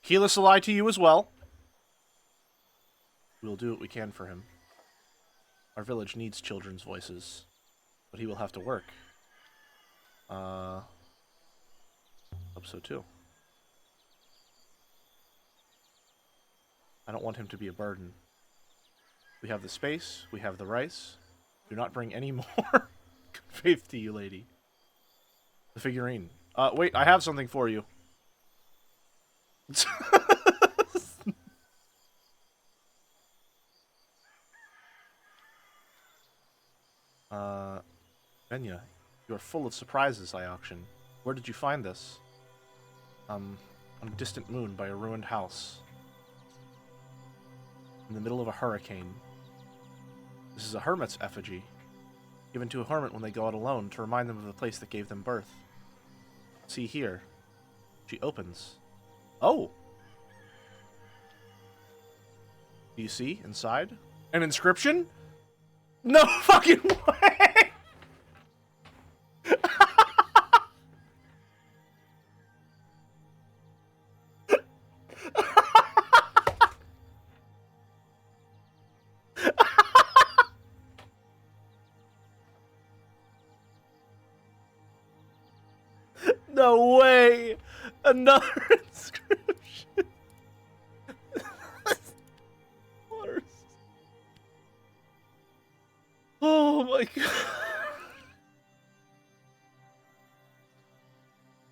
Speaker 1: Keyless will lie to you as well. We'll do what we can for him. Our village needs children's voices, but he will have to work. Hope so too. I don't want him to be a burden. We have the space, we have the rice. Do not bring any more. Good faith to you, lady. The figurine. Wait, I have something for you. Benya, you are full of surprises, I auction. Where did you find this? On a distant moon by a ruined house. In the middle of a hurricane. This is a hermit's effigy, given to a hermit when they go out alone to remind them of the place that gave them birth. See here. She opens. Oh! Do you see inside? An inscription? No fucking way! No way! Another inscription. Oh my god. I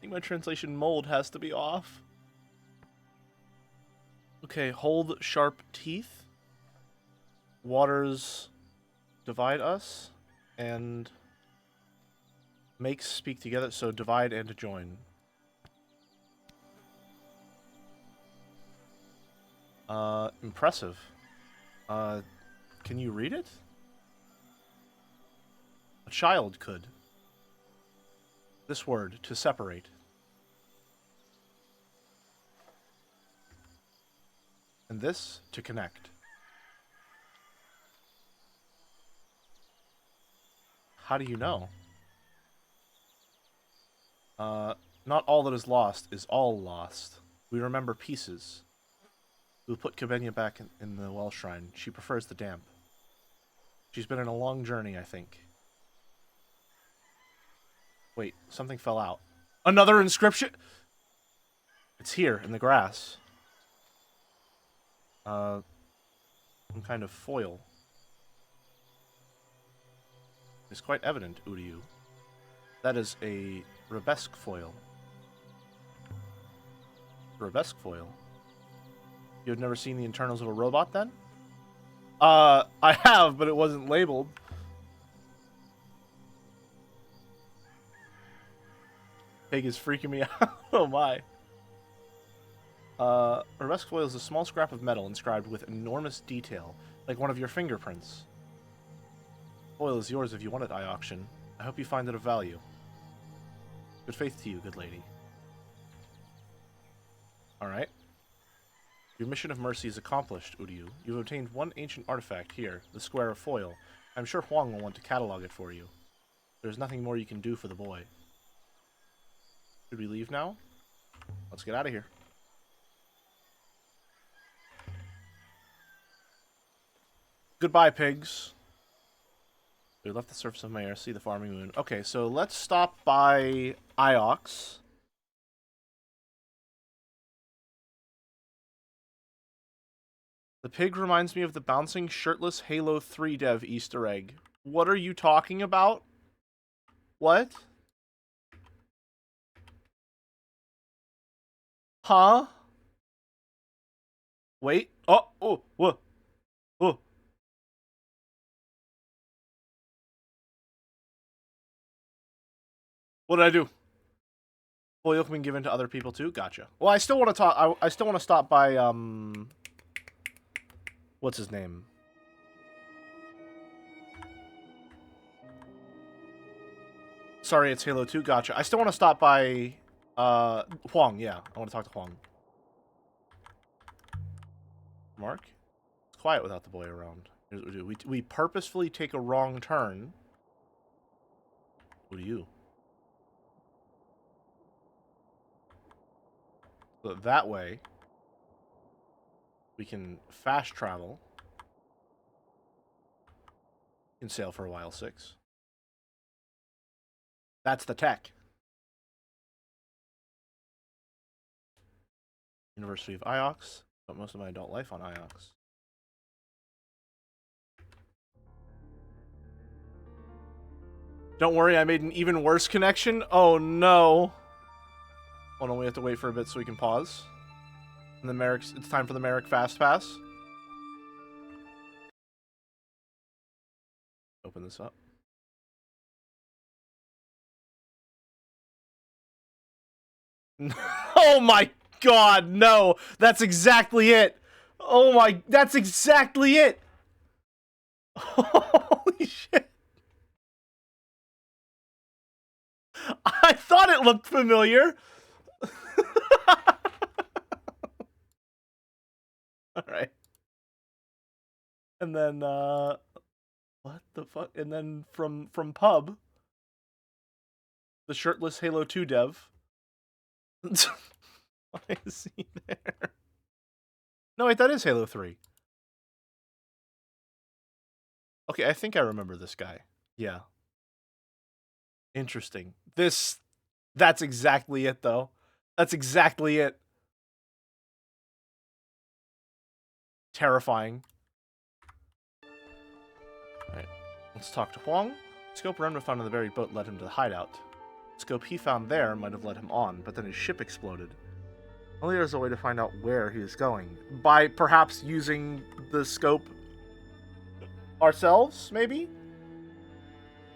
Speaker 1: think my translation mold has to be off. Okay, hold sharp teeth. Waters divide us. And makes speak together, so divide and join. Impressive. Can you read it? A child could. This word, to separate. And this, to connect. How do you know? Not all that is lost is all lost. We remember pieces. We'll put Kabenya back in the well shrine. She prefers the damp. She's been on a long journey, I think. Wait, something fell out. Another inscription? It's here, in the grass. Some kind of foil. is quite evident, Uryu. That is a Rebesque foil. Rebesque foil? You have never seen the internals of a robot, then? I have, but it wasn't labeled. Pig is freaking me out. Oh my. Rebesque foil is a small scrap of metal inscribed with enormous detail, like one of your fingerprints. Foil is yours if you want it, I auction. I hope you find it of value. Good faith to you, good lady. Alright. Your mission of mercy is accomplished, Uryu. You've obtained one ancient artifact here, the Square of Foil. I'm sure Huang will want to catalog it for you. There's nothing more you can do for the boy. Should we leave now? Let's get out of here. Goodbye, pigs. We left the surface of my air, see the farming moon. Okay, so let's stop by Iox. The pig reminds me of the bouncing shirtless Halo 3 dev Easter egg. What are you talking about? What? Huh? Wait. Oh, oh, what? Oh. What did I do? Foil can be given to other people too? Gotcha. Well, I still want to talk. I still want to stop by, what's his name? Sorry, it's Halo 2. Gotcha. I still want to stop by, Huang. Yeah, I want to talk to Huang. Mark? It's quiet without the boy around. Here's what we do. We purposefully take a wrong turn. Who do you? So that way, we can fast travel. We can sail for a while, 6. That's the tech. University of Iox. Spent most of my adult life on Iox. Don't worry, I made an even worse connection. Oh no. Hold on, we have to wait for a bit so we can pause. And the Merrick's, it's time for the Merrick Fast Pass. Open this up. Oh my god, no! That's exactly it! Oh my, that's exactly it! Holy shit! I thought it looked familiar! Alright. And then, what the fuck? And then from Pub, the shirtless Halo 2 dev. Why is he there? No, wait, that is Halo 3. Okay, I think I remember this guy. Yeah. Interesting. That's exactly it, though. That's exactly it. Terrifying. Alright, let's talk to Huang. Scope Renma found on the buried boat led him to the hideout. Scope he found there might have led him on, but then his ship exploded. Only there's a way to find out where he is going. By perhaps using the scope ourselves, maybe?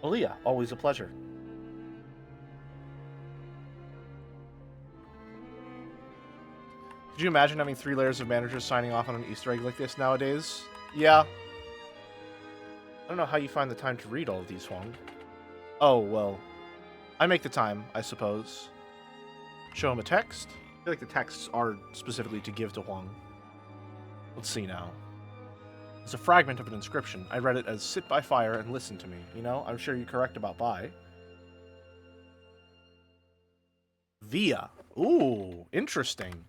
Speaker 1: Aaliyah, always a pleasure. Could you imagine having 3 layers of managers signing off on an Easter egg like this nowadays? Yeah. I don't know how you find the time to read all of these, Huang. Oh, well. I make the time, I suppose. Show him a text? I feel like the texts are specifically to give to Huang. Let's see now. It's a fragment of an inscription. I read it as, sit by fire and listen to me. You know, I'm sure you're correct about by. Via. Ooh, interesting.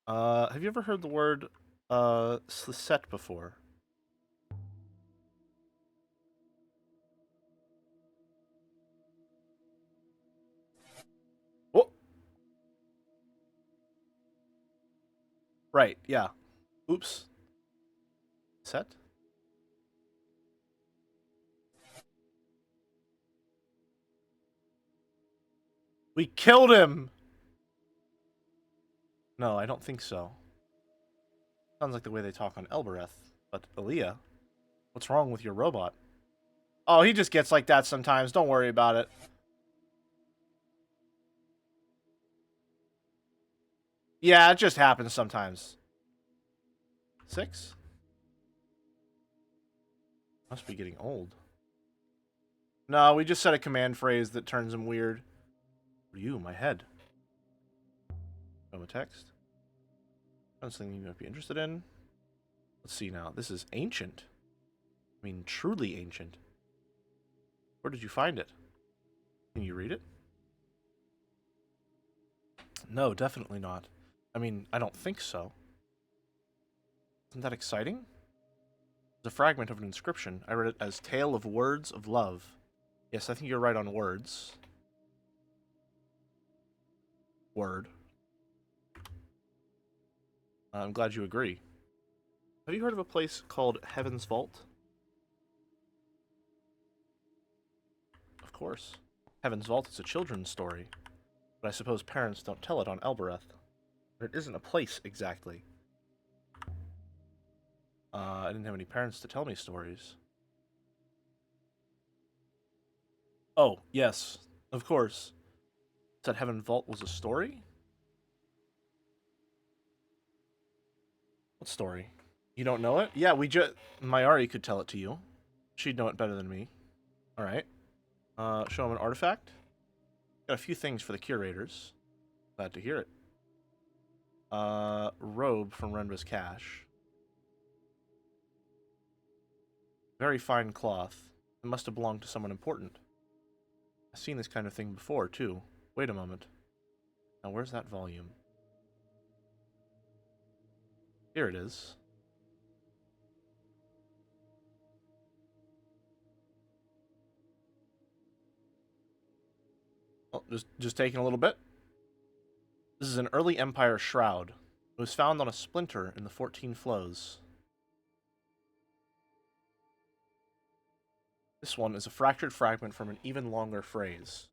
Speaker 1: Have you ever heard the word, slisette before? Oh! Right, yeah. Oops. Set? We killed him! No, I don't think so. Sounds like the way they talk on Elbereth. But, Aaliyah, what's wrong with your robot? Oh, he just gets like that sometimes. Don't worry about it. Yeah, it just happens sometimes. 6? Must be getting old. No, we just said a command phrase that turns him weird. What are you, my head? Show him a text. That's something you might be interested in. Let's see now. This is ancient. I mean, truly ancient. Where did you find it? Can you read it? No, definitely not. I mean, I don't think so. Isn't that exciting? It's a fragment of an inscription. I read it as Tale of Words of Love. Yes, I think you're right on words. Word. I'm glad you agree. Have you heard of a place called Heaven's Vault? Of course. Heaven's Vault is a children's story, but I suppose parents don't tell it on Elbereth. But it isn't a place, exactly. I didn't have any parents to tell me stories. Oh, yes, of course. Said Heaven Vault was a story? What story? You don't know it? Yeah, Mayari could tell it to you. She'd know it better than me. Alright. Show him an artifact. Got a few things for the curators. Glad to hear it. Robe from Renba's cache. Very fine cloth. It must have belonged to someone important. I've seen this kind of thing before, too. Wait a moment. Now, where's that volume? Here it is. Oh, just taking a little bit. This is an early Empire shroud. It was found on a splinter in the 14 flows. This one is a fractured fragment from an even longer phrase.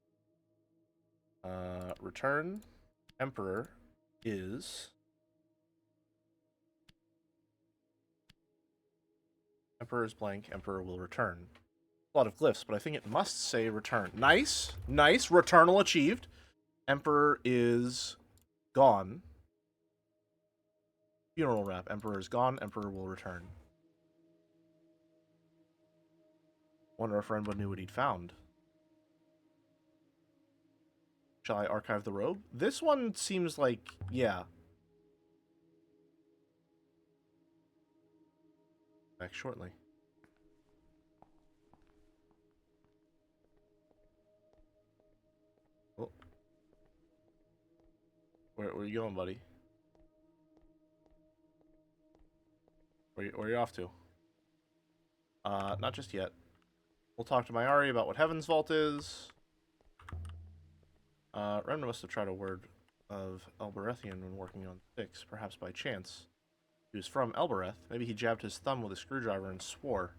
Speaker 1: Return. Emperor is... Emperor is blank. Emperor will return. A lot of glyphs, but I think it must say return. Nice. Nice. Returnal achieved. Emperor is gone. Funeral wrap. Emperor is gone. Emperor will return. Wonder if Renba knew what he'd found. Shall I archive the robe? This one seems like, yeah. Back shortly. Oh. Where are you going, buddy? Where are you off to? Not just yet. We'll talk to Mayari about what Heaven's Vault is. Remna must have tried a word of Elberethian when working on 6, perhaps by chance. He was from Elbereth. Maybe he jabbed his thumb with a screwdriver and swore.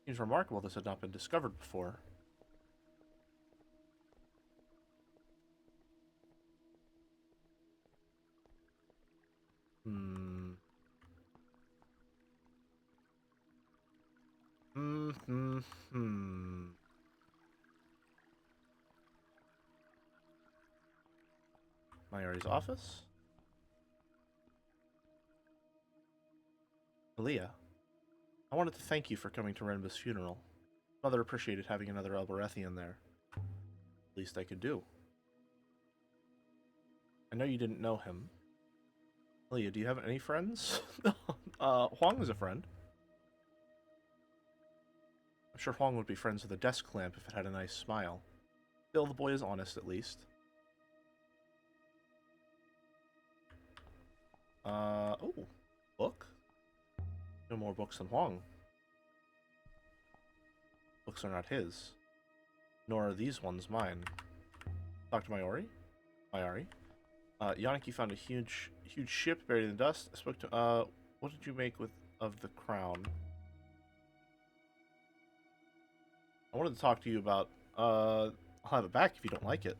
Speaker 1: Seems remarkable this had not been discovered before. Mayari's office? Aaliyah, I wanted to thank you for coming to Renba's funeral. Mother appreciated having another Elberethian there. Least I could do. I know you didn't know him. Aaliyah, do you have any friends? Huang is a friend. I'm sure Huang would be friends with a desk lamp if it had a nice smile. Still, the boy is honest, at least. Oh, book? No more books than Huang. Books are not his. Nor are these ones mine. Talk to Mayari. Yaniki found a huge ship buried in the dust. I spoke to, what did you make of the crown? I wanted to talk to you about, I'll have it back if you don't like it.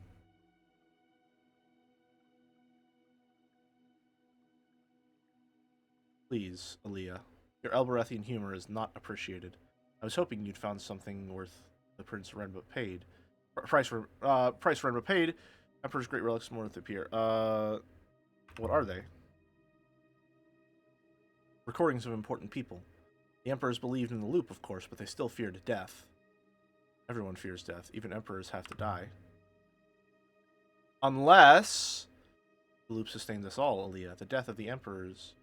Speaker 1: Please, Aaliyah. Your Elberethian humor is not appreciated. I was hoping you'd found something worth the price Renba paid. Emperor's great relics more to appear. What are they? Recordings of important people. The emperors believed in the loop, of course, but they still feared death. Everyone fears death. Even emperors have to die. Unless the loop sustains us all, Aaliyah. The death of the emperors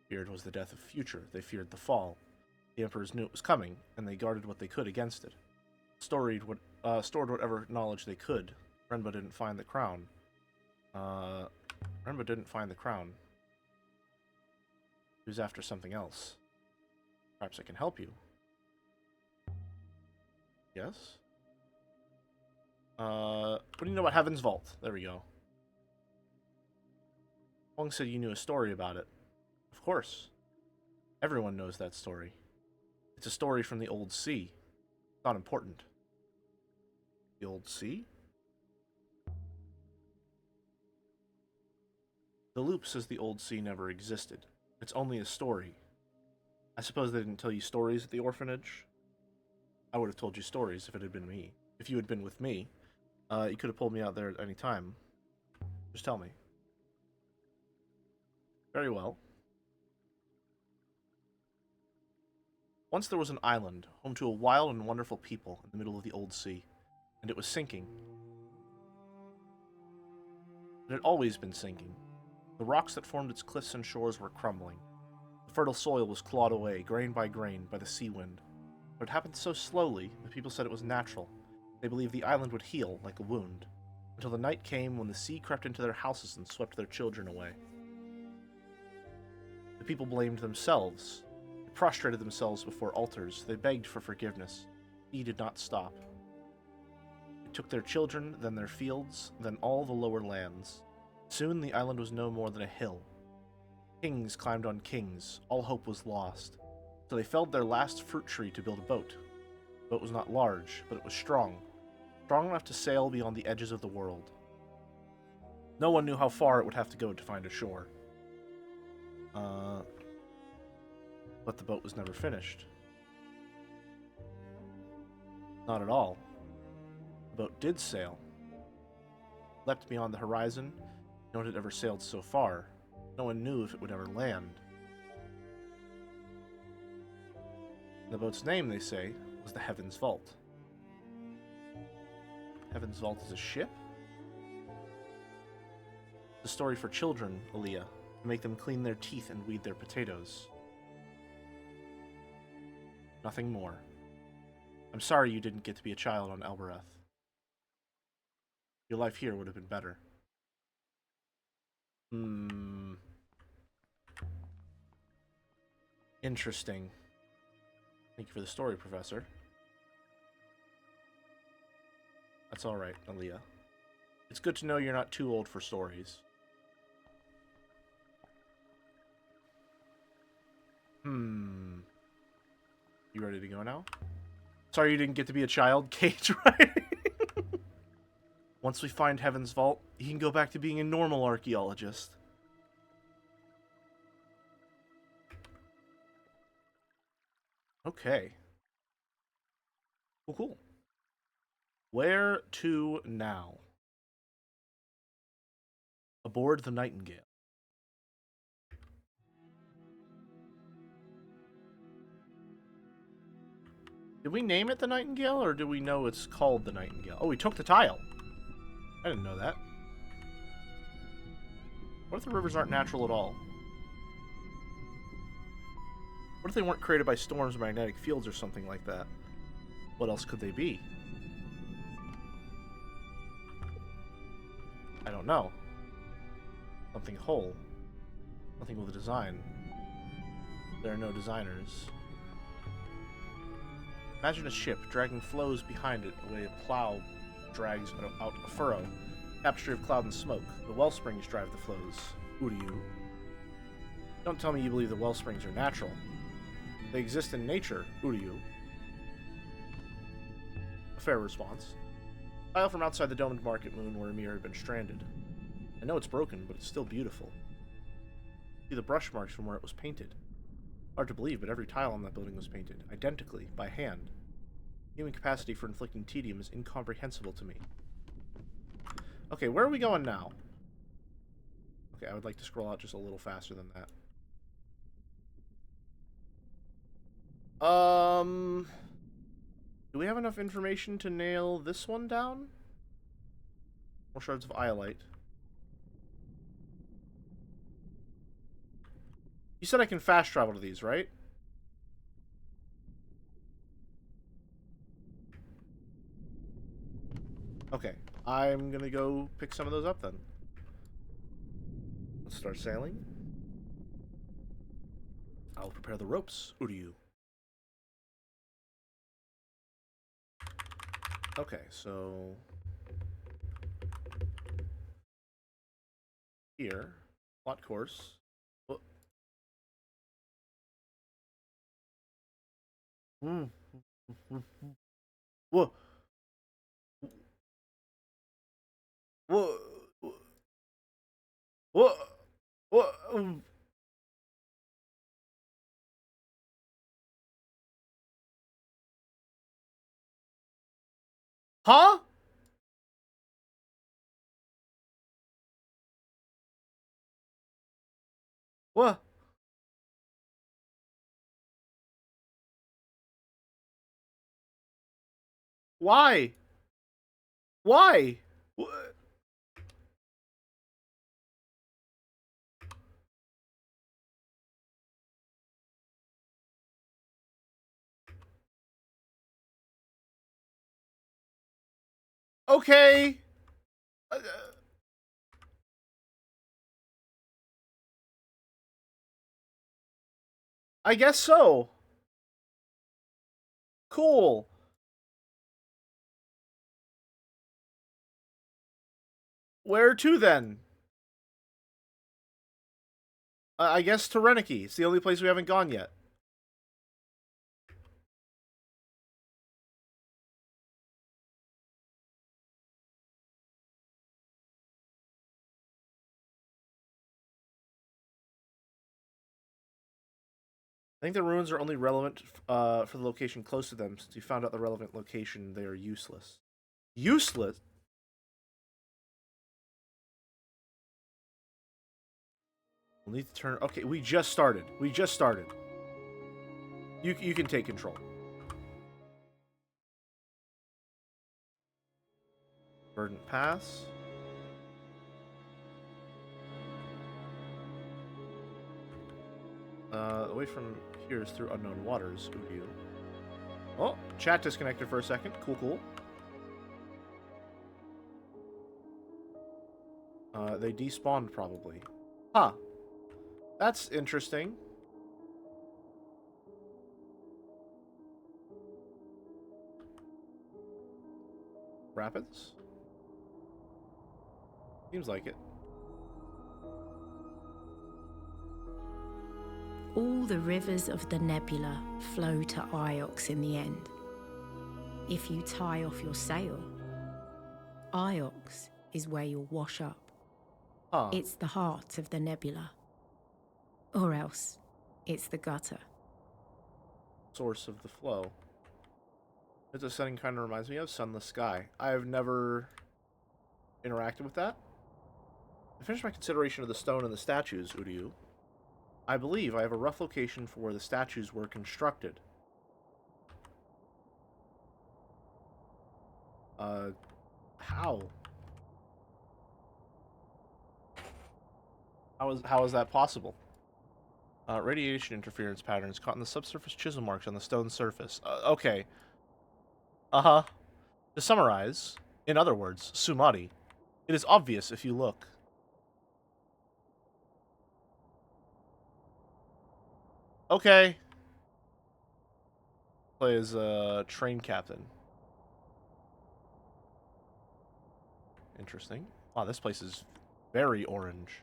Speaker 1: feared was the death of future. They feared the fall. The emperors knew it was coming, and they guarded what they could against it. Stored whatever knowledge they could. Renba didn't find the crown. Renba didn't find the crown. He was after something else. Perhaps I can help you. Yes? What do you know about Heaven's Vault? There we go. Wong said you knew a story about it. Of course. Everyone knows that story. It's a story from the Old Sea. It's not important. The Old Sea? The loop says the Old Sea never existed. It's only a story. I suppose they didn't tell you stories at the orphanage? I would have told you stories if it had been me. If you had been with me, you could have pulled me out there at any time. Just tell me. Very well. Once there was an island, home to a wild and wonderful people in the middle of the old sea, and it was sinking. It had always been sinking. The rocks that formed its cliffs and shores were crumbling. The fertile soil was clawed away, grain by grain, by the sea wind. But it happened so slowly that people said it was natural. They believed the island would heal like a wound, until the night came when the sea crept into their houses and swept their children away. The people blamed themselves. They prostrated themselves before altars. They begged for forgiveness. The sea did not stop. It took their children, then their fields, then all the lower lands. Soon the island was no more than a hill. Kings climbed on kings. All hope was lost. So they felled their last fruit tree to build a boat. The boat was not large, but it was strong. Strong enough to sail beyond the edges of the world. No one knew how far it would have to go to find a shore. But the boat was never finished. Not at all. The boat did sail. Leapt beyond the horizon. No one had ever sailed so far. No one knew if it would ever land. The boat's name, they say, was the Heaven's Vault. Heaven's Vault is a ship? It's a story for children, Aaliyah, to make them clean their teeth and weed their potatoes. Nothing more. I'm sorry you didn't get to be a child on Elbereth. Your life here would have been better. Interesting. Thank you for the story, Professor. That's alright, Aaliyah. It's good to know you're not too old for stories. You ready to go now? Sorry you didn't get to be a child, Kate, right? Once we find Heaven's Vault, he can go back to being a normal archaeologist. Okay. Cool. Where to now? Aboard the Nightingale. Did we name it the Nightingale, or do we know it's called the Nightingale? Oh, we took the tile. I didn't know that. What if the rivers aren't natural at all? What if they weren't created by storms or magnetic fields or something like that? What else could they be? I don't know. Something whole. Nothing with a design. There are no designers. Imagine a ship dragging floes behind it the way a plow drags out a furrow. Tapestry of cloud and smoke. The well springs drive the flows. Who do you? Don't tell me you believe the well springs are natural. They exist in nature. Who do you? A fair response. Tile from outside the domed market moon where Amir had been stranded. I know it's broken, but it's still beautiful. See the brush marks from where it was painted. Hard to believe, but every tile on that building was painted identically by hand. Human capacity for inflicting tedium is incomprehensible to me. Okay, where are we going now? Okay, I would like to scroll out just a little faster than that. Do we have enough information to nail this one down? More shards of iolite. You said I can fast travel to these, right? Okay, I'm gonna go pick some of those up then. Let's start sailing. I'll prepare the ropes, Uryu. Okay, so here, plot course. What? What? What? What? What? Huh? What? Why? Why? Okay. I guess so. Cool. Where to then? I guess to Reniki. It's the only place we haven't gone yet. I think the ruins are only relevant for the location close to them. Since you found out the relevant location, they are useless. Useless? We'll need to turn... Okay, we just started. We just started. You can take control. Verdant Pass. The way from here is through unknown waters. Ooh. Oh, chat disconnected for a second. Cool, cool. They despawned, probably. Huh. That's interesting. Rapids? Seems like it.
Speaker 2: All the rivers of the nebula flow to Iox in the end. If you tie off your sail, Iox is where you'll wash up.
Speaker 1: Huh.
Speaker 2: It's the heart of the nebula. Or else, it's the gutter.
Speaker 1: Source of the flow. This setting kind of reminds me of Sunless Sky. I've never interacted with that. I finished my consideration of the stone and the statues, Uryu. I believe I have a rough location for where the statues were constructed. How? How is that possible? Radiation interference patterns caught in the subsurface chisel marks on the stone surface. Okay. Uh-huh. To summarize, in other words, Sumari, it is obvious if you look. Okay. Play as a train captain. Interesting. Wow, this place is very orange.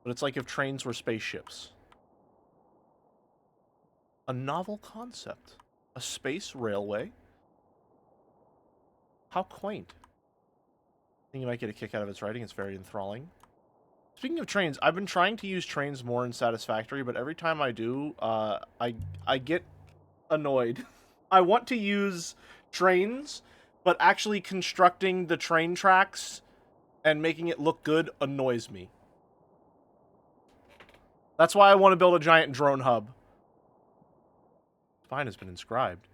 Speaker 1: But it's like if trains were spaceships. A novel concept. A space railway? How quaint. think you might get a kick out of its writing. It's very enthralling. Speaking of trains, I've been trying to use trains more in Satisfactory, but every time I do, I get annoyed. I want to use trains, but actually constructing the train tracks and making it look good annoys me. That's why I want to build a giant drone hub. Spine has been inscribed.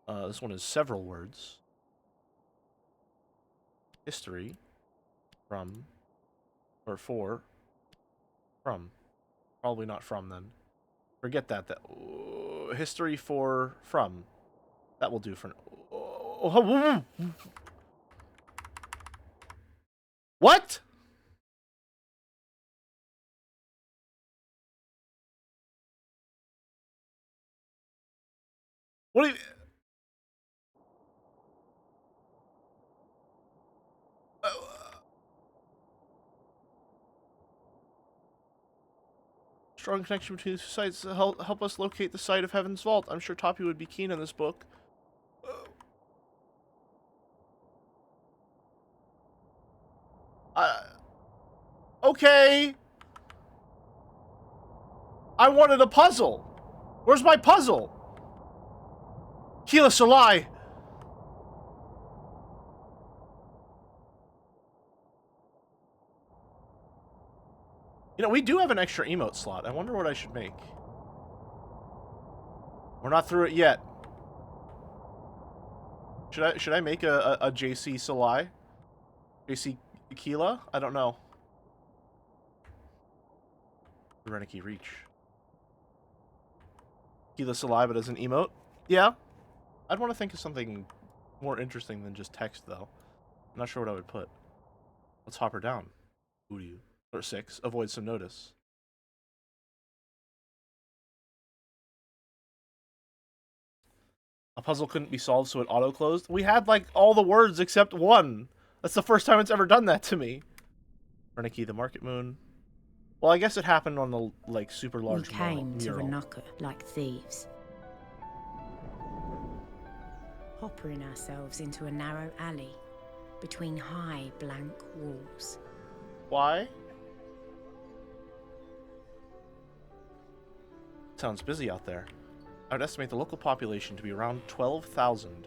Speaker 1: This one is several words. History. From. Or for. From. Probably not from, then. Forget that. History for. From. That will do for... What? What do you... Strong connection between the two sites. Help us locate the site of Heaven's Vault. I'm sure Toppy would be keen on this book. Okay. I wanted a puzzle. Where's my puzzle? Keela Salai. You know, we do have an extra emote slot. I wonder what I should make. We're not through it yet. Should I make a JC Salai? JC Keela? I don't know. Reniki Reach. Keela Salai, but as an emote? Yeah. I'd want to think of something more interesting than just text, though. I'm not sure what I would put. Let's hop her down. Who do you? Or 6. Avoid some notice. A puzzle couldn't be solved, so it auto-closed? We had, like, all the words except one. That's the first time it's ever done that to me. Reniki, the Market Moon. Well, I guess it happened on the, like, super large
Speaker 2: mural. We came to
Speaker 1: mural.
Speaker 2: Ranaka like thieves, hoppering ourselves into a narrow alley between high, blank walls.
Speaker 1: Why? Sounds busy out there. I would estimate the local population to be around 12,000.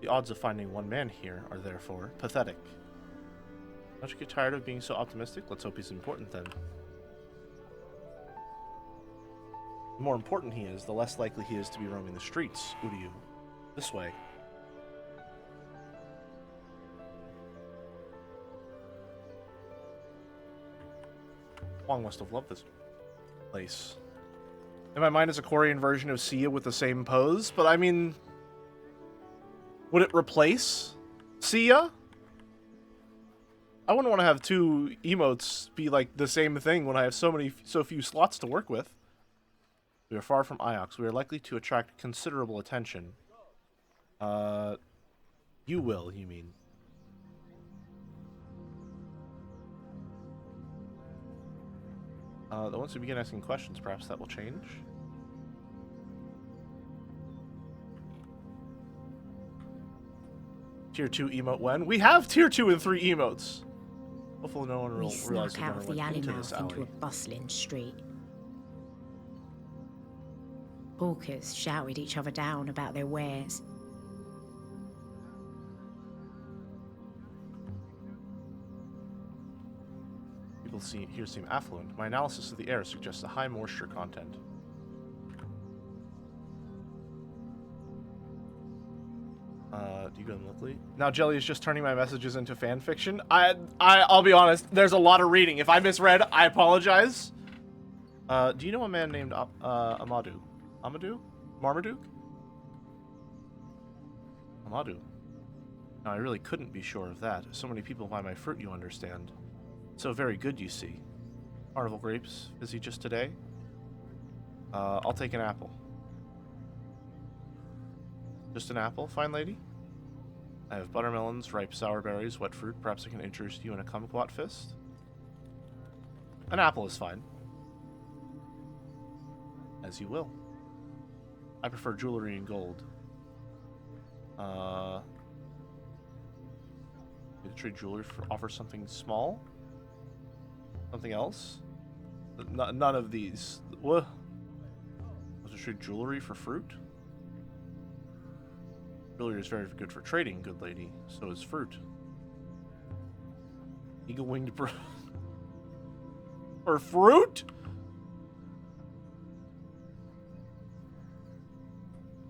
Speaker 1: The odds of finding one man here are therefore pathetic. Don't you get tired of being so optimistic? Let's hope he's important then. The more important he is, the less likely he is to be roaming the streets. Uryu. This way. Wong must have loved this place. In my mind, it's a Korean version of Sia with the same pose, but I mean... Would it replace Sia? I wouldn't want to have two emotes be like the same thing when I have so few slots to work with. We are far from Iox. We are likely to attract considerable attention. You will, you mean? Once we begin asking questions, perhaps that will change. Tier 2 emote when? We have Tier 2 and 3 emotes! Hopefully no one will realize
Speaker 2: we snuck out of the alley mouth into a
Speaker 1: alley.
Speaker 2: bustling street. Hawkers shouted each other down about their wares.
Speaker 1: People here seem affluent. My analysis of the air suggests a high moisture content. Do you go in locally? Now Jelly is just turning my messages into fan fiction. I'll be honest, there's a lot of reading. If I misread, I apologize. Do you know a man named Amadou? Amadou? Marmaduke? Amadou. Now, I really couldn't be sure of that. So many people buy my fruit, you understand. So very good, you see. Carnival grapes. Is he just today? I'll take an apple. Just an apple, fine lady? I have buttermelons, ripe sour berries, wet fruit. Perhaps I can interest you in a kumquat fist? An apple is fine. As you will. I prefer jewelry and gold. You can trade jewelry for offer something small. Something else. None of these. What? To trade jewelry for fruit. Jewelry is very good for trading, good lady. So is fruit. Eagle-winged bird. For fruit?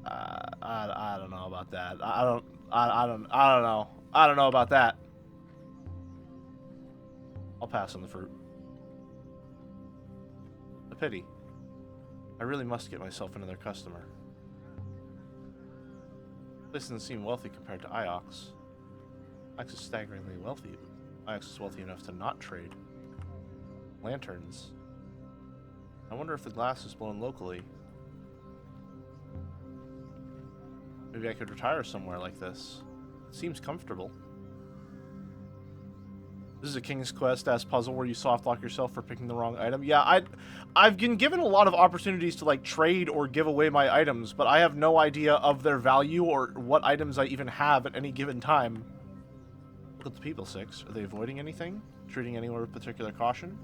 Speaker 1: I don't know about that. I don't know. I don't know about that. I'll pass on the fruit. A pity. I really must get myself another customer. This doesn't seem wealthy compared to Iox. Iox is staggeringly wealthy. Iox is wealthy enough to not trade. Lanterns. I wonder if the glass is blown locally. Maybe I could retire somewhere like this. It seems comfortable. This is a King's Quest-esque puzzle where you soft-lock yourself for picking the wrong item. Yeah, I've been given a lot of opportunities to, like, trade or give away my items, but I have no idea of their value or what items I even have at any given time. Look at the people, 6. Are they avoiding anything? Treating anyone with particular caution?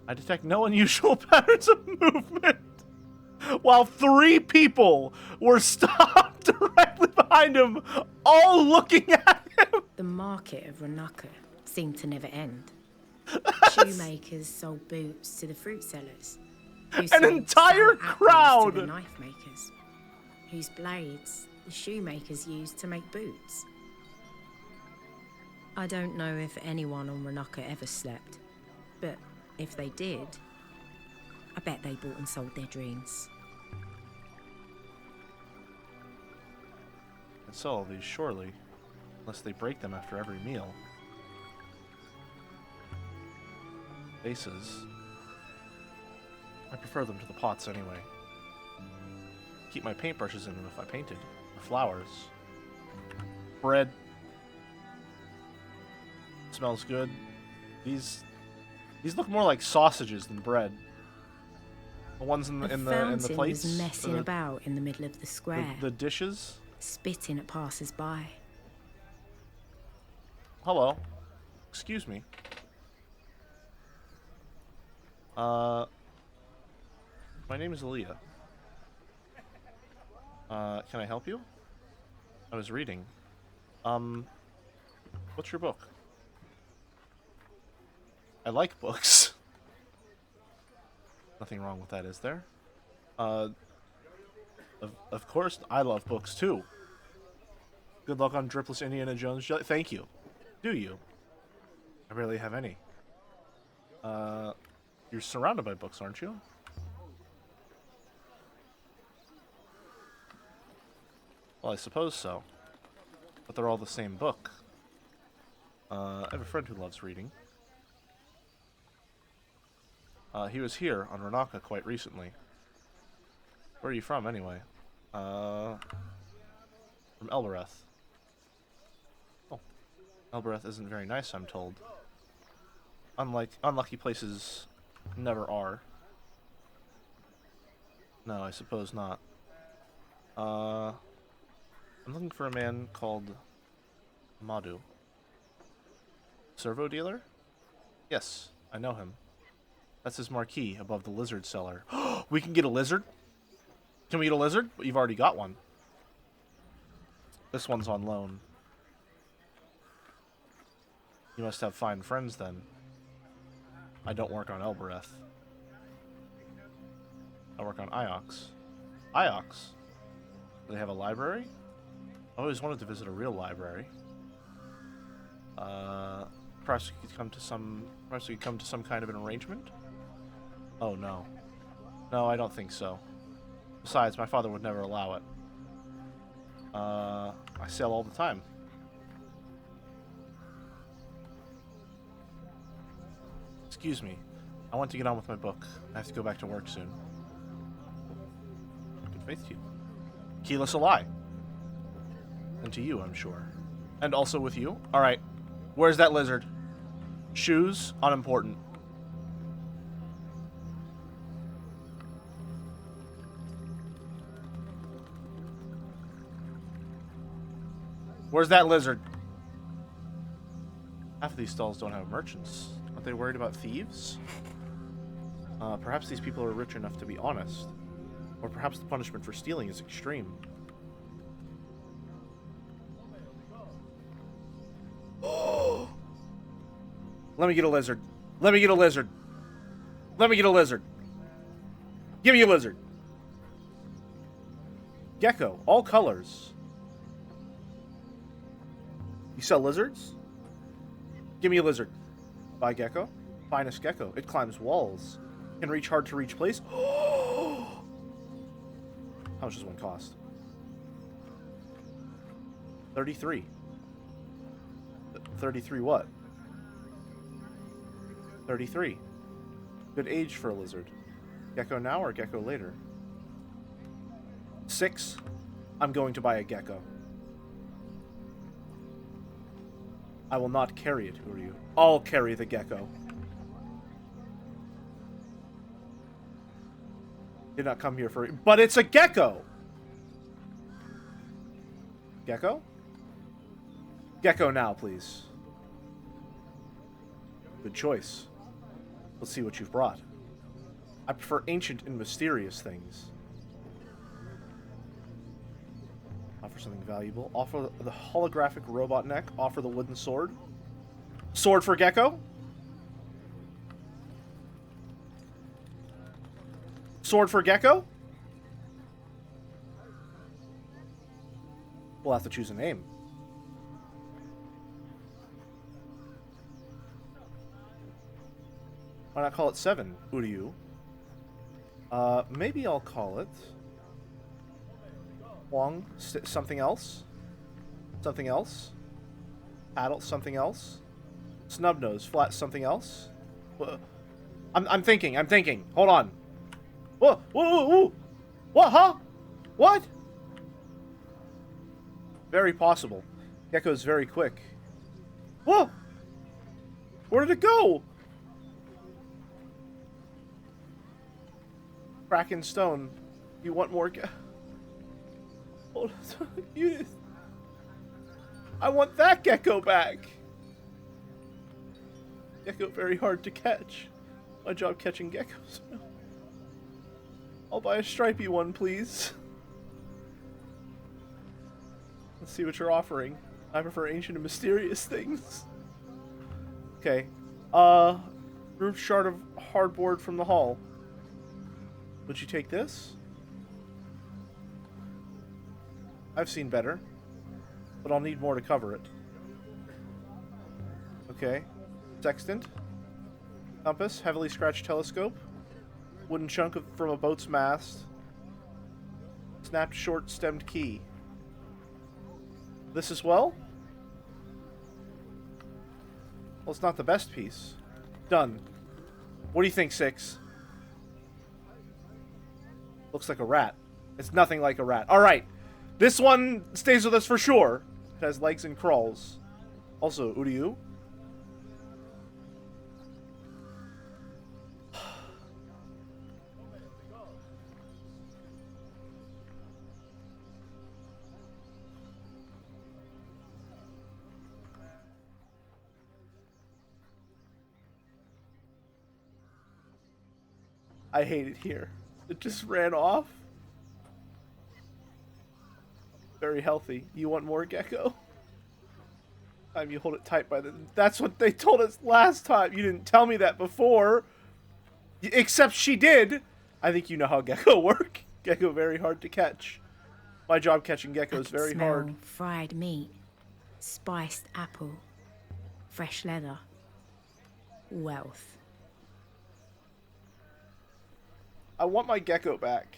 Speaker 1: I detect no unusual patterns of movement. While 3 people were stopped directly behind him, all looking at him.
Speaker 2: The market of Ranaka seemed to never end. Shoemakers sold boots to the fruit sellers.
Speaker 1: An entire crowd!
Speaker 2: To the knife makers, whose blades the shoemakers used to make boots. I don't know if anyone on Ranaka ever slept, but if they did, I bet they bought and sold their dreams.
Speaker 1: And sell all these, surely, unless they break them after every meal. Vases. I prefer them to the pots anyway. Keep my paintbrushes in them if I painted. The flowers. Bread. Smells good. These look more like sausages than bread. The ones in the plates.
Speaker 2: Was messing about in the middle of the square.
Speaker 1: The dishes.
Speaker 2: Spitting at passers-by.
Speaker 1: Hello. Excuse me. My name is Aaliyah. Can I help you? I was reading. What's your book? I like books. Nothing wrong with that, is there? Of course, I love books too. Good luck on Dripless Indiana Jones. Thank you. Do you? I barely have any. You're surrounded by books, aren't you? Well, I suppose so. But they're all the same book. I have a friend who loves reading. He was here on Ranaka quite recently. Where are you from, anyway? From Elbereth. Oh. Elbereth isn't very nice, I'm told. Unlucky places never are. No, I suppose not. I'm looking for a man called Madhu. Servo dealer? Yes, I know him. That's his marquee above the lizard cellar. We can get a lizard? Can we get a lizard? You've already got one. This one's on loan. You must have fine friends then. I don't work on Elbereth. I work on Iox. Iox? Do they have a library? I always wanted to visit a real library. Perhaps we could come to some kind of an arrangement? Oh no. No, I don't think so. Besides, my father would never allow it. I sell all the time. Excuse me. I want to get on with my book. I have to go back to work soon. Good faith to you. Keyless a lie. And to you, I'm sure. And also with you? Alright. Where's that lizard? Shoes? Unimportant. Where's that lizard? Half of these stalls don't have merchants. Aren't they worried about thieves? Perhaps these people are rich enough to be honest. Or perhaps the punishment for stealing is extreme. Let me get a lizard. Let me get a lizard. Let me get a lizard. Give me a lizard. Gecko, all colors. You sell lizards? Give me a lizard. Buy gecko. Finest gecko. It climbs walls. Can reach hard to reach place. How much does one cost? 33. 33 what? 33. Good age for a lizard. Gecko now or gecko later? 6. I'm going to buy a gecko. I will not carry it, Uryu. I'll carry the gecko. Did not come here for it. But it's a gecko! Gecko? Gecko now, please. Good choice. Let's see what you've brought. I prefer ancient and mysterious things. Offer something valuable. Offer the holographic robot neck. Offer the wooden sword. Sword for gecko. Sword for gecko. We'll have to choose a name. Why not call it 7, Uryu? Maybe I'll call it... Wong, something else? Something else? Paddle, something else? Snubnose, flat, something else? I'm thinking. Hold on. Whoa, whoa, whoa! What, huh? What? Very possible. Gecko's very quick. Whoa! Where did it go? Kraken stone. You want more? Hold on. I want that gecko back. Gecko very hard to catch. My job catching geckos. I'll buy a stripy one, please. Let's see what you're offering. I prefer ancient and mysterious things. Okay. Roof shard of hardboard from the hall. Would you take this? I've seen better, but I'll need more to cover it. Okay. Sextant. Compass. Heavily scratched telescope. Wooden chunk from a boat's mast. Snapped short-stemmed key. This as well? Well, it's not the best piece. Done. What do you think, 6? Looks like a rat. It's nothing like a rat. Alright. This one stays with us for sure. It has legs and crawls. Also, Uryu. I hate it here. It just ran off. Very healthy. You want more gecko? Time you hold it tight by the... That's what they told us last time. You didn't tell me that before. Except she did. I think you know how gecko work. Gecko very hard to catch. My job catching geckos is very hard.
Speaker 2: Fried meat, spiced apple, fresh leather, wealth.
Speaker 1: I want my gecko back.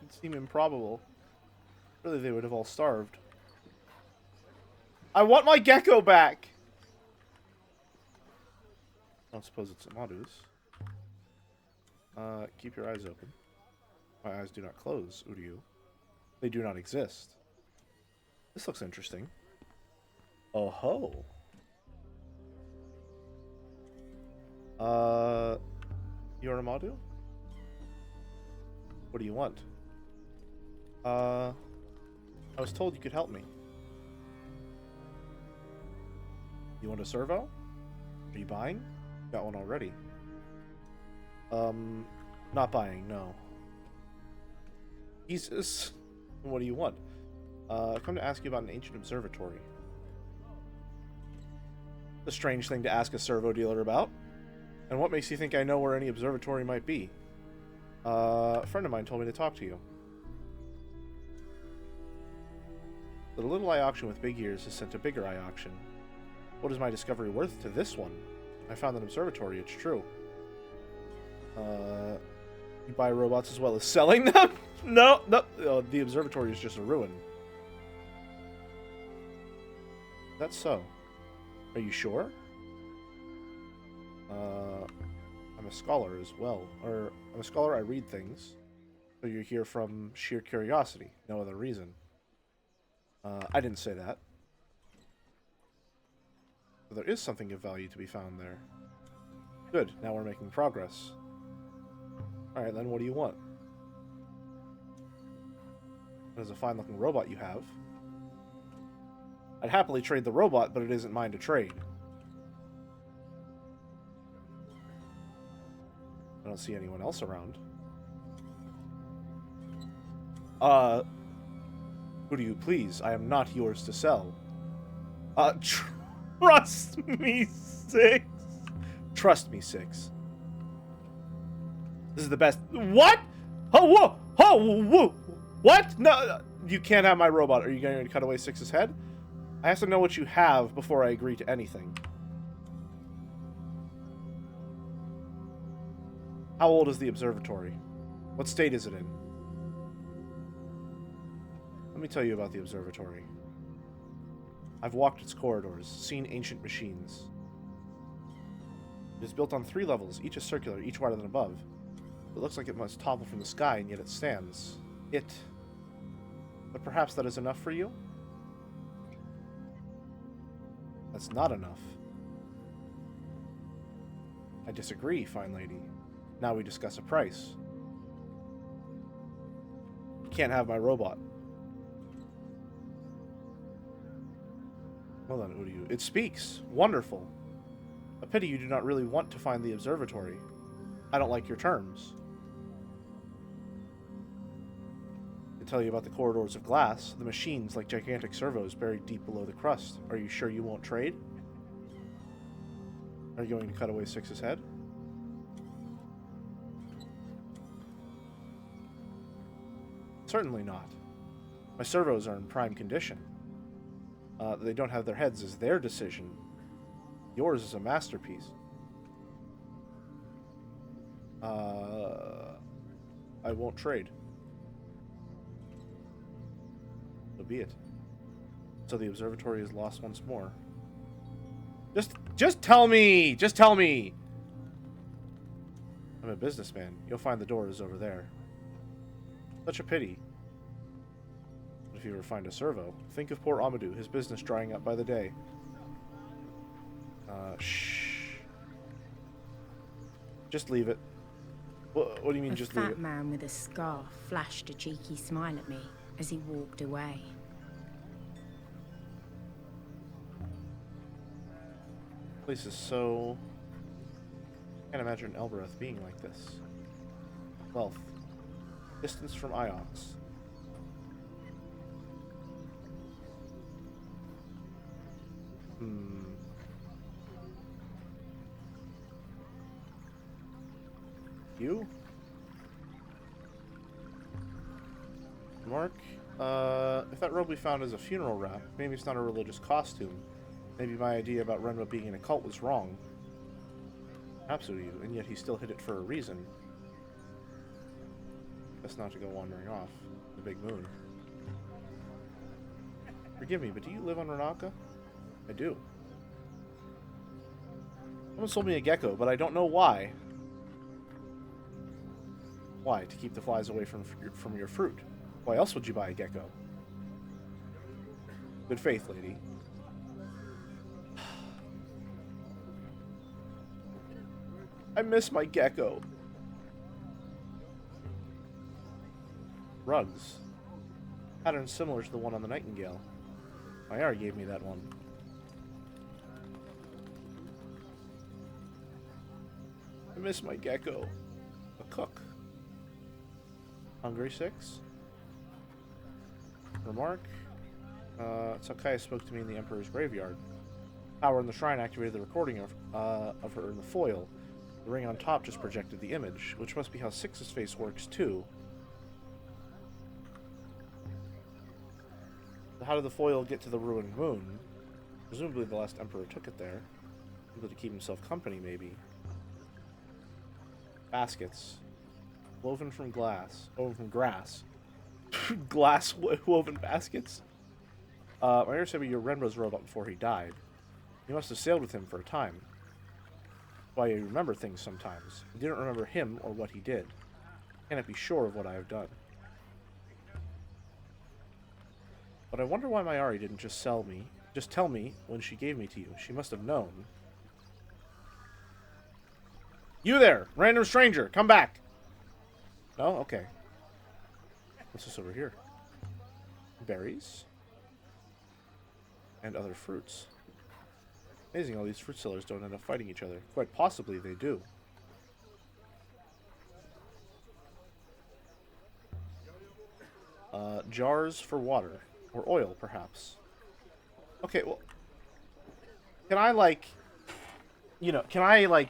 Speaker 1: It seemed improbable. Really, they would have all starved. I want my gecko back! I don't suppose it's Amadu's. Keep your eyes open. My eyes do not close, Uryu. They do not exist. This looks interesting. Oh ho! You're Amadu? What do you want? I was told you could help me. You want a servo? Are you buying? Got one already. Not buying, no. Jesus. What do you want? Come to ask you about an ancient observatory. A strange thing to ask a servo dealer about. And what makes you think I know where any observatory might be? A friend of mine told me to talk to you. The little eye auction with big ears has sent a bigger eye auction. What is my discovery worth to this one? I found an observatory, it's true. You buy robots as well as selling them? No. The observatory is just a ruin. That's so. Are you sure? I'm a scholar as well. Or, I'm a scholar, I read things. So you're here from sheer curiosity, no other reason. I didn't say that. But there is something of value to be found there. Good, now we're making progress. Alright then, what do you want? That is a fine-looking robot you have. I'd happily trade the robot, but it isn't mine to trade. I don't see anyone else around. Who do you please? I am not yours to sell. Trust me, Six. Trust me, Six. This is the best. What? Oh, whoa! Oh, whoa! What? No, you can't have my robot. Are you going to cut away Six's head? I have to know what you have before I agree to anything. How old is the observatory? What state is it in? Let me tell you about the observatory. I've walked its corridors, seen ancient machines. It is built on 3 levels, each is circular, each wider than above. It looks like it must topple from the sky, and yet it stands. But perhaps that is enough for you? That's not enough. I disagree, fine lady. Now we discuss a price. You can't have my robot. Well then, Udiu. It speaks. Wonderful. A pity you do not really want to find the observatory. I don't like your terms. To tell you about the corridors of glass, the machines like gigantic servos buried deep below the crust. Are you sure you won't trade? Are you going to cut away Six's head? Certainly not. My servos are in prime condition. They don't have their heads is their decision. Yours is a masterpiece. I won't trade. So be it. So the observatory is lost once more. Just tell me! Just tell me! I'm a businessman. You'll find the door is over there. Such a pity. But if you ever find a servo, think of poor Amadou, his business drying up by the day. Shh. Just leave it. What do you mean, just leave it?
Speaker 2: A fat man with a scarf flashed a cheeky smile at me as he walked away.
Speaker 1: This place is so... I can't imagine Elbereth being like this. Wealth. Distance from Iox. You? Mark? If that robe we found is a funeral wrap, maybe it's not a religious costume. Maybe my idea about Renwa being in a cult was wrong. Absolutely, and yet he still hid it for a reason. Best not to go wandering off. The big moon. Forgive me, but do you live on Renaka? I do. Someone sold me a gecko, but I don't know why. Why? To keep the flies away from your fruit. Why else would you buy a gecko? Good faith, lady. I miss my gecko. Rugs. Pattern similar to the one on the Nightingale. Mayari gave me that one. I miss my gecko. A cook. Hungry 6. Remark. Sakaya spoke to me in the Emperor's graveyard. Power in the shrine activated the recording of her in the foil. The ring on top just projected the image, which must be how Six's face works too. So how did the foil get to the ruined moon? Presumably the last Emperor took it there. Able to keep himself company, maybe. Baskets. Woven from glass. Woven from grass. Glass woven baskets. Mayuri said you were Renbo's robot before he died. You must have sailed with him for a time. Why you remember things sometimes. I didn't remember him or what he did. I cannot be sure of what I have done. But I wonder why Mayari didn't just tell me when she gave me to you. She must have known. You there, random stranger, come back. No? Okay. What's this over here? Berries. And other fruits. Amazing all these fruit sellers don't end up fighting each other. Quite possibly they do. Jars for water. Or oil, perhaps. Okay, well... Can I, like... You know, can I, like...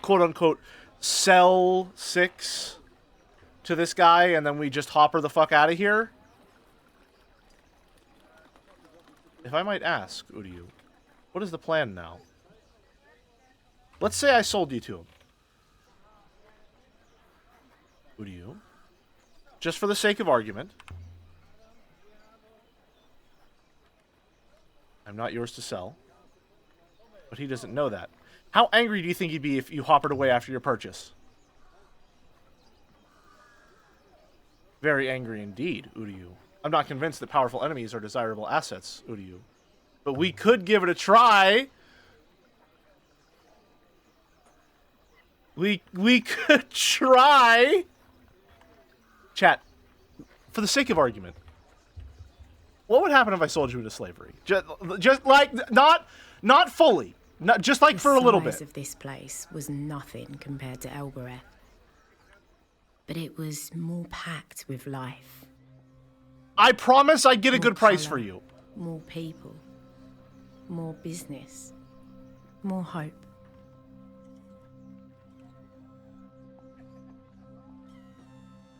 Speaker 1: quote-unquote... sell 6 to this guy and then we just hopper the fuck out of here? If I might ask, Uryu, what is the plan now? Let's say I sold you to him. Uryu, just for the sake of argument, I'm not yours to sell, but he doesn't know that. How angry do you think he'd be if you hoppered away after your purchase? Very angry indeed, Uryu. I'm not convinced that powerful enemies are desirable assets, Uryu. But we could give it a try. We could try. Chat, for the sake of argument, what would happen if I sold you into slavery? Just like, not fully. Not, just like for a little bit.
Speaker 2: The size of this place was nothing compared to Elbereth. But it was more packed with life.
Speaker 1: I promise I'd get a
Speaker 2: More
Speaker 1: good price
Speaker 2: colour,
Speaker 1: for you.
Speaker 2: More people. More business. More hope.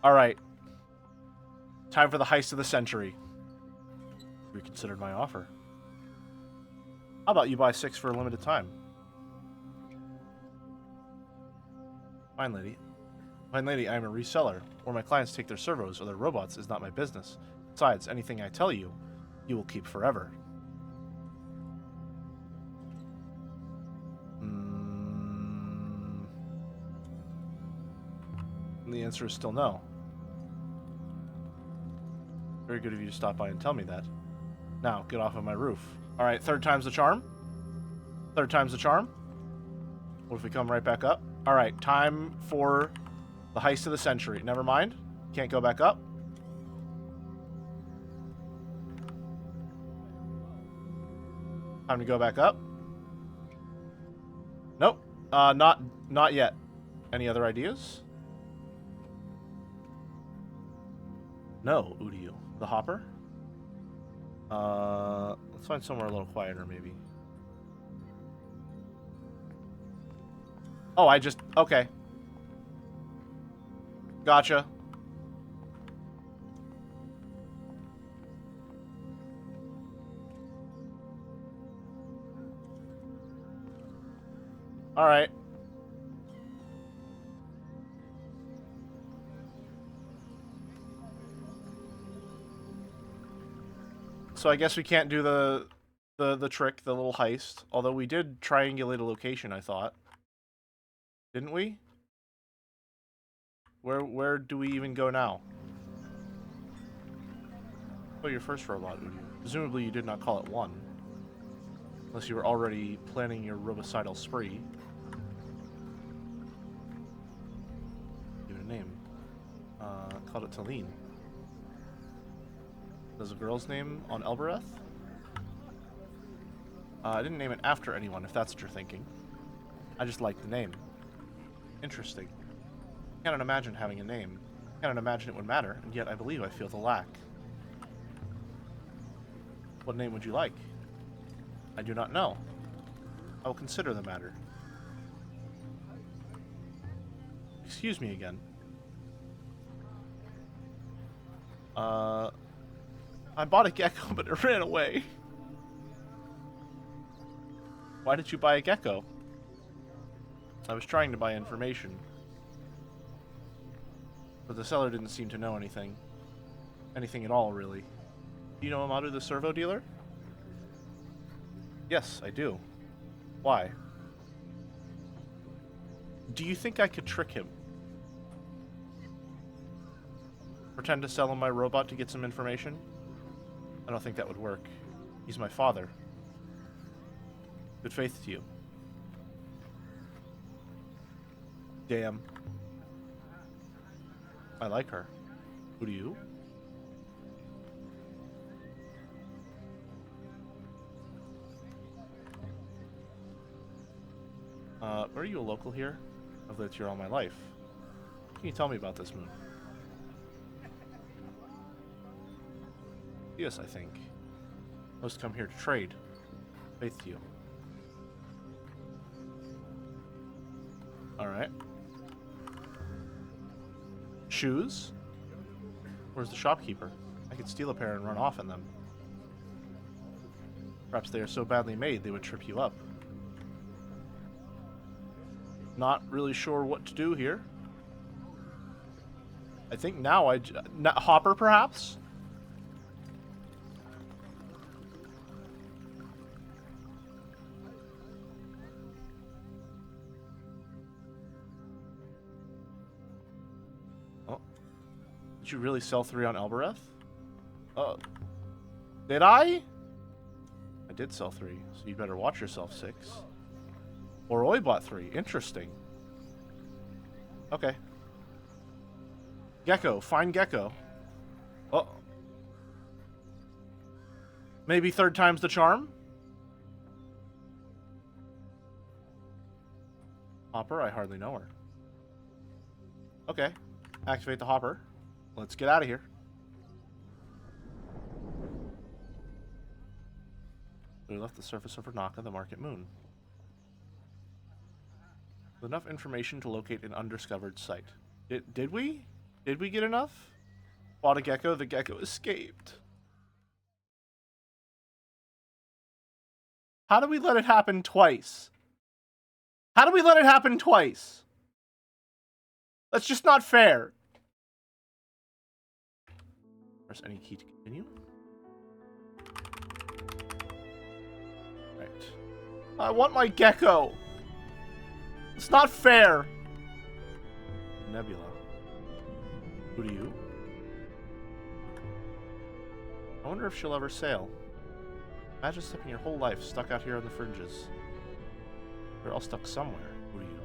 Speaker 1: Alright. Time for the heist of the century. Reconsidered my offer. How about you buy 6 for a limited time? Fine, lady. Fine, lady, I am a reseller. Where my clients take their servos or their robots is not my business. Besides, anything I tell you, you will keep forever. And the answer is still no. Very good of you to stop by and tell me that. Now, get off of my roof. Alright, third time's the charm. Third time's the charm. What if we come right back up? Alright, time for the heist of the century. Never mind. Can't go back up. Time to go back up. Nope. Not yet. Any other ideas? No, Uryu. The hopper? Let's find somewhere a little quieter, maybe. Oh, okay. Gotcha. Alright. So I guess we can't do the trick, the little heist. Although we did triangulate a location, I thought. Didn't we? Where do we even go now? Oh, your first robot. Presumably you did not call it 1. Unless you were already planning your robocidal spree. Give it a name. Called it Talene. There's a girl's name on Elbereth? I didn't name it after anyone, if that's what you're thinking. I just like the name. Interesting. Cannot imagine having a name. Cannot imagine it would matter, and yet I believe I feel the lack. What name would you like? I do not know. I will consider the matter. Excuse me again. I bought a gecko, but it ran away. Why did you buy a gecko? I was trying to buy information. But the seller didn't seem to know anything. Anything at all, really. Do you know Amadu, the servo dealer? Yes, I do. Why? Do you think I could trick him? Pretend to sell him my robot to get some information? I don't think that would work. He's my father. Good faith to you. Damn. I like her. Who do you? Are you a local here? I've lived here all my life. What can you tell me about this moon? Yes, I think. Most come here to trade. Faith to you. Alright. Shoes? Where's the shopkeeper? I could steal a pair and run off in them. Perhaps they are so badly made they would trip you up. Not really sure what to do here. I think now Hopper, perhaps? Oh. Did you really sell 3 on Elbereth? Did I? I did sell 3, so you better watch yourself, 6. Or Oi bought 3. Interesting. Okay. Gecko. Find Gecko. Oh. Maybe 3rd time's the charm? Hopper? I hardly know her. Okay. Activate the hopper. Let's get out of here. We left the surface of Ranaka, the market moon. With enough information to locate an undiscovered site. Did we? Did we get enough? Bought a gecko, the gecko escaped. How do we let it happen twice? How do we let it happen twice? That's just not fair. Press any key to continue. Right. I want my gecko. It's not fair. Nebula. Who do you? I wonder if she'll ever sail. Imagine spending your whole life stuck out here on the fringes. We're all stuck somewhere. Who do you?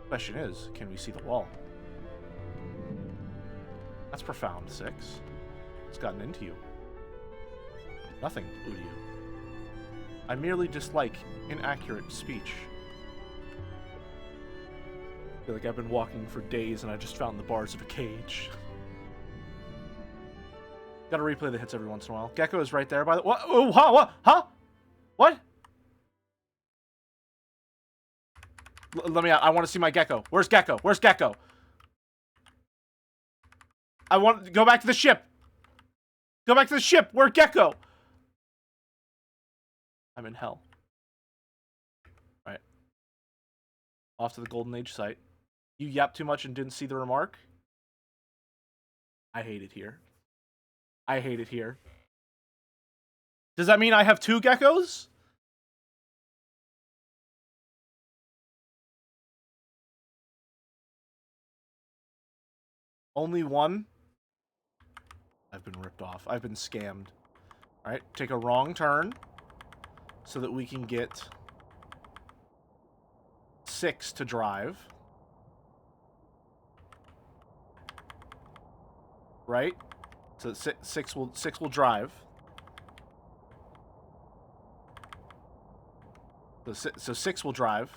Speaker 1: The question is, can we see the wall? That's profound, 6. What's gotten into you? Nothing, who do you? I merely dislike inaccurate speech. I feel like I've been walking for days and I just found the bars of a cage. Gotta replay the hits every once in a while. Gecko is right there by the... What? Oh, what? Huh? What? Let me out. I want to see my gecko. Where's Gecko? Where's Gecko? I want to go back to the ship. Go back to the ship. Where's Gecko? I'm in hell. All right. Off to the Golden Age site. You yapped too much and didn't see the remark? I hate it here. I hate it here. Does that mean I have 2 geckos? Only 1? I've been ripped off. I've been scammed. Alright, take a wrong turn so that we can get 6 to drive. Right? So six will drive. So 6 will drive.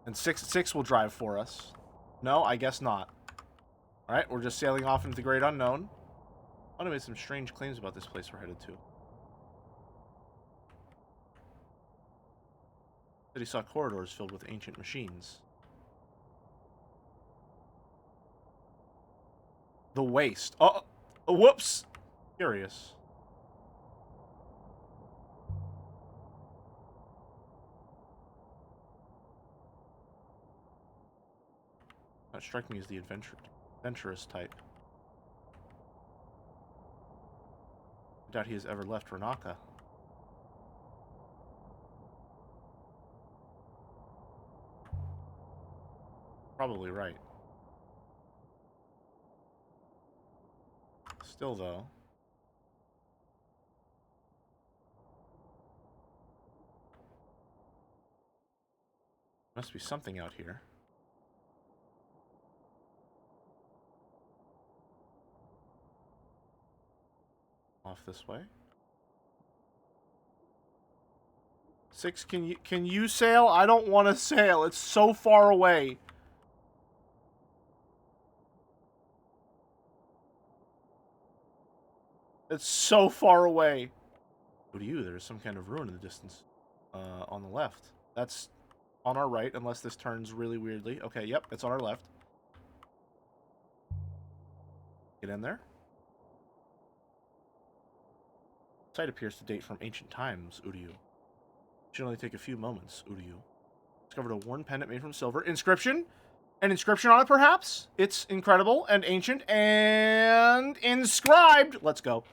Speaker 1: And six will drive for us. No, I guess not. Alright, we're just sailing off into the great unknown. I want to make some strange claims about this place we're headed to. City saw corridors filled with ancient machines. The waste. Oh, whoops! Curious. Not strike me as the adventurous type. I doubt he has ever left Renaka. Probably right. Still, though. Must be something out here. Off this way. 6, can you sail? I don't want to sail. It's so far away. It's so far away. What do you? There's some kind of ruin in the distance. On the left. That's on our right, unless this turns really weirdly. Okay, yep, it's on our left. Get in there. Site appears to date from ancient times, Uryu. Should only take a few moments, Uryu. Discovered a worn pendant made from silver. Inscription? An inscription on it, perhaps? It's incredible and ancient and inscribed. Let's go.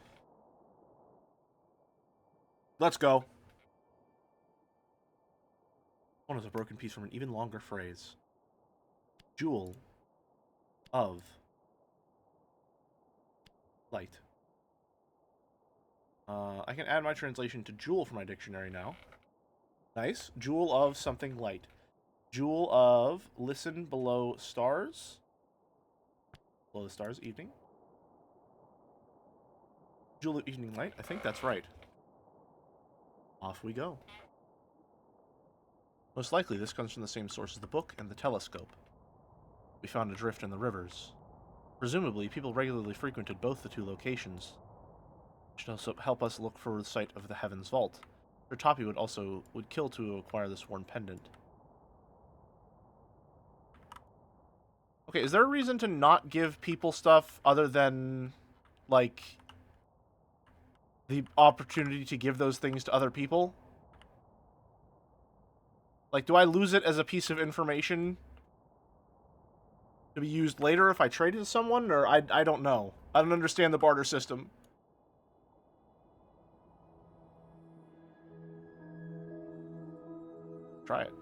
Speaker 1: Let's go. One is a broken piece from an even longer phrase. Jewel of light. I can add my translation to jewel for my dictionary now. Nice. Jewel of something light. Jewel of listen below stars. Below the stars, evening. Jewel of evening light. I think that's right. Off we go. Most likely, this comes from the same source as the book and the telescope. We found a drift in the rivers. Presumably, people regularly frequented both the two locations. Which should also help us look for the site of the Heaven's Vault. Sir Toppy would kill to acquire this worn pendant. Okay, is there a reason to not give people stuff other than, like, the opportunity to give those things to other people? Like, do I lose it as a piece of information to be used later if I trade it to someone? Or I don't know. I don't understand the barter system. Try it.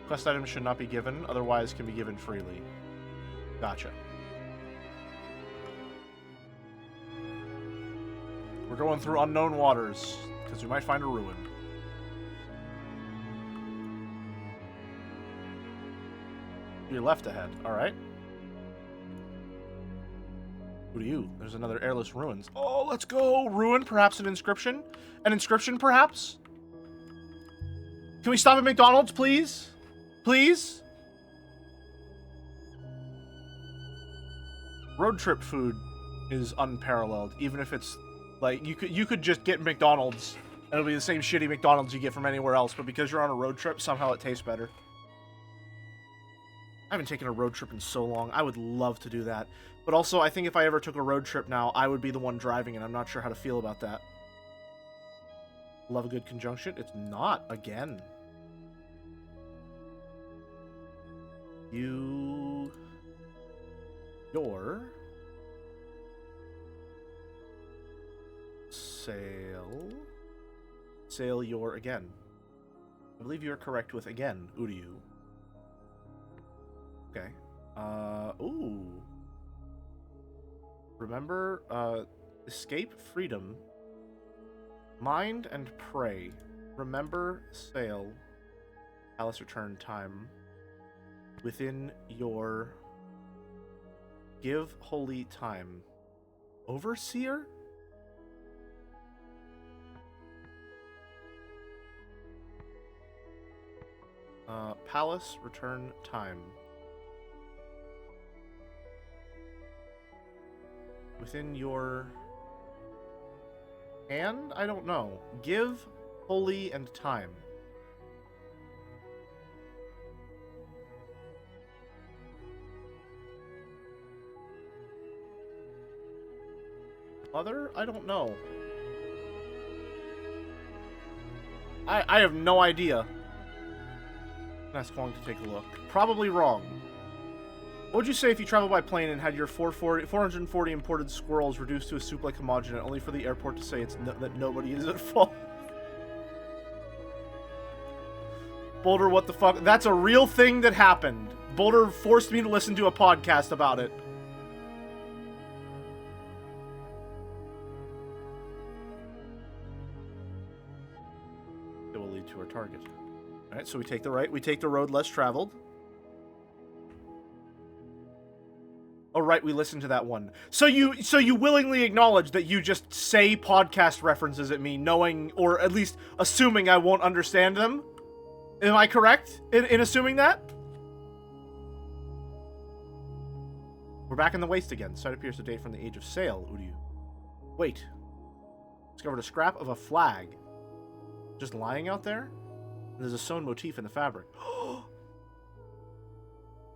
Speaker 1: Quest items should not be given, otherwise can be given freely. Gotcha. We're going through unknown waters, because we might find a ruin. You're left ahead, alright. Who do you? There's another airless ruins. Oh, let's go! Ruin, perhaps an inscription? An inscription, perhaps? Can we stop at McDonald's, please? Please? Road trip food is unparalleled, even if it's like you could just get McDonald's and it'll be the same shitty McDonald's you get from anywhere else, but because you're on a road trip, somehow it tastes better. I haven't taken a road trip in so long. I would love to do that. But also, I think if I ever took a road trip now, I would be the one driving, and I'm not sure how to feel about that. Love a good conjunction? It's not, again. Your... Sail your again. I believe you're correct with again, Uryu. Okay. Ooh. Remember, escape freedom Mind and pray. Remember sail. Palace return time. Within your... Give holy time. Overseer? Palace return time. Within your hand? I don't know. Give holy and time. Mother? I don't know. I have no idea. That's going to take a look. Probably wrong. What would you say if you traveled by plane and had your 440 imported squirrels reduced to a soup like homogenate, only for the airport to say that nobody is at fault? Boulder, what the fuck? That's a real thing that happened. Boulder forced me to listen to a podcast about it. It will lead to our target. Alright, so we take the right. We take the road less traveled. Oh, right, we listened to that one. So you willingly acknowledge that you just say podcast references at me, knowing, or at least assuming I won't understand them? Am I correct in assuming that? We're back in the waste again. Site appears to date from the age of sail, Uryu. Wait. Discovered a scrap of a flag. Just lying out there? And there's a sewn motif in the fabric.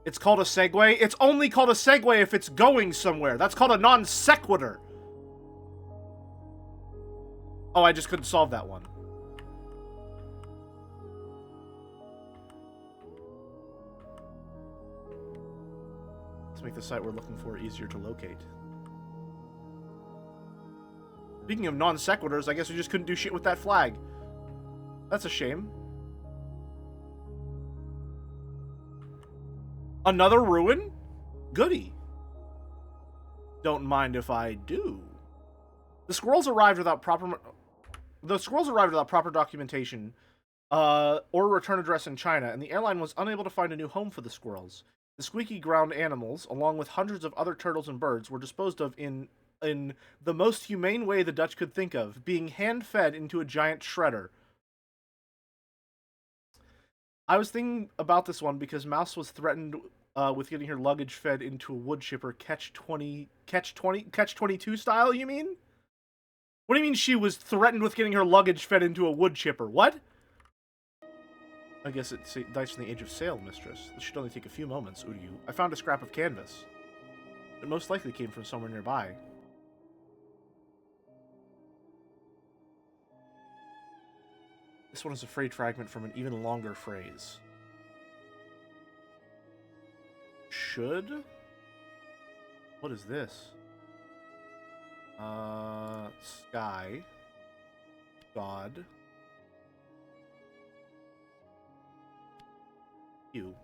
Speaker 1: It's called a segue? It's only called a segue if it's going somewhere. That's called a non sequitur. Oh, I just couldn't solve that one. Let's make the site we're looking for easier to locate. Speaking of non sequiturs, I guess we just couldn't do shit with that flag. That's a shame. Another ruin? Goody. Don't mind if I do. The squirrels arrived without proper documentation or return address in China, and the airline was unable to find a new home for the squirrels. The squeaky ground animals, along with hundreds of other turtles and birds, were disposed of in the most humane way the Dutch could think of, being hand-fed into a giant shredder. I was thinking about this one because Mouse was threatened with getting her luggage fed into a wood chipper catch 22 style, you mean? What do you mean she was threatened with getting her luggage fed into a wood chipper? What? I guess it's dice from the age of sail, mistress. This should only take a few moments, Uryu. I found a scrap of canvas. It most likely came from somewhere nearby. This one is a freight fragment from an even longer phrase. Should? What is this? Sky. God. You.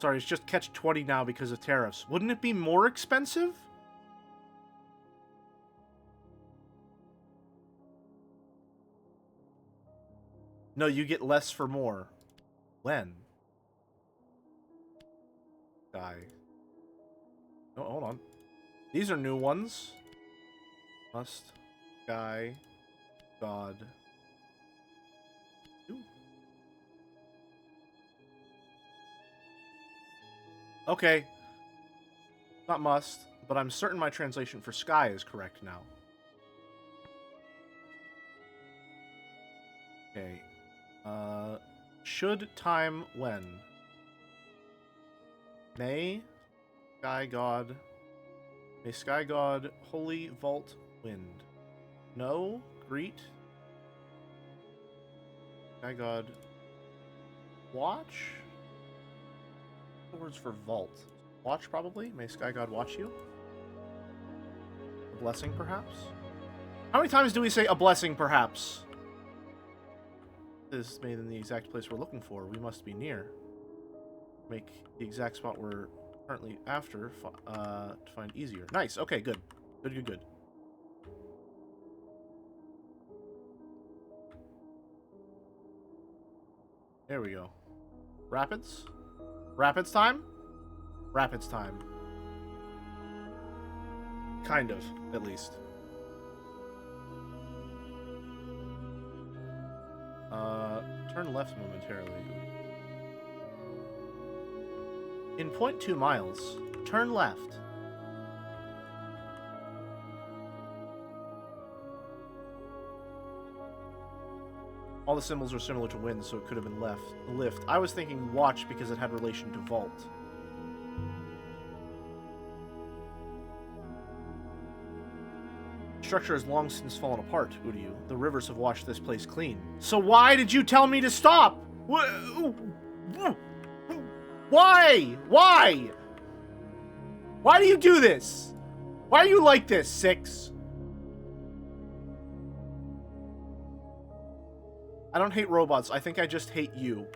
Speaker 1: Sorry, it's just catch 20 now because of tariffs. Wouldn't it be more expensive? No, you get less for more. When? Die. Oh, hold on. These are new ones. Must. Guy. God. Ooh. Okay. Not must, but I'm certain my translation for sky is correct now. Okay. Should time when? May Sky God. May Sky God Holy Vault Wind. No. Greet. Sky God Watch? The words for vault. Watch, probably? May Sky God watch you? A blessing, perhaps? How many times do we say a blessing, perhaps? This is made in the exact place we're looking for. We must be near. Make the exact spot we're currently after to find easier. Nice. Okay, good. Good. There we go. Rapids? Rapids time? Rapids time. Kind of, at least. Turn left momentarily. In 0.2 miles, turn left. All the symbols are similar to wind, so it could have been lift. I was thinking watch because it had relation to vault. Structure has long since fallen apart, Uryu. The rivers have washed this place clean. So why did you tell me to stop? Why? Why? Why do you do this? Why are you like this, Six? I don't hate robots. I think I just hate you.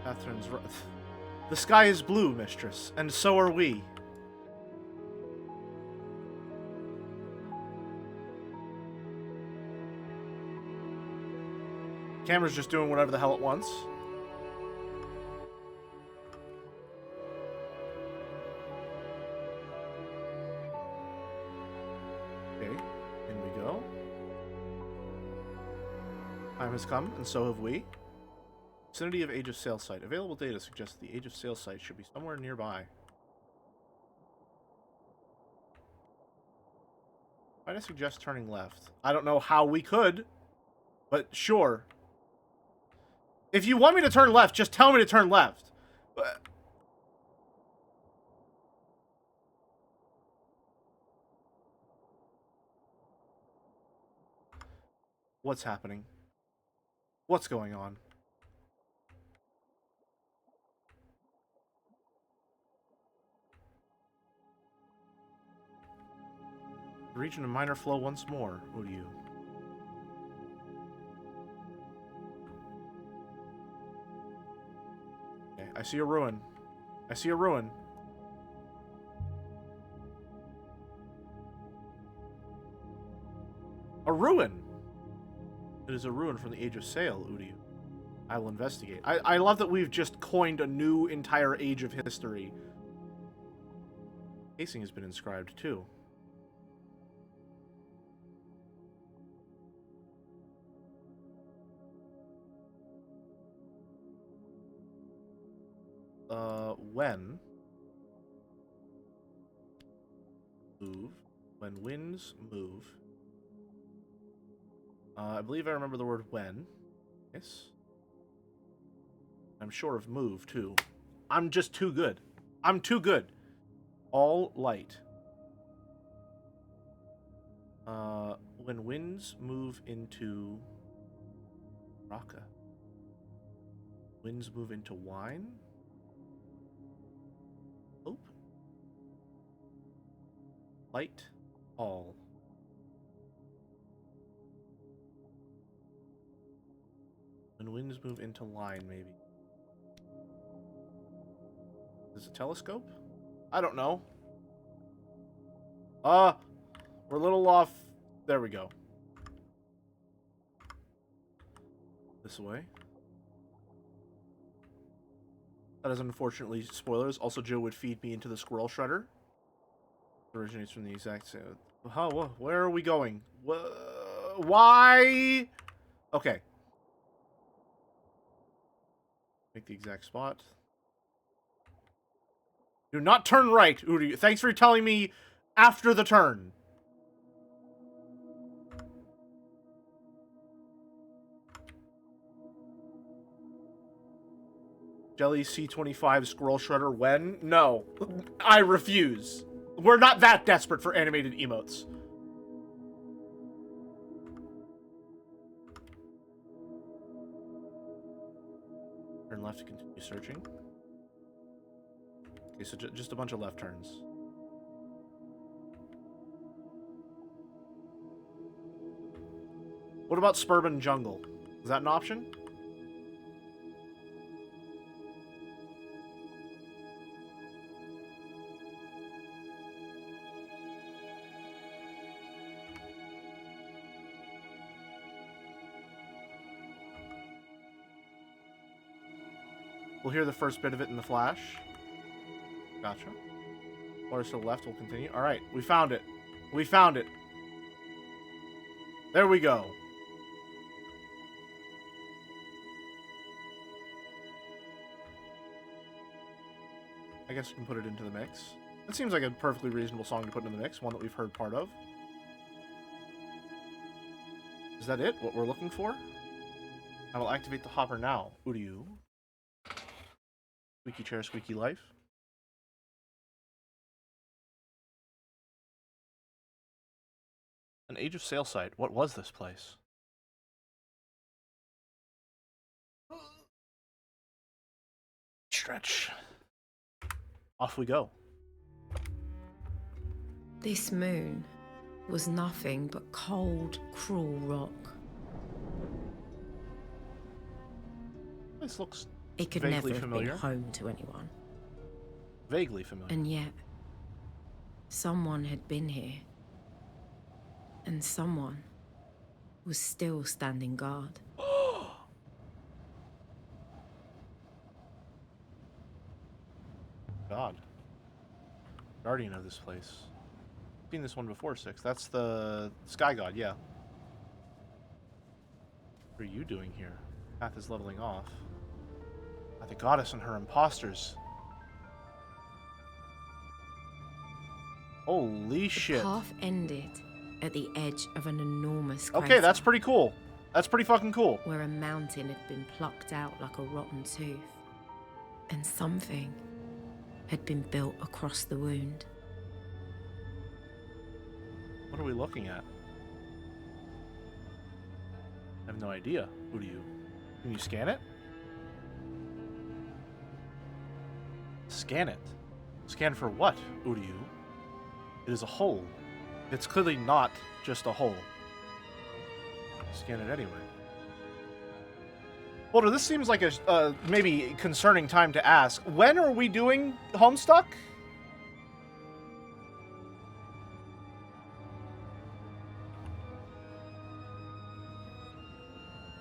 Speaker 1: Catherine's right. The sky is blue, mistress, and so are we. Camera's just doing whatever the hell it wants. Okay, in we go. Time has come, and so have we. Vicinity of Age of Sail site. Available data suggests the Age of Sail site should be somewhere nearby. Why'd I suggest turning left? I don't know how we could, but sure. If you want me to turn left, just tell me to turn left. What's happening? What's going on? The region of minor flow once more, Uryu. Okay, I see a ruin. I see a ruin. A ruin! It is a ruin from the Age of Sail, Uryu. I will investigate. I love that we've just coined a new entire age of history. Casing has been inscribed, too. When move, when winds move. I believe I remember the word when. Yes. I'm sure of move, too. I'm just too good. I'm too good. All light. When winds move into Raka. Winds move into wine. Hope. Light. All. When winds move into line, maybe. Is it a telescope? I don't know. We're a little off. There we go. This way. That is unfortunately spoilers. Also, Joe would feed me into the squirrel shredder. It originates from the exact same. How? Where are we going? Why? Okay. Make the exact spot. Do not turn right, Uri. Thanks for telling me after the turn. Jelly C25 Squirrel Shredder when? No. I refuse. We're not that desperate for animated emotes. Turn left to continue searching. Okay, so just a bunch of left turns. What about Suburban Jungle? Is that an option? We'll hear the first bit of it in the flash. Gotcha. Orders to the left will continue. Alright, we found it. We found it. There we go. I guess we can put it into the mix. It seems like a perfectly reasonable song to put into the mix, one that we've heard part of. Is that it? What we're looking for? I will activate the hopper now. Uryu. Squeaky chair, squeaky life. An age of sail site. What was this place? Stretch. Off we go.
Speaker 2: This moon was nothing but cold, cruel rock.
Speaker 1: This looks
Speaker 2: It could
Speaker 1: vaguely
Speaker 2: never
Speaker 1: familiar.
Speaker 2: have been home to anyone.
Speaker 1: Vaguely familiar.
Speaker 2: And yet, someone had been here. And someone was still standing guard.
Speaker 1: God. Guardian of this place. Seen this one before, Six. That's the Sky God, yeah. What are you doing here? Path is leveling off. The goddess and her imposters. Holy shit.
Speaker 2: The path ended at the edge of an enormous crater.
Speaker 1: Okay, that's pretty cool. That's pretty fucking cool.
Speaker 2: Where a mountain had been plucked out like a rotten tooth. And something had been built across the wound.
Speaker 1: What are we looking at? I have no idea. Who do you... Can you scan it? Scan it. Scan for what, Uryu? It is a hole. It's clearly not just a hole. Scan it anyway. Boulder, this seems like a maybe concerning time to ask. When are we doing Homestuck?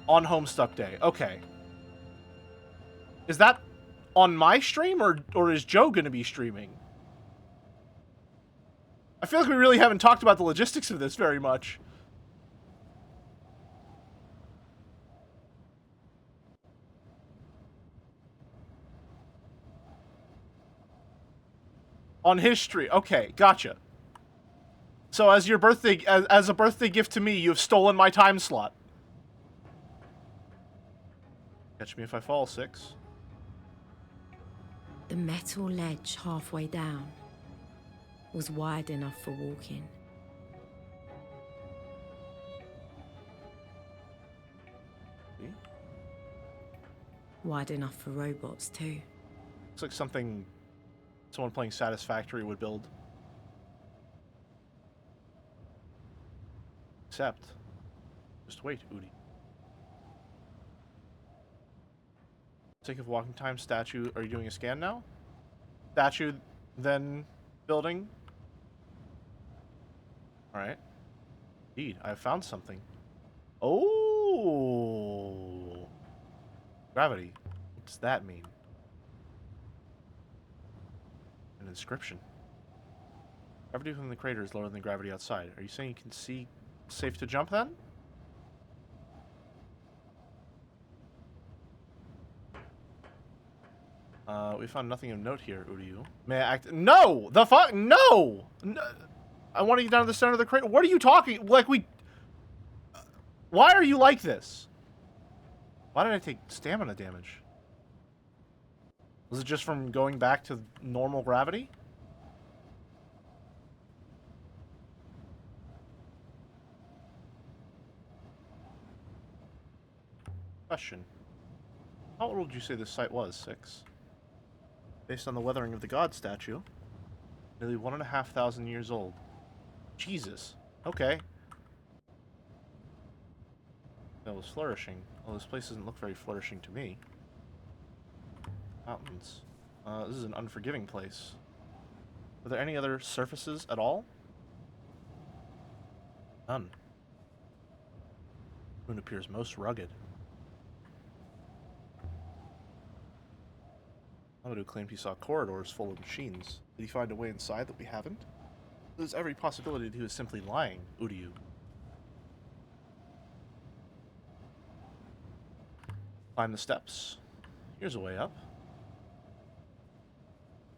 Speaker 1: On Homestuck Day. Okay. Is that on my stream, or is Joe going to be streaming? I feel like we really haven't talked about the logistics of this very much. On his stream. Okay, gotcha. So as your birthday, as a birthday gift to me, you have stolen my time slot. Catch me if I fall, Six.
Speaker 2: The metal ledge halfway down was wide enough for walking.
Speaker 1: See?
Speaker 2: Wide enough for robots, too.
Speaker 1: Looks like something someone playing Satisfactory would build. Except, just wait, Udi. Sake of walking time, statue. Are you doing a scan now? Statue, then building. Alright. Indeed, I found something. Oh! Gravity. What does that mean? An inscription. Gravity within the crater is lower than the gravity outside. Are you saying you can see safe to jump then? We found nothing of note here, Uryu. May I act? No! The fuck? No! I want to get down to the center of the crater. What are you talking? Like, we... Why are you like this? Why did I take stamina damage? Was it just from going back to normal gravity? Question. How old would you say this site was, Six? Based on the weathering of the god statue, nearly 1,500 years old. Jesus. Okay. That was flourishing. Well, this place doesn't look very flourishing to me. Mountains. This is an unforgiving place. Are there any other surfaces at all? None. Moon appears most rugged. Amadou claimed he saw corridors full of machines. Did he find a way inside that we haven't? There's every possibility that he was simply lying, Uryu. Climb the steps. Here's a way up.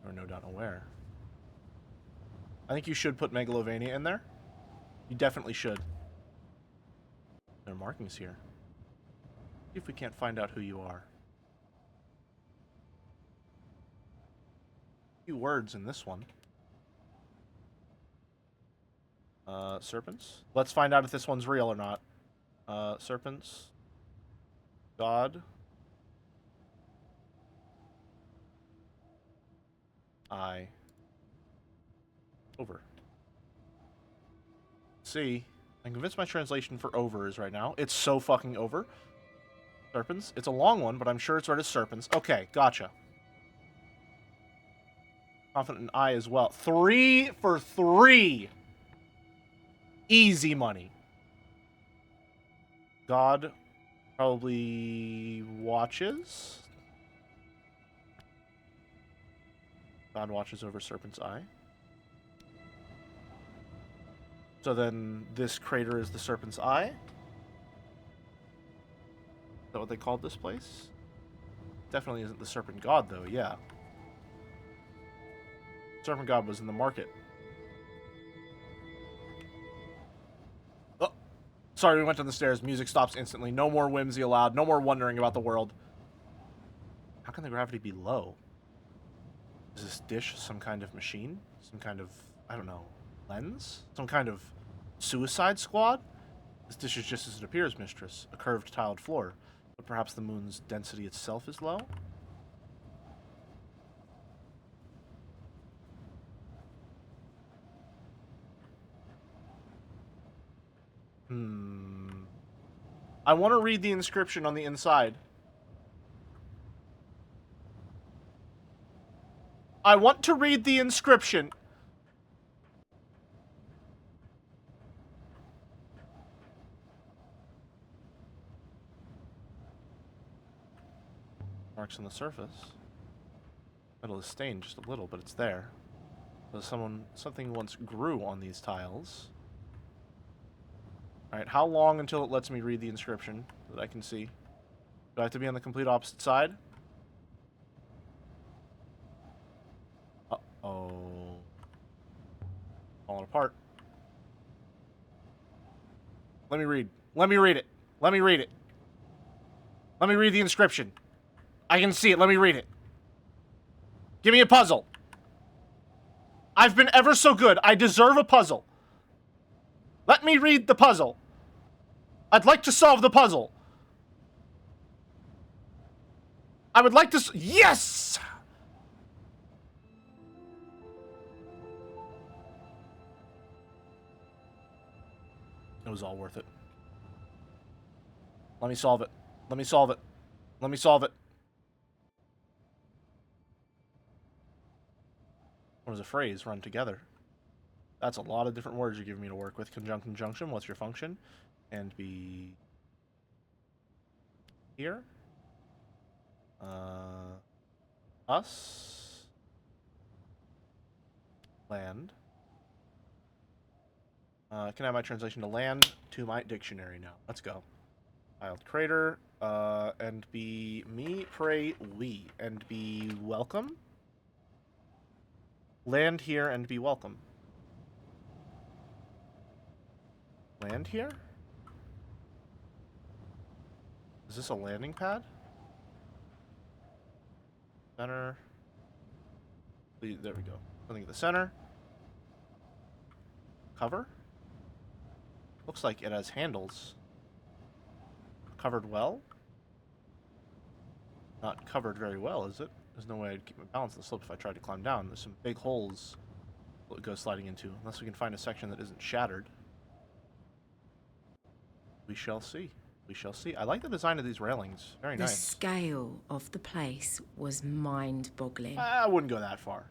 Speaker 1: Or no doubt where. I think you should put Megalovania in there. You definitely should. There are markings here. See if we can't find out who you are. A few words in this one. Serpents. Let's find out if this one's real or not. Serpents. God. I. Over. See. I'm convinced my translation for over is right now. It's so fucking over. Serpents. It's a long one, but I'm sure it's read as serpents. Okay, gotcha. Confident in I as well. 3 for 3. Easy money. God probably watches. God watches over Serpent's Eye. So then this crater is the Serpent's Eye? Is that what they called this place? Definitely isn't the Serpent God, though, yeah. Serpent God was in the market. Oh, sorry, we went down the stairs. Music stops instantly. No more whimsy allowed. No more wondering about the world. How can the gravity be low? Is this dish some kind of machine? Some kind of, I don't know, lens? Some kind of suicide squad? This dish is just as it appears, mistress. A curved tiled floor. But perhaps the moon's density itself is low? I want to read the inscription on the inside. I want to read the inscription. Marks on the surface. Metal is stained just a little, but it's there. So something once grew on these tiles. Alright, how long until it lets me read the inscription that I can see? Do I have to be on the complete opposite side? Uh-oh. Falling apart. Let me read. Let me read it. Let me read it. Let me read the inscription. I can see it. Let me read it. Give me a puzzle. I've been ever so good. I deserve a puzzle. Let me read the puzzle. I'd like to solve the puzzle. I would like to... Yes! It was all worth it. Let me solve it. Let me solve it. Let me solve it. What is a phrase? Run together. That's a lot of different words you're giving me to work with. Conjunct, conjunction. What's your function? And be... here. Us. Land. Can I have my translation to land to my dictionary now? Let's go. Tiled crater. And be me, pray, we. And be welcome. Land here and be welcome. Land here? Is this a landing pad? Center. There we go. Something at the center. Cover? Looks like it has handles. Covered well? Not covered very well, is it? There's no way I'd keep my balance on the slope if I tried to climb down. There's some big holes that go sliding into, unless we can find a section that isn't shattered. We shall see. We shall see. I like the design of these railings. Very nice.
Speaker 2: The scale of the place was mind-boggling.
Speaker 1: I wouldn't go that far.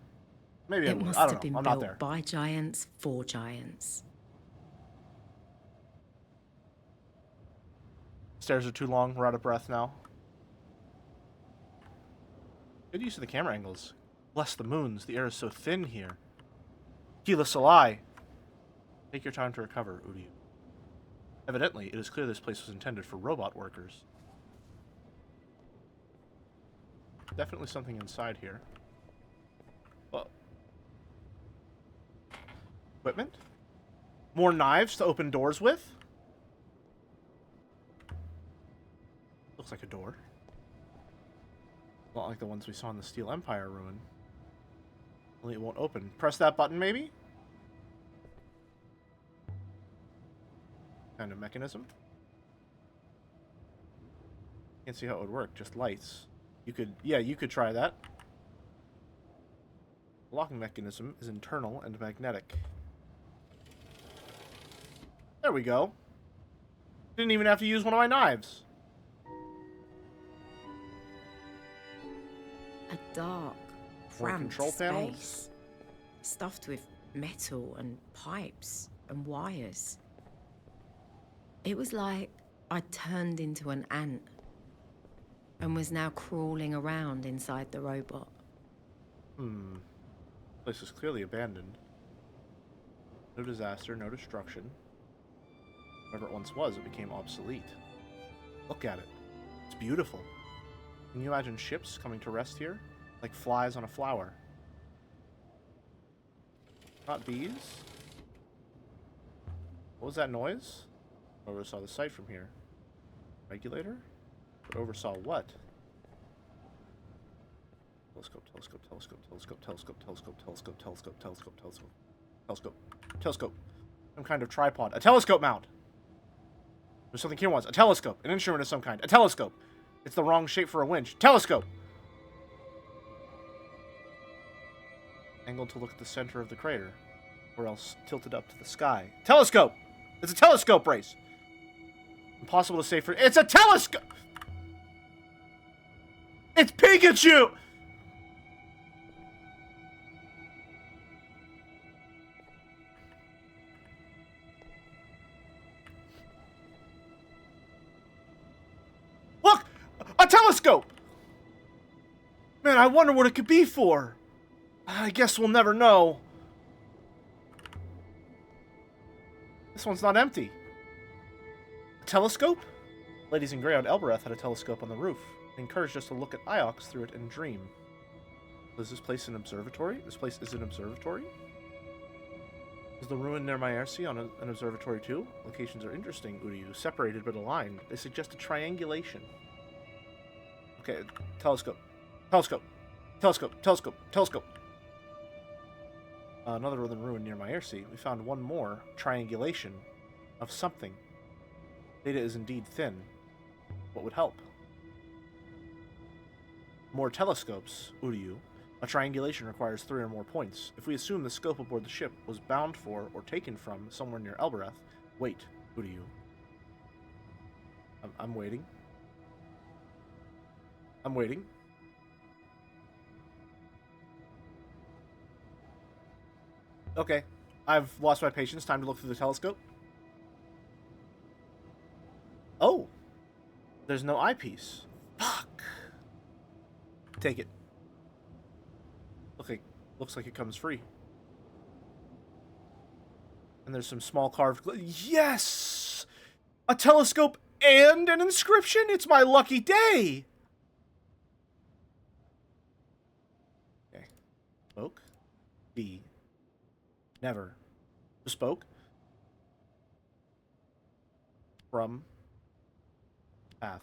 Speaker 1: Maybe
Speaker 2: It must
Speaker 1: I
Speaker 2: have
Speaker 1: don't know.
Speaker 2: been
Speaker 1: I'm not
Speaker 2: built
Speaker 1: there.
Speaker 2: by giants for giants. Stairs are too long. We're out of breath now.
Speaker 1: Good use of the camera angles. Bless the moons, the air is so thin here. Keela Salai. Take your time to recover, Uryu. Evidently, it is clear this place was intended for robot workers. Definitely something inside here. Whoa. Equipment? More knives to open doors with? Looks like a door. Not like the ones we saw in the Steel Empire ruin. Only it won't open. Press that button, maybe? Kind of mechanism. Can't see how it would work. Just lights. You could, yeah, you could try that. The locking mechanism is internal and magnetic. There we go. Didn't even have to use one of my knives.
Speaker 2: A dark,
Speaker 1: More
Speaker 2: cramped
Speaker 1: control panels?
Speaker 2: space, stuffed with metal and pipes and wires. It was like I turned into an ant and was now crawling around inside the robot.
Speaker 1: Place is clearly abandoned. No disaster, no destruction. Whatever it once was, it became obsolete. Look at it. It's beautiful. Can you imagine ships coming to rest here? Like flies on a flower. Not bees? What was that noise? I oversaw the site from here. Regulator? But oversaw what? Telescope, telescope, telescope, telescope, telescope, telescope, telescope, telescope, telescope, telescope, telescope, telescope. Some kind of tripod. A telescope mount! There's something here once. A telescope. An instrument of some kind. A telescope. It's the wrong shape for a winch. Telescope! Angled to look at the center of the crater. Or else tilted up to the sky. Telescope! It's a telescope race! Impossible to say for... It's a telescope! It's Pikachu! Look! A telescope! Man, I wonder what it could be for. I guess we'll never know. This one's not empty. A telescope? Ladies in Grey on Elbereth had a telescope on the roof. They encouraged us to look at Iox through it and dream. Is this place an observatory? This place is an observatory? Is the ruin near Maersi on an observatory too? Locations are interesting, Uryu. Separated but aligned. They suggest a triangulation. Okay, telescope. Telescope. Telescope. Telescope. Telescope. Another northern ruin near Maersi. We found one more triangulation of something. Data is indeed thin. What would help? More telescopes, Uryu. A triangulation requires 3 or more points. If we assume the scope aboard the ship was bound for or taken from somewhere near Elbereth, wait, Uryu. I'm waiting. I'm waiting. Okay. I've lost my patience. Time to look through the telescope. Oh! There's no eyepiece. Fuck! Take it. Okay, looks like it comes free. And there's some small carved... Yes! A telescope and an inscription? It's my lucky day! Okay. Spoke. B. Never. Bespoke. From. Path.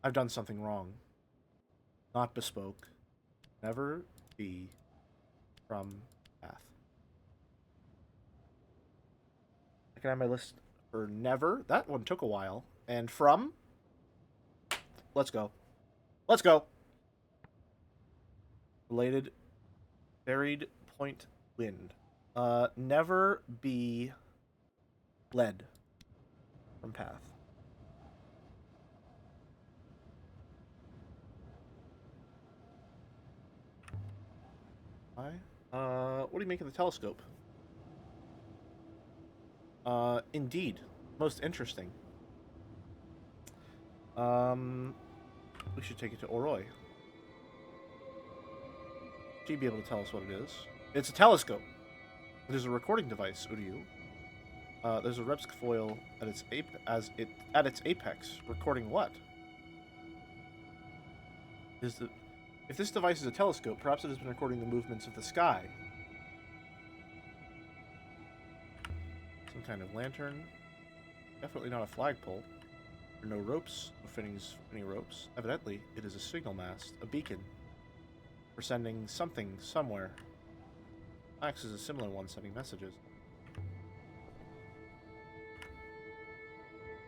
Speaker 1: I've done something wrong. Not bespoke. Never be from path. I can have my list for never. That one took a while. And from. Let's go. Let's go. Related. Buried point wind. Never be led from path. What do you make of the telescope? Indeed. Most interesting. We should take it to Oroi. She'd be able to tell us what it is. It's a telescope. It is a recording device, Uryu. There's a Repsk foil at its apex. Recording what? If this device is a telescope, perhaps it has been recording the movements of the sky. Some kind of lantern. Definitely not a flagpole. There are no ropes, no fittings for any ropes. Evidently, it is a signal mast, a beacon, for sending something somewhere. Max is a similar one, sending messages.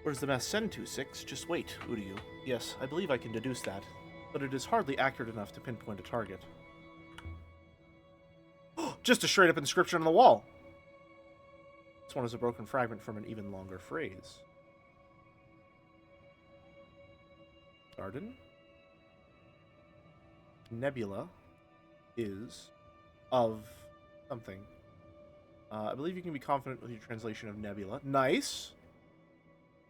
Speaker 1: Where does the mast send to, 6? Just wait, Uryu. Yes, I believe I can deduce that, but it is hardly accurate enough to pinpoint a target. Just a straight-up inscription on the wall! This one is a broken fragment from an even longer phrase. Garden? Nebula is of something. I believe you can be confident with your translation of nebula. Nice!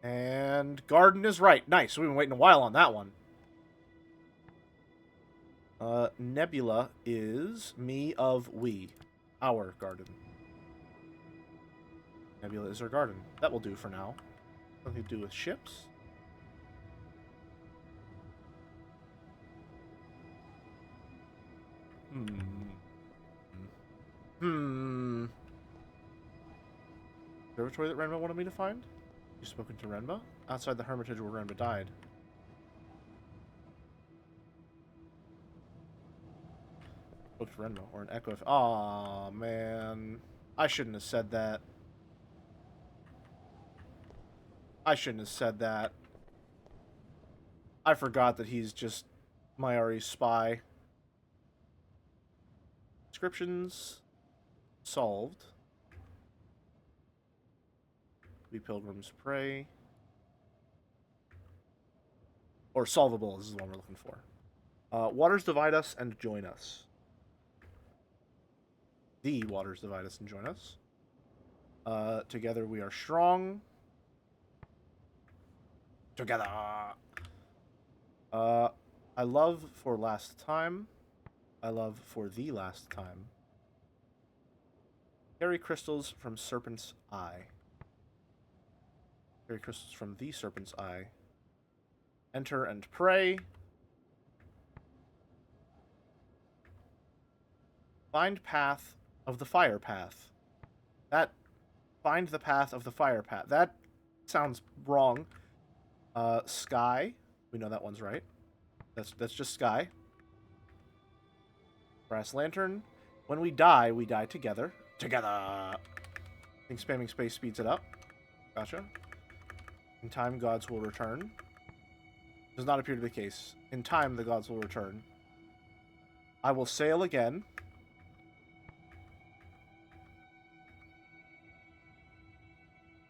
Speaker 1: And garden is right. Nice. We've been waiting a while on that one. Nebula is me of we. Our garden. Nebula is our garden. That will do for now. Something to do with ships. Observatory that Renma wanted me to find? You've spoken to Renma? Outside the hermitage where Renma died. Spoke to Renma, or an echo of... Aw, man. I shouldn't have said that. I shouldn't have said that. I forgot that he's just Mayari's spy. Inscriptions solved. We pilgrims pray. Or solvable is the one we're looking for. Waters divide us and join us. The waters divide us and join us. Together we are strong. Together. I love for last time. I love for the last time. Carry crystals from serpent's eye. Carry crystals from the serpent's eye. Enter and pray. Find path of the fire path. Find the path of the fire path. That sounds wrong. Sky. We know that one's right. That's just sky. Brass lantern. When we die together. Together! I think spamming space speeds it up. Gotcha. In time, gods will return. Does not appear to be the case. In time, the gods will return. I will sail again.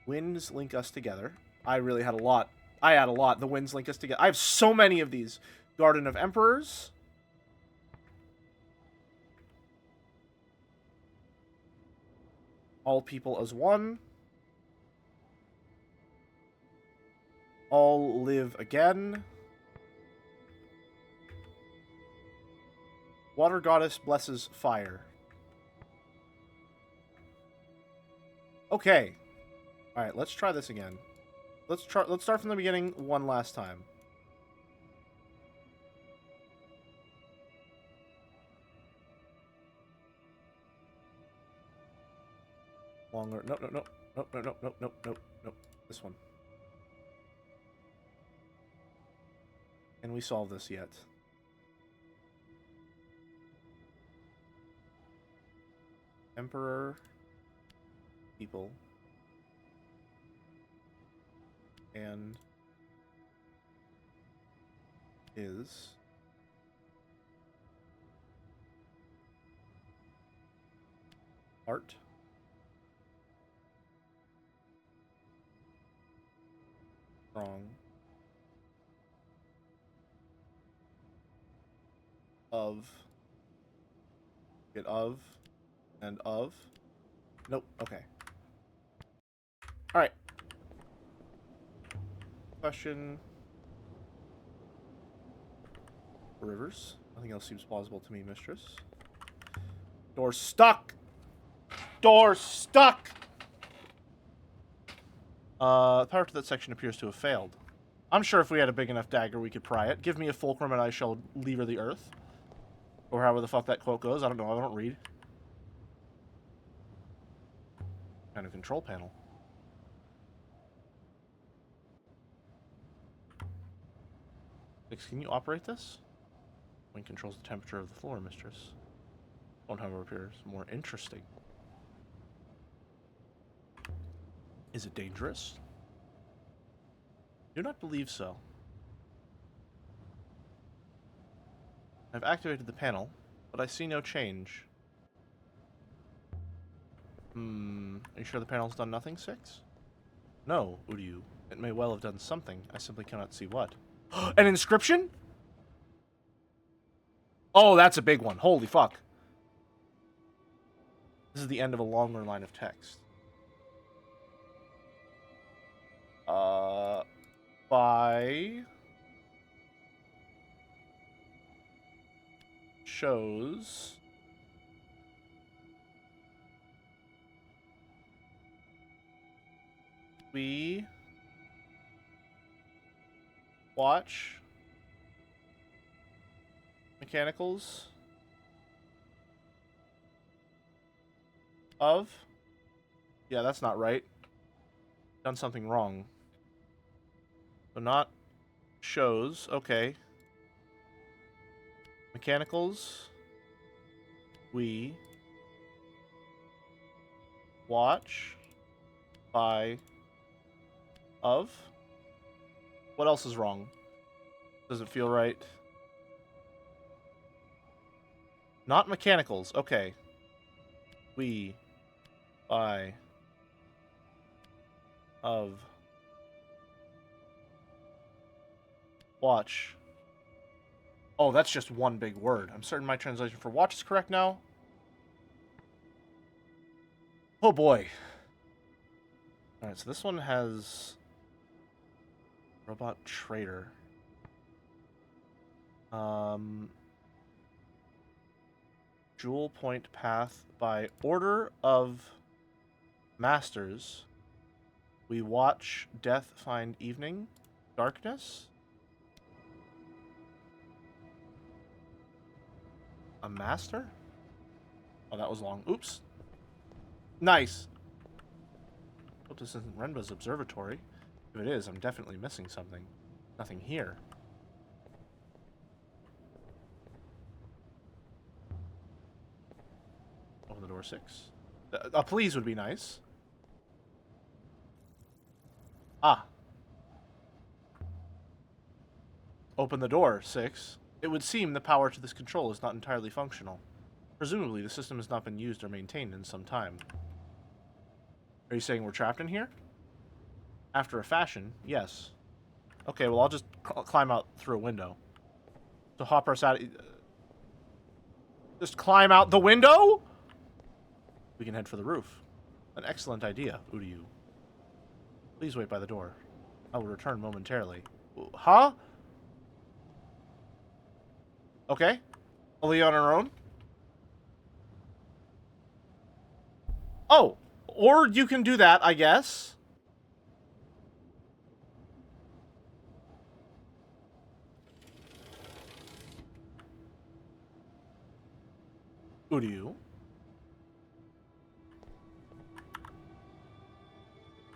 Speaker 1: Winds link us together. I really had a lot. I had a lot. The winds link us together. I have so many of these. Garden of Emperors. All people as one. All live again. Water goddess blesses fire. Okay. Alright, let's try this again. Let's start from the beginning one last time. Longer. No. This one. Can we solve this yet? Emperor. People. And is art. Wrong. Of. Get of. And of. Nope. Okay. Alright. Question. Rivers. Nothing else seems plausible to me, mistress. Door stuck! Door stuck! The power to that section appears to have failed. I'm sure if we had a big enough dagger, we could pry it. Give me a fulcrum and I shall lever the earth. Or however the fuck that quote goes. I don't know. I don't read. Kind of control panel. Can you operate this? When controls the temperature of the floor, mistress. One, however, appears more interesting. Is it dangerous? Do not believe so. I've activated the panel, but I see no change. Are you sure the panel's done nothing, 6? No, Uryu. It may well have done something. I simply cannot see what. An inscription? Oh, that's a big one. Holy fuck. This is the end of a longer line of text. By... shows... we... watch... mechanicals... of... Yeah, that's not right. Done something wrong. So not shows. Okay. Mechanicals. We watch by of. What else is wrong? Doesn't feel right. Not mechanicals. Okay. We by of watch. Oh, that's just one big word. I'm certain my translation for watch is correct now. Oh boy. Alright, so this one has robot trader. Jewel point path by order of masters. We watch death find evening. Darkness. A master? Oh, that was long. Oops. Nice. Hope this isn't Renba's observatory. If it is, I'm definitely missing something. Nothing here. Open the door, 6. A please would be nice. Ah. Open the door, 6. It would seem the power to this control is not entirely functional. Presumably, the system has not been used or maintained in some time. Are you saying we're trapped in here? After a fashion, yes. Okay, well, I'll just climb out through a window. So hop us out. Just climb out the window? We can head for the roof. An excellent idea, Uryu. Please wait by the door. I will return momentarily. Huh? Okay. Only on our own? Oh! Or you can do that, I guess. Uryu.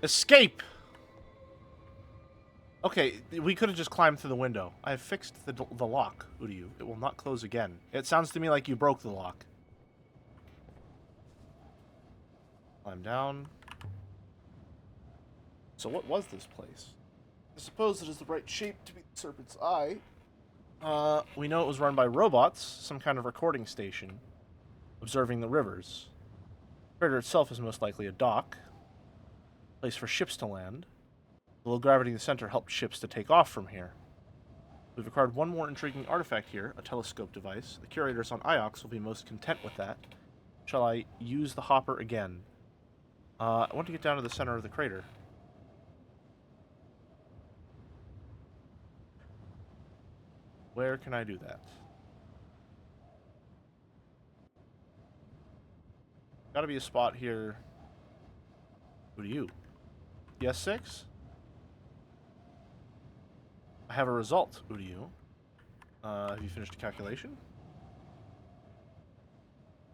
Speaker 1: Escape! Okay, we could have just climbed through the window. I have fixed the lock, Uryu. It will not close again. It sounds to me like you broke the lock. Climb down. So what was this place? I suppose it is the right shape to be the Serpent's Eye. We know it was run by robots, some kind of recording station, observing the rivers. The crater itself is most likely a dock, place for ships to land. The low gravity in the center helped ships to take off from here. We've acquired one more intriguing artifact here, a telescope device. The curators on Iox will be most content with that. Shall I use the hopper again? I want to get down to the center of the crater. Where can I do that? Gotta be a spot here. Who do you? Yes, 6? I have a result. Who do you? Have you finished a calculation?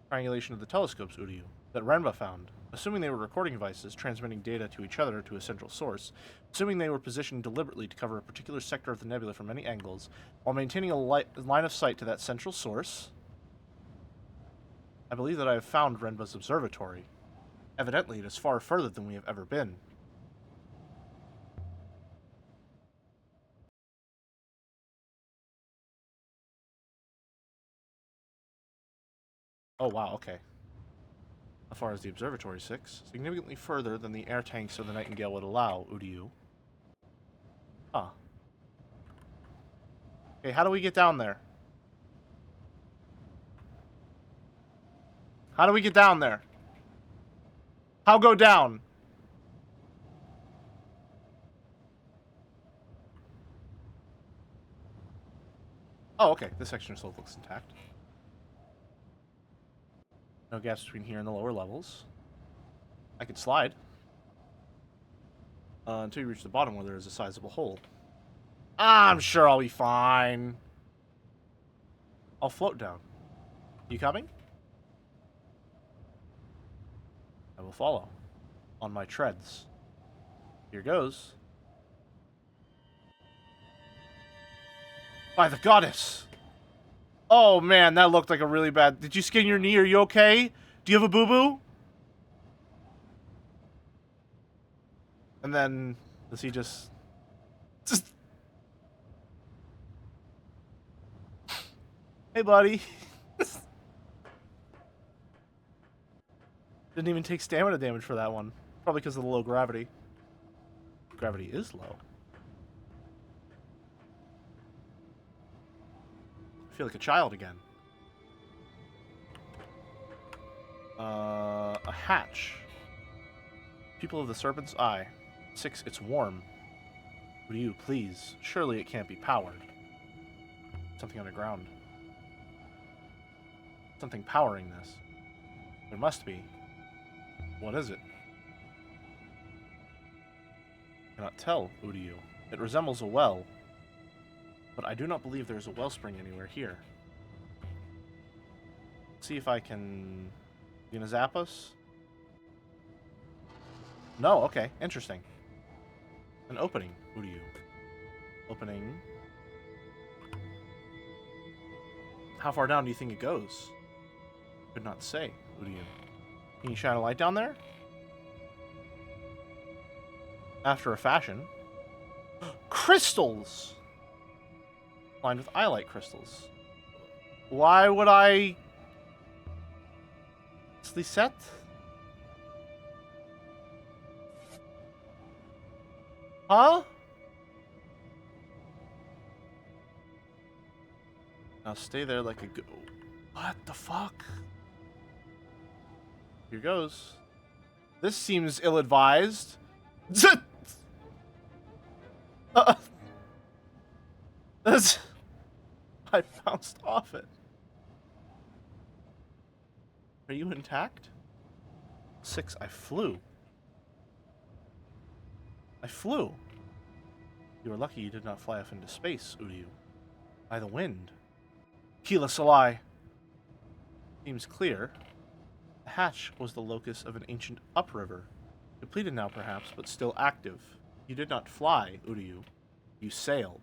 Speaker 1: Triangulation of the telescopes, Udiu, that Renba found. Assuming they were recording devices transmitting data to each other to a central source, assuming they were positioned deliberately to cover a particular sector of the nebula from many angles, while maintaining a line of sight to that central source, I believe that I have found Renba's observatory. Evidently, it is far further than we have ever been. Oh, wow, okay. How far is the observatory, 6? Significantly further than the air tanks of the Nightingale would allow, Udiu. Huh. Okay, how do we get down there? How do we get down there? How go down? Oh, okay. This section still looks intact. No gaps between here and the lower levels. I could slide. Until you reach the bottom where there is a sizable hole. I'm sure I'll be fine. I'll float down. You coming? I will follow. On my treads. Here goes. By the goddess! Oh man, that looked like a really bad... Did you skin your knee? Are you okay? Do you have a boo-boo? And then... Does he just... Hey, buddy. Didn't even take stamina damage for that one. Probably because of the low gravity. Gravity is low. I feel like a child again. A hatch. People of the Serpent's Eye. 6, it's warm. Would you, please? Surely it can't be powered. Something underground. Something powering this. There must be. What is it? I cannot tell, Udiu. It resembles a well. But I do not believe there is a wellspring anywhere here. Let's see if I can... You gonna zap us? No, okay. Interesting. An opening, Udiu. Opening. How far down do you think it goes? Could not say, Udiu. Can you shine a light down there? After a fashion. Crystals! Lined with eyelight crystals. Why would I... set? Huh? Now stay there like a go... What the fuck? Here goes. This seems ill-advised. That's... I bounced off it. Are you intact? 6, I flew. I flew. You were lucky you did not fly off into space, Udiu. By the wind. Keela Salai. Seems clear. The hatch was the locus of an ancient upriver. Depleted now, perhaps, but still active. You did not fly, Udiu. You sailed.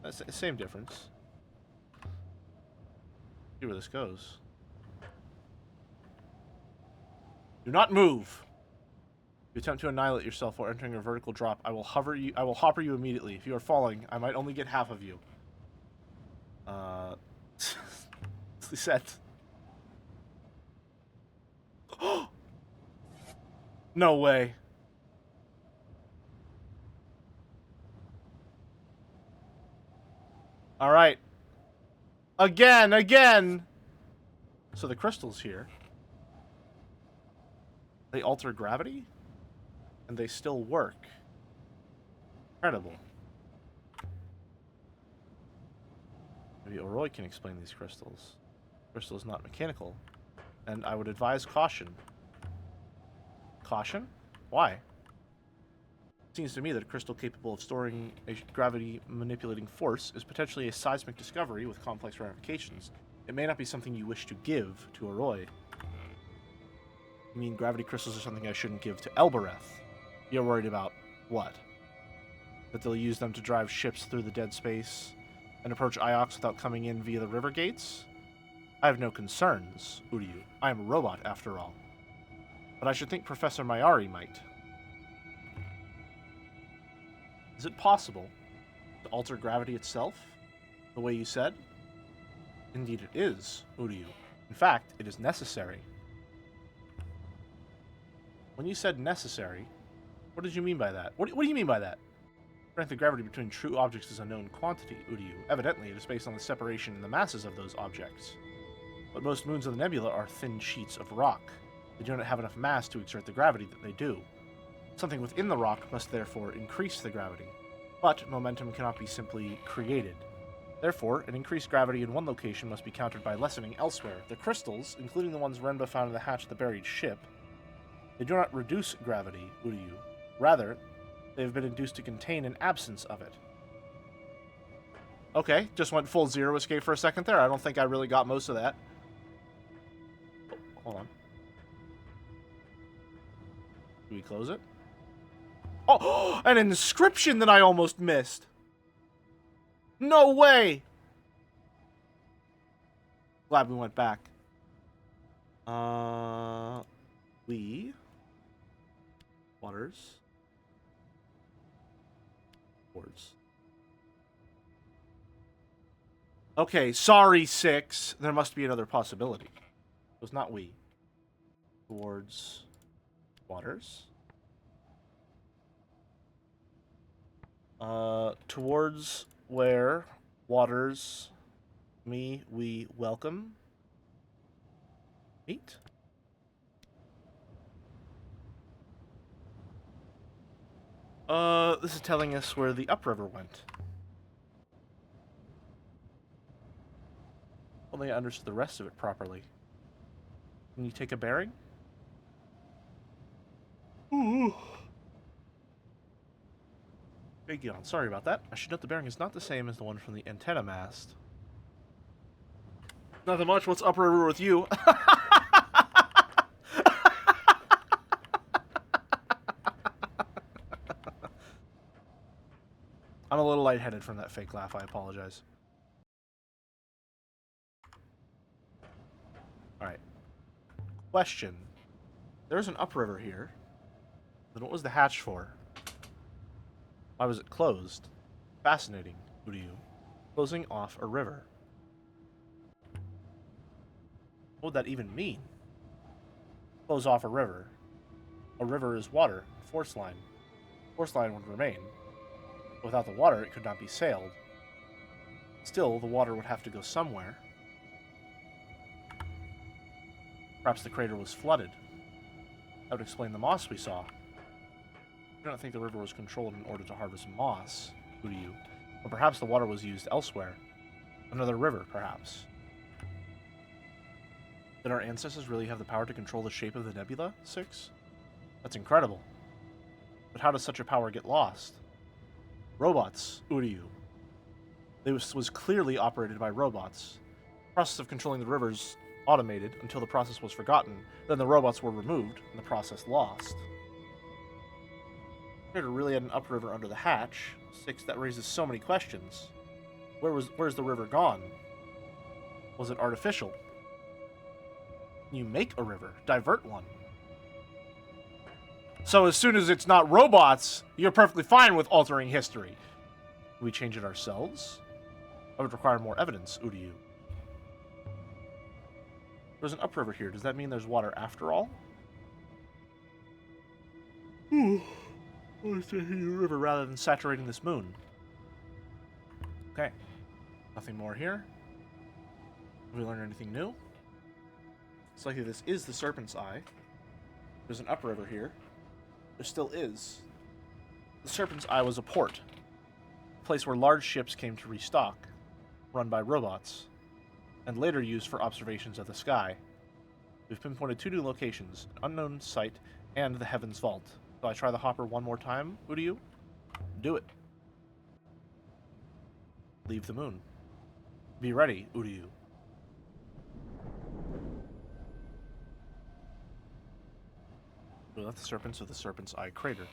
Speaker 1: That's the same difference. See where this goes. Do not move. If you attempt to annihilate yourself while entering a vertical drop, I will hopper you immediately. If you are falling, I might only get half of you. Set. No way. All right. Again. So the crystals here, they alter gravity, and they still work. Incredible. Maybe Oroi can explain these crystals. Crystal is not mechanical. And I would advise caution. Caution? Why? It seems to me that a crystal capable of storing a gravity-manipulating force is potentially a seismic discovery with complex ramifications. It may not be something you wish to give to Oroi. You mean gravity crystals are something I shouldn't give to Elbereth? You're worried about what? That they'll use them to drive ships through the dead space and approach Iox without coming in via the river gates? I have no concerns, Uryu. I am a robot, after all. But I should think Professor Mayari might. Is it possible to alter gravity itself, the way you said? Indeed it is, Uryu. In fact, it is necessary. When you said necessary, what did you mean by that? What do you mean by that? Strength of gravity between true objects is a known quantity, Uryu. Evidently, it is based on the separation in the masses of those objects. But most moons of the nebula are thin sheets of rock. They do not have enough mass to exert the gravity that they do. Something within the rock must therefore increase the gravity. But momentum cannot be simply created. Therefore, an increased gravity in one location must be countered by lessening elsewhere. The crystals, including the ones Renba found in the hatch of the buried ship, they do not reduce gravity, Uryu. Rather, they have been induced to contain an absence of it. Okay, just went full zero escape for a second there. I don't think I really got most of that. Oh, hold on. Do we close it? Oh, an inscription that I almost missed. No way. Glad we went back. We waters words. Okay, sorry, 6. There must be another possibility. It was not we. Towards waters. Towards where waters we welcome meet. This is telling us where the upriver went. Only I understood the rest of it properly. Can you take a bearing? Ooh. Big yawn. Sorry about that. I should note the bearing is not the same as the one from the antenna mast. Nothing much. What's upriver with you? I'm a little lightheaded from that fake laugh. I apologize. Alright. Question. There's an upriver here. Then what was the hatch for? Why was it closed? Fascinating. Who do you? Closing off a river. What would that even mean? Close off a river. A river is water. Force line. Force line would remain. Without the water, it could not be sailed. Still, the water would have to go somewhere. Perhaps the crater was flooded. That would explain the moss we saw. I do not think the river was controlled in order to harvest moss. Who do you? Or perhaps the water was used elsewhere. Another river, perhaps. Did our ancestors really have the power to control the shape of the nebula, 6? That's incredible. But how does such a power get lost? Robots, Uryu. This was clearly operated by robots. The process of controlling the rivers automated until the process was forgotten. Then the robots were removed and the process lost. Crater really had an upriver under the hatch. 6, that raises so many questions. Where's the river gone? Was it artificial? Can you make a river? Divert one? So as soon as it's not robots, you're perfectly fine with altering history. Can we change it ourselves? That would require more evidence, Uryu. There's an upriver here. Does that mean there's water after all? Let's take the river rather than saturating this moon. Okay. Nothing more here. Have we learned anything new? It's likely this is the Serpent's Eye. There's an upriver here. There still is. The Serpent's Eye was a port. A place where large ships came to restock. run by robots, and later used for observations of the sky. We've pinpointed 2 new locations, an unknown site and the Heaven's Vault. So I try the hopper one more time, Udiu? Do it. Leave the moon. Be ready, Udiu. We left the serpents of the Serpent's Eye crater.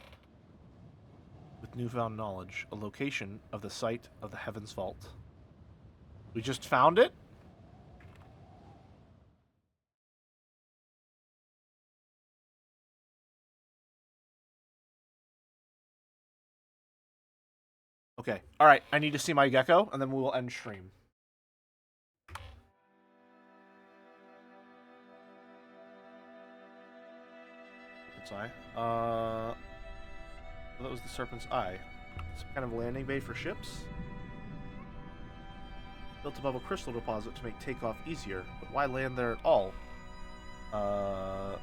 Speaker 1: With newfound knowledge, a location of the site of the Heaven's Vault. We just found it? Okay. Alright, I need to see my gecko, and then we will end stream. Serpent's Eye. That was the Serpent's Eye. Some kind of landing bay for ships? Built above a crystal deposit to make takeoff easier, but why land there at all? Perhaps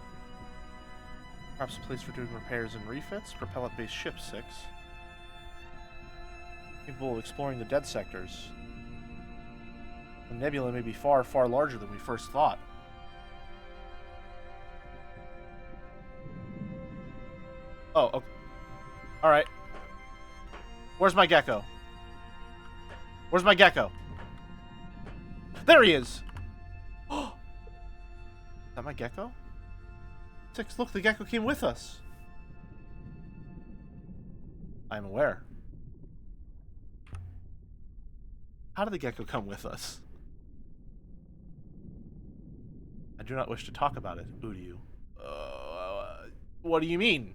Speaker 1: a place for doing repairs and refits? Propellant-based ship 6. Capable of exploring the dead sectors. The nebula may be far, far larger than we first thought. Oh, okay. Alright. Where's my gecko? Where's my gecko? There he is! Is that my gecko? 6, look, the gecko came with us. I'm aware. How did the gecko come with us? I do not wish to talk about it, Udiu. What do you mean?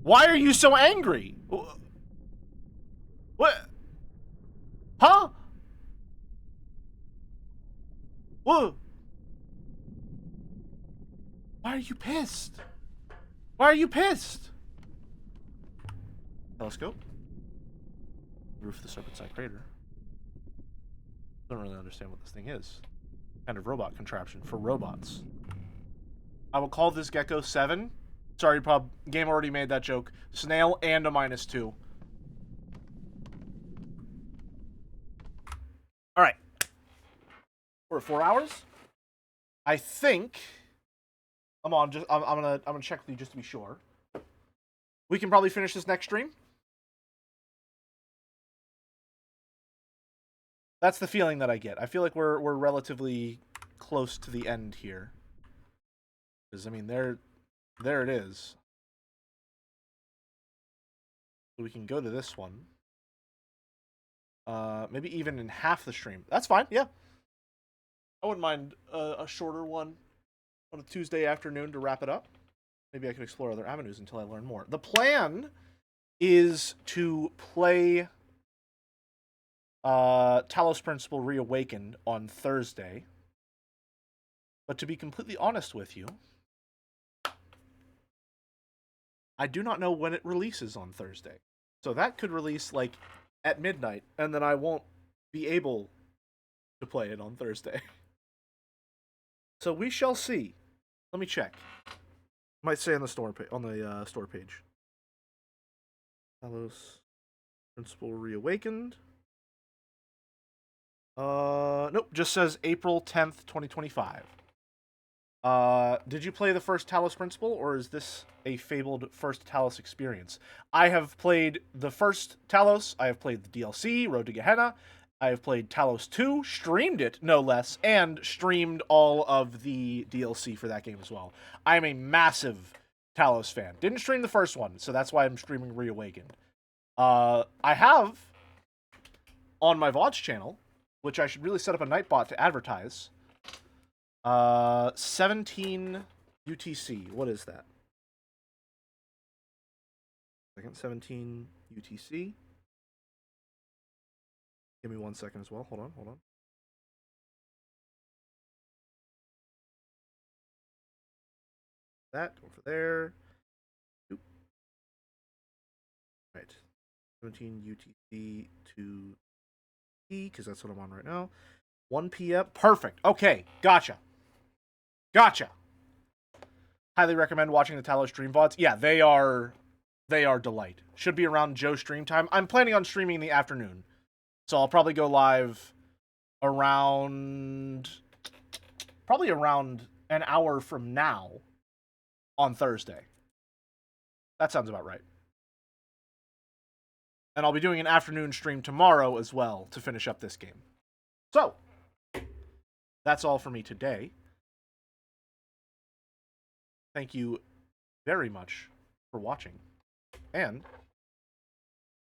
Speaker 1: Why are you so angry? What? Huh? Whoa. Why are you pissed? Why are you pissed? Telescope? Roof of the Serpent's Eye crater. Don't really understand what this thing is. Kind of robot contraption for robots. I will call this gecko 7. Sorry, pub. Game already made that joke. Snail and a -2. Alright. We're at 4 hours. I think I'm gonna check with you just to be sure. We can probably finish this next stream. That's the feeling that I get. I feel like we're relatively close to the end here. Because I mean there it is. So we can go to this one. Maybe even in half the stream. That's fine, yeah. I wouldn't mind a shorter one on a Tuesday afternoon to wrap it up. Maybe I can explore other avenues until I learn more. The plan is to play Talos Principle Reawakened on Thursday. But to be completely honest with you, I do not know when it releases on Thursday. So that could release, like, at midnight, and then I won't be able to play it on Thursday. So we shall see. Let me check. Might say on the store store page. Talos Principle Reawakened. Nope, just says April 10th, 2025. Did you play the first Talos Principle, or is this a fabled first Talos experience? I have played the first Talos, I have played the DLC, Road to Gehenna, I have played Talos 2, streamed it, no less, and streamed all of the DLC for that game as well. I am a massive Talos fan. Didn't stream the first one, so that's why I'm streaming Reawakened. I have, on my VODs channel, which I should really set up a Nightbot to advertise, 17 UTC. What is that? Second, 17 UTC. Give me 1 second as well. Hold on. That over there. Oop. Right. 17 UTC to E, because that's what I'm on right now. 1 p.m. Perfect. Okay. Gotcha. Highly recommend watching the Talos stream VODs. Yeah, they are delight. Should be around Joe's stream time. I'm planning on streaming in the afternoon. So I'll probably go live around an hour from now on Thursday. That sounds about right. And I'll be doing an afternoon stream tomorrow as well to finish up this game. So, that's all for me today. Thank you very much for watching. And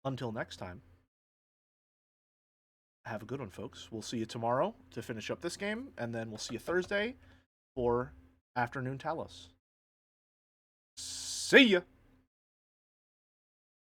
Speaker 1: until next time, have a good one, folks. We'll see you tomorrow to finish up this game, and then we'll see you Thursday for Afternoon Talos. See ya!